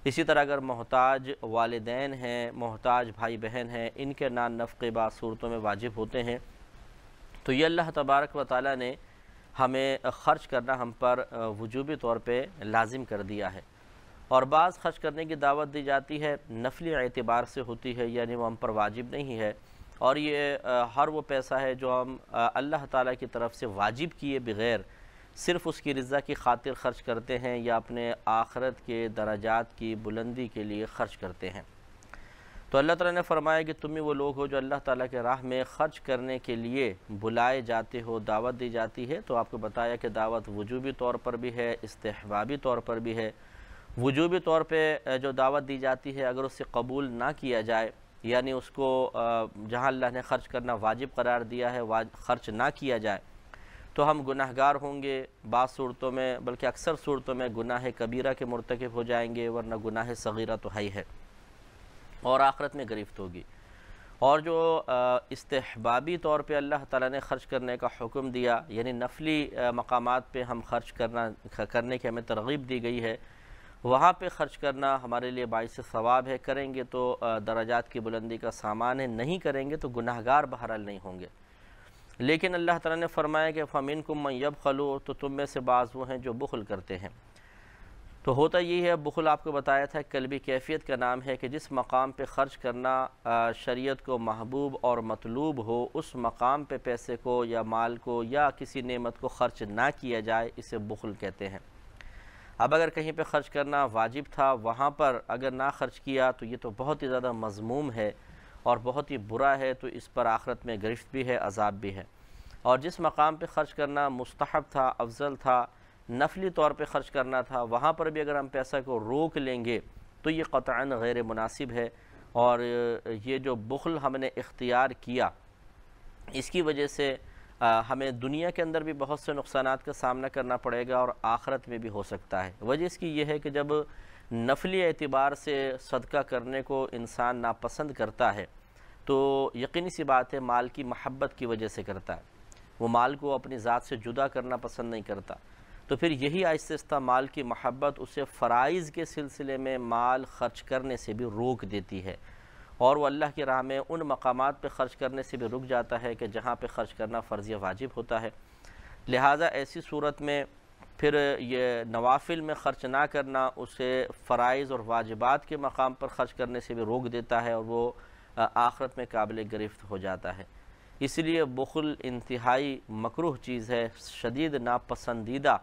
اسی طرح اگر محتاج والدین ہیں، محتاج بھائی بہن ہیں، ان کے نان نفقے بعض صورتوں میں واجب ہوتے ہیں۔ تو یہ اللہ تبارک و تعالیٰ نے ہمیں خرچ کرنا ہم پر وجوبی طور پہ لازم کر دیا ہے، اور بعض خرچ کرنے کی دعوت دی جاتی ہے نفلی اعتبار سے ہوتی ہے، یعنی وہ ہم پر واجب نہیں ہے، اور یہ ہر وہ پیسہ ہے جو ہم اللہ تعالیٰ کی طرف سے واجب کیے بغیر صرف اس کی رضا کی خاطر خرچ کرتے ہیں یا اپنے آخرت کے درجات کی بلندی کے لیے خرچ کرتے ہیں۔ تو اللہ تعالیٰ نے فرمایا کہ تم ہی وہ لوگ ہو جو اللہ تعالیٰ کے راہ میں خرچ کرنے کے لیے بلائے جاتے ہو، دعوت دی جاتی ہے۔ تو آپ کو بتایا کہ دعوت وجوبی طور پر بھی ہے، استحبابی طور پر بھی ہے۔ وجوبی طور پہ جو دعوت دی جاتی ہے اگر اسے قبول نہ کیا جائے، یعنی اس کو جہاں اللہ نے خرچ کرنا واجب قرار دیا ہے خرچ نہ کیا جائے تو ہم گناہگار ہوں گے، بعض صورتوں میں بلکہ اکثر صورتوں میں گناہ کبیرہ کے مرتکب ہو جائیں گے، ورنہ گناہ صغیرہ تو ہے ہی ہے۔ اور آخرت میں گرفت ہوگی۔ اور جو استحبابی طور پہ اللہ تعالیٰ نے خرچ کرنے کا حکم دیا، یعنی نفلی مقامات پہ ہم خرچ کرنے کی ہمیں ترغیب دی گئی ہے، وہاں پہ خرچ کرنا ہمارے لیے باعث ثواب ہے۔ کریں گے تو درجات کی بلندی کا سامان ہے، نہیں کریں گے تو گناہگار بہرحال نہیں ہوں گے۔ لیکن اللہ تعالیٰ نے فرمایا کہ فَمِنْكُمْ مَنْ يَبْخَلُ، تو تم میں سے بعض وہ ہیں جو بخل کرتے ہیں۔ تو ہوتا یہ ہے، بخل آپ کو بتایا تھا قلبی کیفیت کا نام ہے کہ جس مقام پہ خرچ کرنا شریعت کو محبوب اور مطلوب ہو، اس مقام پہ پیسے کو یا مال کو یا کسی نعمت کو خرچ نہ کیا جائے، اسے بخل کہتے ہیں۔ اب اگر کہیں پہ خرچ کرنا واجب تھا، وہاں پر اگر نہ خرچ کیا تو یہ تو بہت ہی زیادہ مذموم ہے اور بہت ہی برا ہے، تو اس پر آخرت میں گرفت بھی ہے، عذاب بھی ہے۔ اور جس مقام پہ خرچ کرنا مستحب تھا، افضل تھا، نفلی طور پہ خرچ کرنا تھا، وہاں پر بھی اگر ہم پیسہ کو روک لیں گے تو یہ قطعاً غیر مناسب ہے۔ اور یہ جو بخل ہم نے اختیار کیا، اس کی وجہ سے ہمیں دنیا کے اندر بھی بہت سے نقصانات کا سامنا کرنا پڑے گا اور آخرت میں بھی ہو سکتا ہے۔ وجہ اس کی یہ ہے کہ جب نفلی اعتبار سے صدقہ کرنے کو انسان ناپسند کرتا ہے تو یقینی سی بات ہے مال کی محبت کی وجہ سے کرتا ہے، وہ مال کو اپنی ذات سے جدا کرنا پسند نہیں کرتا، تو پھر یہی آہستہ آہستہ مال کی محبت اسے فرائض کے سلسلے میں مال خرچ کرنے سے بھی روک دیتی ہے، اور وہ اللہ کی راہ میں ان مقامات پہ خرچ کرنے سے بھی رک جاتا ہے کہ جہاں پہ خرچ کرنا فرض یا واجب ہوتا ہے۔ لہٰذا ایسی صورت میں پھر یہ نوافل میں خرچ نہ کرنا اسے فرائض اور واجبات کے مقام پر خرچ کرنے سے بھی روک دیتا ہے، اور وہ آخرت میں قابل گرفت ہو جاتا ہے۔ اس لیے بخل انتہائی مکروہ چیز ہے، شدید ناپسندیدہ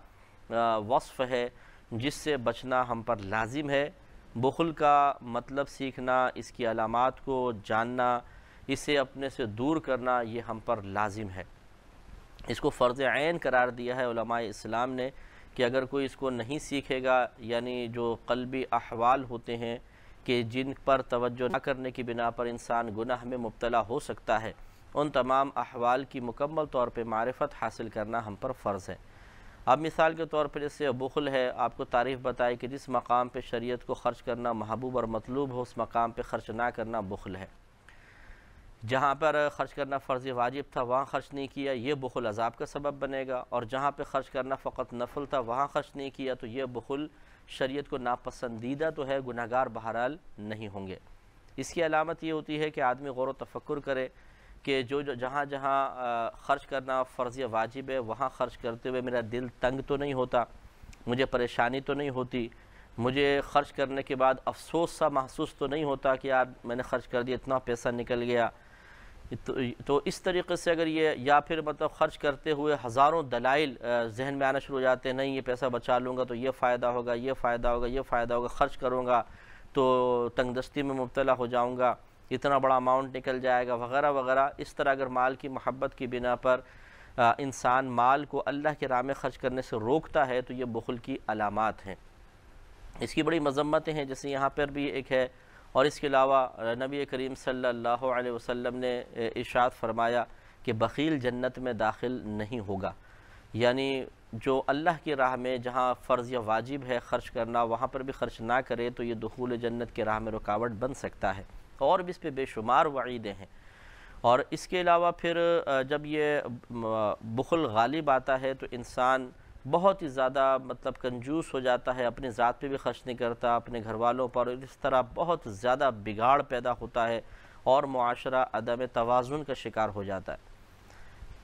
وصف ہے، جس سے بچنا ہم پر لازم ہے۔ بخل کا مطلب سیکھنا، اس کی علامات کو جاننا، اسے اپنے سے دور کرنا، یہ ہم پر لازم ہے۔ اس کو فرض عین قرار دیا ہے علماء اسلام نے کہ اگر کوئی اس کو نہیں سیکھے گا، یعنی جو قلبی احوال ہوتے ہیں کہ جن پر توجہ نہ کرنے کی بنا پر انسان گناہ میں مبتلا ہو سکتا ہے، ان تمام احوال کی مکمل طور پہ معرفت حاصل کرنا ہم پر فرض ہے۔ اب مثال کے طور پر جیسے بخل ہے، آپ کو تعریف بتائی کہ جس مقام پہ شریعت کو خرچ کرنا محبوب اور مطلوب ہو، اس مقام پہ خرچ نہ کرنا بخل ہے۔ جہاں پر خرچ کرنا فرض واجب تھا وہاں خرچ نہیں کیا، یہ بخل عذاب کا سبب بنے گا، اور جہاں پہ خرچ کرنا فقط نفل تھا وہاں خرچ نہیں کیا تو یہ بخل شریعت کو ناپسندیدہ تو ہے، گناہگار بہرحال نہیں ہوں گے۔ اس کی علامت یہ ہوتی ہے کہ آدمی غور و تفکر کرے کہ جہاں خرچ کرنا فرض یا واجب ہے وہاں خرچ کرتے ہوئے میرا دل تنگ تو نہیں ہوتا، مجھے پریشانی تو نہیں ہوتی، مجھے خرچ کرنے کے بعد افسوس سا محسوس تو نہیں ہوتا کہ یار میں نے خرچ کر دیا، اتنا پیسہ نکل گیا۔ تو اس طریقے سے اگر یہ، یا پھر مطلب خرچ کرتے ہوئے ہزاروں دلائل ذہن میں آنا شروع ہو جاتے ہیں، نہیں یہ پیسہ بچا لوں گا تو یہ فائدہ ہوگا، یہ فائدہ ہوگا، یہ فائدہ ہوگا، خرچ کروں گا تو تنگ دستی میں مبتلا ہو جاؤں گا، اتنا بڑا اماؤنٹ نکل جائے گا، وغیرہ وغیرہ۔ اس طرح اگر مال کی محبت کی بنا پر انسان مال کو اللہ کے راہ میں خرچ کرنے سے روکتا ہے تو یہ بخل کی علامات ہیں۔ اس کی بڑی مذمتیں ہیں، جیسے یہاں پر بھی ایک ہے، اور اس کے علاوہ نبی کریم صلی اللہ علیہ وسلم نے ارشاد فرمایا کہ بخیل جنت میں داخل نہیں ہوگا، یعنی جو اللہ کی راہ میں جہاں فرض یا واجب ہے خرچ کرنا وہاں پر بھی خرچ نہ کرے تو یہ دخول جنت کے راہ میں رکاوٹ بن سکتا ہے، اور بھی اس پہ بے شمار وعیدیں ہیں۔ اور اس کے علاوہ پھر جب یہ بخل غالب آتا ہے تو انسان بہت ہی زیادہ مطلب کنجوس ہو جاتا ہے، اپنی ذات پہ بھی خرچ نہیں کرتا، اپنے گھر والوں پر، اس طرح بہت زیادہ بگاڑ پیدا ہوتا ہے اور معاشرہ عدم توازن کا شکار ہو جاتا ہے۔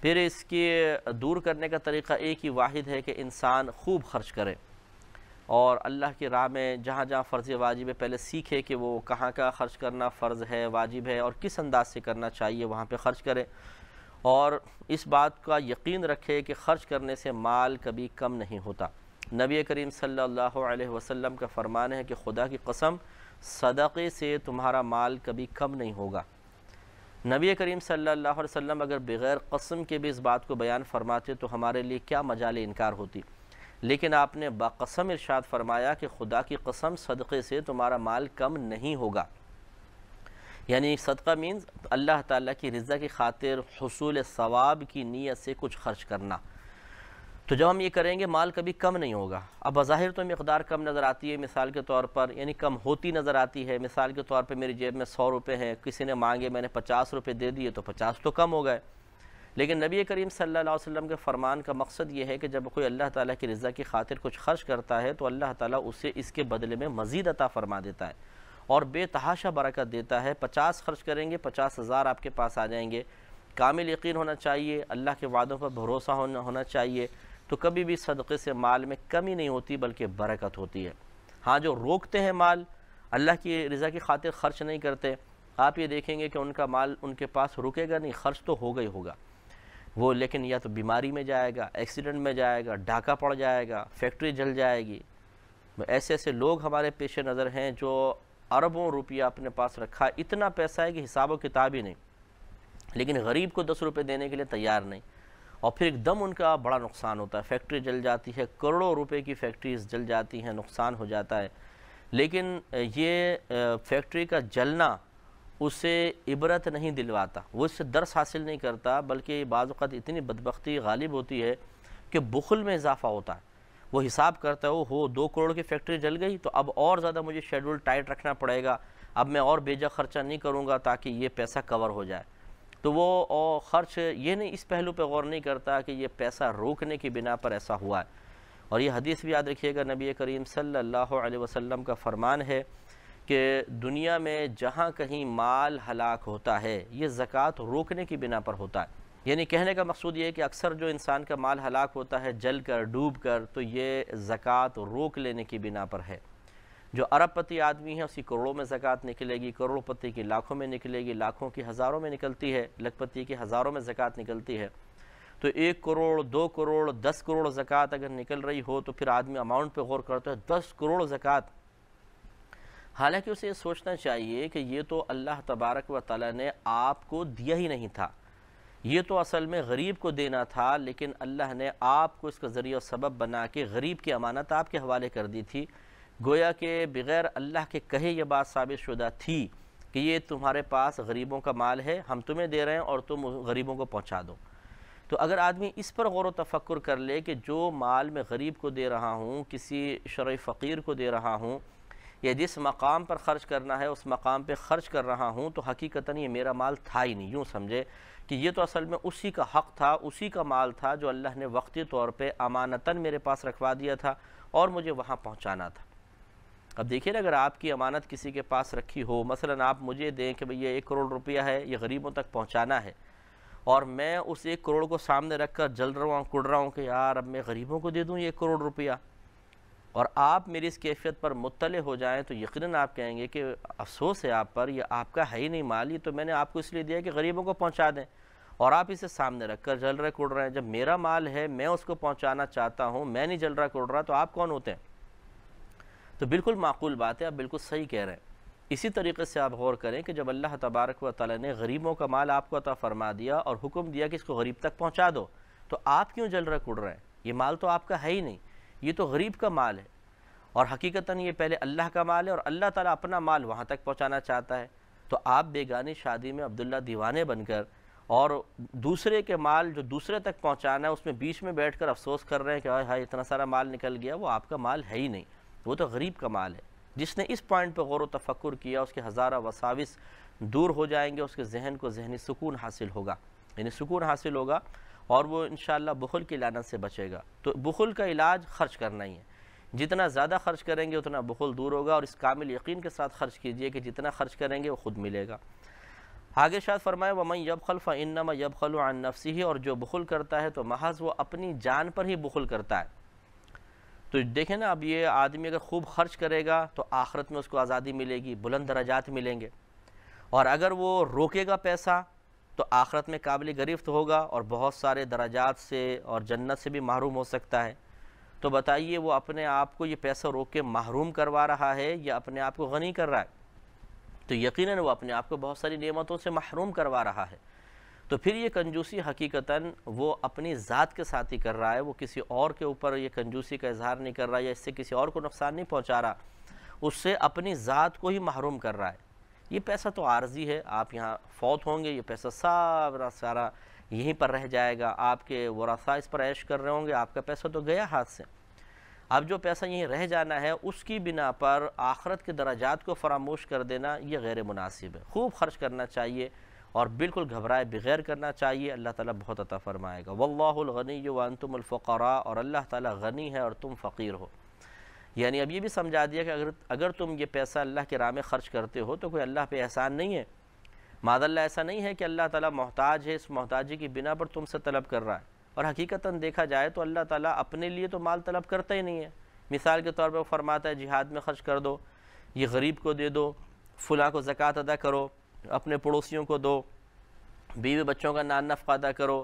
پھر اس کی دور کرنے کا طریقہ ایک ہی واحد ہے کہ انسان خوب خرچ کرے، اور اللہ کی راہ میں جہاں جہاں فرض واجب ہے پہلے سیکھے کہ وہ کہاں کا خرچ کرنا فرض ہے، واجب ہے، اور کس انداز سے کرنا چاہیے، وہاں پہ خرچ کرے، اور اس بات کا یقین رکھے کہ خرچ کرنے سے مال کبھی کم نہیں ہوتا۔ نبی کریم صلی اللہ علیہ وسلم کا فرمان ہے کہ خدا کی قسم صدقے سے تمہارا مال کبھی کم نہیں ہوگا۔ نبی کریم صلی اللہ علیہ وسلم اگر بغیر قسم کے بھی اس بات کو بیان فرماتے تو ہمارے لیے کیا مجال انکار ہوتی، لیکن آپ نے باقسم ارشاد فرمایا کہ خدا کی قسم صدقے سے تمہارا مال کم نہیں ہوگا، یعنی صدقہ مینز اللہ تعالیٰ کی رضا کی خاطر حصول ثواب کی نیت سے کچھ خرچ کرنا۔ تو جب ہم یہ کریں گے مال کبھی کم نہیں ہوگا. اب بظاہر تو مقدار کم نظر آتی ہے مثال کے طور پر، یعنی کم ہوتی نظر آتی ہے. مثال کے طور پہ میری جیب میں 100 روپے ہیں، کسی نے مانگے، میں نے 50 روپے دے دیے تو 50 تو کم ہو گئے. لیکن نبی کریم صلی اللہ علیہ وسلم کے فرمان کا مقصد یہ ہے کہ جب کوئی اللہ تعالیٰ کی رضا کی خاطر کچھ خرچ کرتا ہے تو اللہ تعالیٰ اسے اس کے بدلے میں مزید عطا فرما دیتا ہے اور بے تحاشا برکت دیتا ہے. 50 خرچ کریں گے 50,000 آپ کے پاس آ جائیں گے. کامل یقین ہونا چاہیے، اللہ کے وعدوں پر بھروسہ ہونا چاہیے. تو کبھی بھی صدقے سے مال میں کمی نہیں ہوتی بلکہ برکت ہوتی ہے. ہاں جو روکتے ہیں مال، اللہ کی رضا کی خاطر خرچ نہیں کرتے، آپ یہ دیکھیں گے کہ ان کا مال ان کے پاس رکے گا نہیں، خرچ تو ہوگا ہی ہوگا وہ، لیکن یا تو بیماری میں جائے گا، ایکسیڈنٹ میں جائے گا، ڈاکہ پڑ جائے گا، فیکٹری جل جائے گی. ایسے ایسے لوگ ہمارے پیش نظر ہیں جو اربوں روپیہ اپنے پاس رکھا، اتنا پیسہ ہے کہ حساب و کتاب ہی نہیں، لیکن غریب کو 10 روپے دینے کے لیے تیار نہیں. اور پھر ایک دم ان کا بڑا نقصان ہوتا ہے، فیکٹری جل جاتی ہے، کروڑوں روپے کی فیکٹریز جل جاتی ہیں، نقصان ہو جاتا ہے. لیکن یہ فیکٹری کا جلنا اسے عبرت نہیں دلواتا، وہ اس سے درس حاصل نہیں کرتا، بلکہ بعض اوقات اتنی بدبختی غالب ہوتی ہے کہ بخل میں اضافہ ہوتا ہے. وہ حساب کرتا ہے ہو 2 کروڑ کی فیکٹری جل گئی تو اب اور زیادہ مجھے شیڈول ٹائٹ رکھنا پڑے گا، اب میں اور بیجا خرچہ نہیں کروں گا تاکہ یہ پیسہ کور ہو جائے. تو وہ خرچ یہ نہیں، اس پہلو پہ غور نہیں کرتا کہ یہ پیسہ روکنے کی بنا پر ایسا ہوا ہے. اور یہ حدیث بھی یاد رکھیے گا، نبی کریم صلی اللہ علیہ وسلم کا فرمان ہے کہ دنیا میں جہاں کہیں مال ہلاک ہوتا ہے یہ زکوٰۃ روکنے کی بنا پر ہوتا ہے. یعنی کہنے کا مقصود یہ ہے کہ اکثر جو انسان کا مال ہلاک ہوتا ہے جل کر ڈوب کر، تو یہ زکوٰۃ روک لینے کی بنا پر ہے. جو ارب پتی آدمی ہے اسی کروڑوں میں زکوٰۃ نکلے گی، کروڑ پتی کی لاکھوں میں نکلے گی، لاکھوں کی ہزاروں میں نکلتی ہے، لکھ پتی کی ہزاروں میں زکوٰۃ نکلتی ہے. تو 1 کروڑ 2 کروڑ 10 کروڑ زکوٰۃ اگر نکل رہی ہو تو پھر آدمی اماؤنٹ پہ غور کرتا ہے 10 کروڑ زکوٰۃ. حالانکہ اسے یہ سوچنا چاہیے کہ یہ تو اللہ تبارک و تعالیٰ نے آپ کو دیا ہی نہیں تھا، یہ تو اصل میں غریب کو دینا تھا، لیکن اللہ نے آپ کو اس کا ذریعہ سبب بنا کے غریب کی امانت آپ کے حوالے کر دی تھی. گویا کہ بغیر اللہ کے کہے یہ بات ثابت شدہ تھی کہ یہ تمہارے پاس غریبوں کا مال ہے، ہم تمہیں دے رہے ہیں اور تم غریبوں کو پہنچا دو. تو اگر آدمی اس پر غور و تفکر کر لے کہ جو مال میں غریب کو دے رہا ہوں، کسی شرعی فقیر کو دے رہا ہوں، یا جس مقام پر خرچ کرنا ہے اس مقام پہ خرچ کر رہا ہوں، تو حقیقتاً یہ میرا مال تھا ہی نہیں. یوں سمجھے کہ یہ تو اصل میں اسی کا حق تھا، اسی کا مال تھا جو اللہ نے وقتی طور پہ امانتاً میرے پاس رکھوا دیا تھا اور مجھے وہاں پہنچانا تھا. اب دیکھیے نا، اگر آپ کی امانت کسی کے پاس رکھی ہو، مثلا آپ مجھے دیں کہ بھئی یہ 1 کروڑ روپیہ ہے، یہ غریبوں تک پہنچانا ہے، اور میں اس 1 کروڑ کو سامنے رکھ کر جل رہا ہوں، کڑ رہا ہوں کہ یار اب میں غریبوں کو دے دوں یہ 1 کروڑ روپیہ، اور آپ میری اس کیفیت پر مطلع ہو جائیں تو یقیناً آپ کہیں گے کہ افسوس ہے آپ پر، یہ آپ کا ہے ہی نہیں مال، یہ تو میں نے آپ کو اس لیے دیا کہ غریبوں کو پہنچا دیں، اور آپ اسے سامنے رکھ کر جل رہے کڑ رہے ہیں. جب میرا مال ہے، میں اس کو پہنچانا چاہتا ہوں، میں نہیں جل رہا کڑ رہا، تو آپ کون ہوتے ہیں؟ تو بالکل معقول بات ہے، آپ بالکل صحیح کہہ رہے ہیں. اسی طریقے سے آپ غور کریں کہ جب اللہ تبارک و تعالیٰ نے غریبوں کا مال آپ کو عطا فرما دیا اور حکم دیا کہ اس کو غریب تک پہنچا دو، تو آپ کیوں جل رہے کڑ رہے ہیں؟ یہ مال تو آپ کا ہے ہی نہیں، یہ تو غریب کا مال ہے، اور حقیقتاً یہ پہلے اللہ کا مال ہے اور اللہ تعالیٰ اپنا مال وہاں تک پہنچانا چاہتا ہے. تو آپ بیگانی شادی میں عبداللہ دیوانے بن کر اور دوسرے کے مال جو دوسرے تک پہنچانا ہے اس میں بیچ میں بیٹھ کر افسوس کر رہے ہیں کہ ہائے اتنا سارا مال نکل گیا. وہ آپ کا مال ہے ہی نہیں، وہ تو غریب کا مال ہے. جس نے اس پوائنٹ پہ غور و تفکر کیا اس کے ہزارہ وساوس دور ہو جائیں گے، اس کے ذہن کو ذہنی سکون حاصل ہوگا، یعنی سکون حاصل ہوگا، اور وہ انشاءاللہ بخل کی لعنت سے بچے گا. تو بخل کا علاج خرچ کرنا ہی ہے. جتنا زیادہ خرچ کریں گے اتنا بخل دور ہوگا، اور اس کامل یقین کے ساتھ خرچ کیجئے کہ جتنا خرچ کریں گے وہ خود ملے گا. آگے شاید فرمائے وَمَنْ يَبْخَلْ فَإِنَّمَا يَبْخَلُ عَنْ نَفْسِهِ، اور جو بخل کرتا ہے تو محض وہ اپنی جان پر ہی بخل کرتا ہے. تو دیکھیں نا، اب یہ آدمی اگر خوب خرچ کرے گا تو آخرت میں اس کو آزادی ملے گی، بلند درجات ملیں گے، اور اگر وہ روکے گا پیسہ تو آخرت میں قابل گرفت ہوگا اور بہت سارے درجات سے اور جنت سے بھی محروم ہو سکتا ہے. تو بتائیے وہ اپنے آپ کو یہ پیسہ روک کے محروم کروا رہا ہے یا اپنے آپ کو غنی کر رہا ہے؟ تو یقیناً وہ اپنے آپ کو بہت ساری نعمتوں سے محروم کروا رہا ہے. تو پھر یہ کنجوسی حقیقتاً وہ اپنی ذات کے ساتھ ہی کر رہا ہے، وہ کسی اور کے اوپر یہ کنجوسی کا اظہار نہیں کر رہا یا اس سے کسی اور کو نقصان نہیں پہنچا رہا، اس سے اپنی ذات کو ہی محروم کر رہا ہے. یہ پیسہ تو عارضی ہے، آپ یہاں فوت ہوں گے، یہ پیسہ سارا یہیں پر رہ جائے گا، آپ کے ورثاء اس پر عیش کر رہے ہوں گے، آپ کا پیسہ تو گیا ہاتھ سے۔ اب جو پیسہ یہیں رہ جانا ہے اس کی بنا پر آخرت کے درجات کو فراموش کر دینا یہ غیر مناسب ہے۔ خوب خرچ کرنا چاہیے اور بالکل گھبرائے بغیر کرنا چاہیے، اللہ تعالیٰ بہت عطا فرمائے گا۔ واللہ الغنی وانتم الفقراء، اور اللہ تعالیٰ غنی ہے اور تم فقیر ہو۔ یعنی اب یہ بھی سمجھا دیا کہ اگر تم یہ پیسہ اللہ کے راہ میں خرچ کرتے ہو تو کوئی اللہ پہ احسان نہیں ہے، معاذ اللہ ایسا نہیں ہے کہ اللہ تعالیٰ محتاج ہے، اس محتاجی کی بنا پر تم سے طلب کر رہا ہے۔ اور حقیقتاً دیکھا جائے تو اللہ تعالیٰ اپنے لیے تو مال طلب کرتا ہی نہیں ہے۔ مثال کے طور پر وہ فرماتا ہے جہاد میں خرچ کر دو، یہ غریب کو دے دو، فلاں کو زکوٰۃ ادا کرو، اپنے پڑوسیوں کو دو، بیوی بچوں کا نان نفقہ ادا کرو،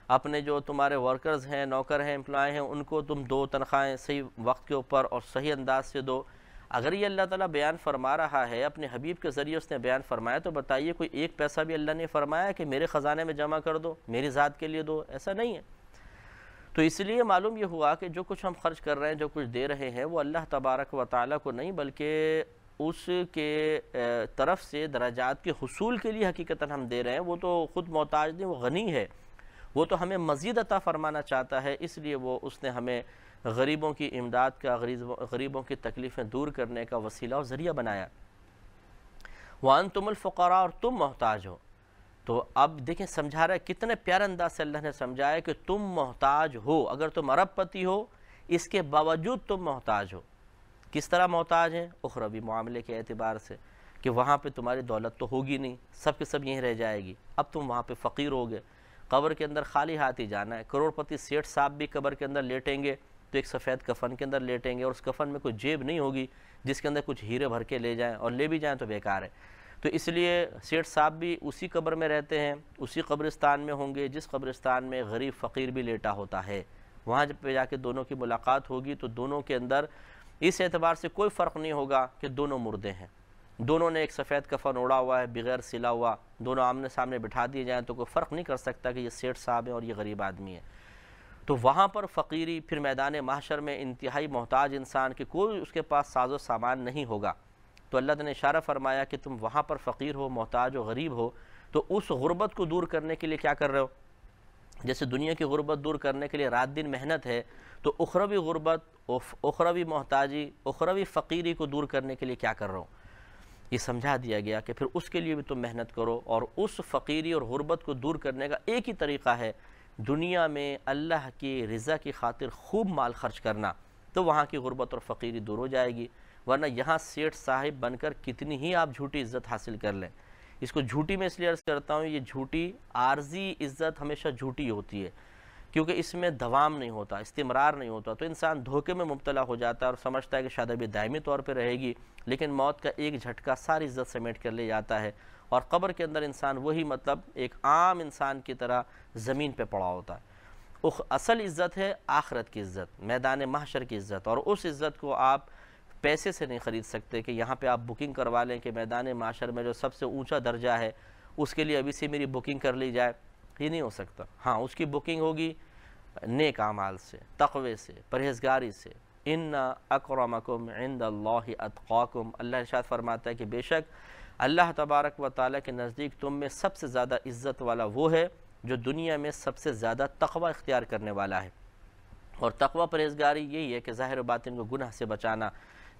اپنے جو تمہارے ورکرز ہیں، نوکر ہیں، امپلائی ہیں، ان کو تم دو تنخواہیں صحیح وقت کے اوپر اور صحیح انداز سے دو۔ اگر یہ اللہ تعالیٰ بیان فرما رہا ہے، اپنے حبیب کے ذریعے اس نے بیان فرمایا، تو بتائیے کوئی ایک پیسہ بھی اللہ نے فرمایا کہ میرے خزانے میں جمع کر دو، میری ذات کے لیے دو؟ ایسا نہیں ہے۔ تو اس لیے معلوم یہ ہوا کہ جو کچھ ہم خرچ کر رہے ہیں، جو کچھ دے رہے ہیں، وہ اللہ تبارک و تعالیٰ کو نہیں بلکہ اس کے طرف سے درجات کے حصول کے لیے حقیقتاً ہم دے رہے ہیں۔ وہ تو خود محتاج نہیں، وہ غنی ہے، وہ تو ہمیں مزید عطا فرمانا چاہتا ہے، اس لیے اس نے ہمیں غریبوں کی امداد کا، غریبوں کی تکلیفیں دور کرنے کا وسیلہ اور ذریعہ بنایا۔ وَأَنْتُمُ الْفُقَرَاءُ، اور تم محتاج ہو۔ تو اب دیکھیں سمجھا رہا ہے، کتنے پیارے انداز سے اللہ نے سمجھایا کہ تم محتاج ہو۔ اگر تم ارب پتی ہو، اس کے باوجود تم محتاج ہو۔ کس طرح محتاج ہیں؟ اخروی معاملے کے اعتبار سے، کہ وہاں پہ تمہاری دولت تو ہوگی نہیں، سب کے سب یہیں رہ جائے گی، اب تم وہاں پہ فقیر ہوگے، قبر کے اندر خالی ہاتھ ہی جانا ہے۔ کروڑ پتی سیٹھ صاحب بھی قبر کے اندر لیٹیں گے تو ایک سفید کفن کے اندر لیٹیں گے، اور اس کفن میں کوئی جیب نہیں ہوگی جس کے اندر کچھ ہیرے بھر کے لے جائیں، اور لے بھی جائیں تو بیکار ہے۔ تو اس لیے سیٹھ صاحب بھی اسی قبر میں رہتے ہیں، اسی قبرستان میں ہوں گے جس قبرستان میں غریب فقیر بھی لیٹا ہوتا ہے۔ وہاں جب پہ جا کے دونوں کی ملاقات ہوگی تو دونوں کے اندر اس اعتبار سے کوئی فرق نہیں ہوگا کہ دونوں مردے ہیں، دونوں نے ایک سفید کفن اوڑا ہوا ہے بغیر سلا ہوا، دونوں آمنے سامنے بٹھا دیے جائیں تو کوئی فرق نہیں کر سکتا کہ یہ سیٹھ صاحب ہیں اور یہ غریب آدمی ہے۔ تو وہاں پر فقیری، پھر میدان محشر میں انتہائی محتاج انسان کہ کوئی اس کے پاس ساز و سامان نہیں ہوگا۔ تو اللہ نے اشارہ فرمایا کہ تم وہاں پر فقیر ہو، محتاج ہو، غریب ہو، تو اس غربت کو دور کرنے کے لیے کیا کر رہے ہو؟ جیسے دنیا کی غربت دور کرنے کے لیے رات دن محنت ہے، تو اخروی غربت، اخروی محتاجی، اخروی فقیری کو دور کرنے کے لیے کیا کر رہے ہو؟ یہ سمجھا دیا گیا کہ پھر اس کے لیے بھی تم محنت کرو، اور اس فقیری اور غربت کو دور کرنے کا ایک ہی طریقہ ہے، دنیا میں اللہ کی رضا کی خاطر خوب مال خرچ کرنا، تو وہاں کی غربت اور فقیری دور ہو جائے گی۔ ورنہ یہاں سیٹھ صاحب بن کر کتنی ہی آپ جھوٹی عزت حاصل کر لیں، اس کو جھوٹی میں اس لیے عرض کرتا ہوں، یہ جھوٹی عارضی عزت ہمیشہ جھوٹی ہوتی ہے، کیونکہ اس میں دوام نہیں ہوتا، استمرار نہیں ہوتا، تو انسان دھوکے میں مبتلا ہو جاتا ہے اور سمجھتا ہے کہ شاید ابھی دائمی طور پہ رہے گی، لیکن موت کا ایک جھٹکا ساری عزت سمیٹ کر لے جاتا ہے، اور قبر کے اندر انسان وہی ایک عام انسان کی طرح زمین پہ پڑا ہوتا ہے۔ اصل عزت ہے آخرت کی عزت، میدان محشر کی عزت، اور اس عزت کو آپ پیسے سے نہیں خرید سکتے کہ یہاں پہ آپ بکنگ کروا لیں کہ میدان محشر میں جو سب سے اونچا درجہ ہے اس کے لیے ابھی سے میری بکنگ کر لی جائے، یہ نہیں ہو سکتا۔ ہاں، اس کی بکنگ ہوگی نیک اعمال سے، تقوی سے، پرہیزگاری سے۔ ان اکرمکم عند اللہ اتقاکم، اللہ ارشاد فرماتا ہے کہ بے شک اللہ تبارک و تعالیٰ کے نزدیک تم میں سب سے زیادہ عزت والا وہ ہے جو دنیا میں سب سے زیادہ تقوی اختیار کرنے والا ہے۔ اور تقوی پرہیزگاری یہی ہے کہ ظاہر و باطن کو گناہ سے بچانا،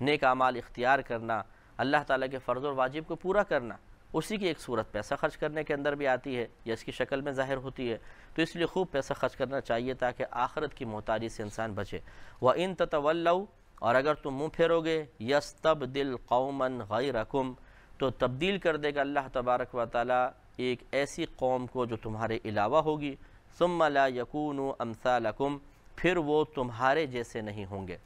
نیک اعمال اختیار کرنا، اللہ تعالیٰ کے فرض اور واجب کو پورا کرنا۔ اسی کی ایک صورت پیسہ خرچ کرنے کے اندر بھی آتی ہے یا اس کی شکل میں ظاہر ہوتی ہے، تو اس لیے خوب پیسہ خرچ کرنا چاہیے تاکہ آخرت کی محتاجی سے انسان بچے۔ وَإِن تَتَوَلَّوْا، اور اگر تم منہ پھیرو گے، يَسْتَبْدِلْ قَوْمًا غَيْرَكُمْ، تو تبدیل کر دے گا اللہ تبارک و تعالیٰ ایک ایسی قوم کو جو تمہارے علاوہ ہوگی، ثُمَّ لَا يَكُونُوا أَمْثَالَكُمْ، پھر وہ تمہارے جیسے نہیں ہوں گے۔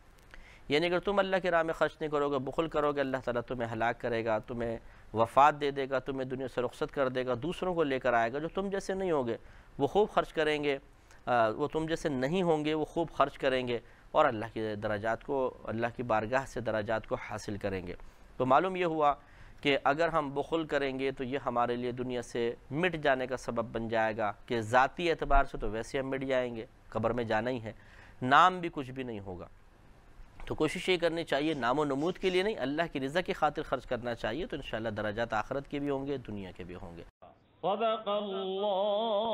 یعنی اگر تم اللہ کی راہ میں خرچ نہیں کرو گے، بخل کرو گے، اللہ تعالیٰ تمہیں ہلاک کرے گا، تمہیں وفات دے دے گا، تمہیں دنیا سے رخصت کر دے گا، دوسروں کو لے کر آئے گا جو تم جیسے نہیں ہوگے، وہ خوب خرچ کریں گے، وہ تم جیسے نہیں ہوں گے، وہ خوب خرچ کریں گے اور اللہ کی درجات کو، اللہ کی بارگاہ سے درجات کو حاصل کریں گے۔ تو معلوم یہ ہوا کہ اگر ہم بخل کریں گے تو یہ ہمارے لیے دنیا سے مٹ جانے کا سبب بن جائے گا، کہ ذاتی اعتبار سے تو ویسے ہم مٹ جائیں گے، قبر میں جانا ہی ہے، نام بھی کچھ بھی نہیں ہوگا۔ تو کوشش یہ کرنی چاہیے، نام و نمود کے لیے نہیں، اللہ کی رضا کی خاطر خرچ کرنا چاہیے، تو انشاءاللہ درجات آخرت کے بھی ہوں گے، دنیا کے بھی ہوں گے۔ صدق اللہ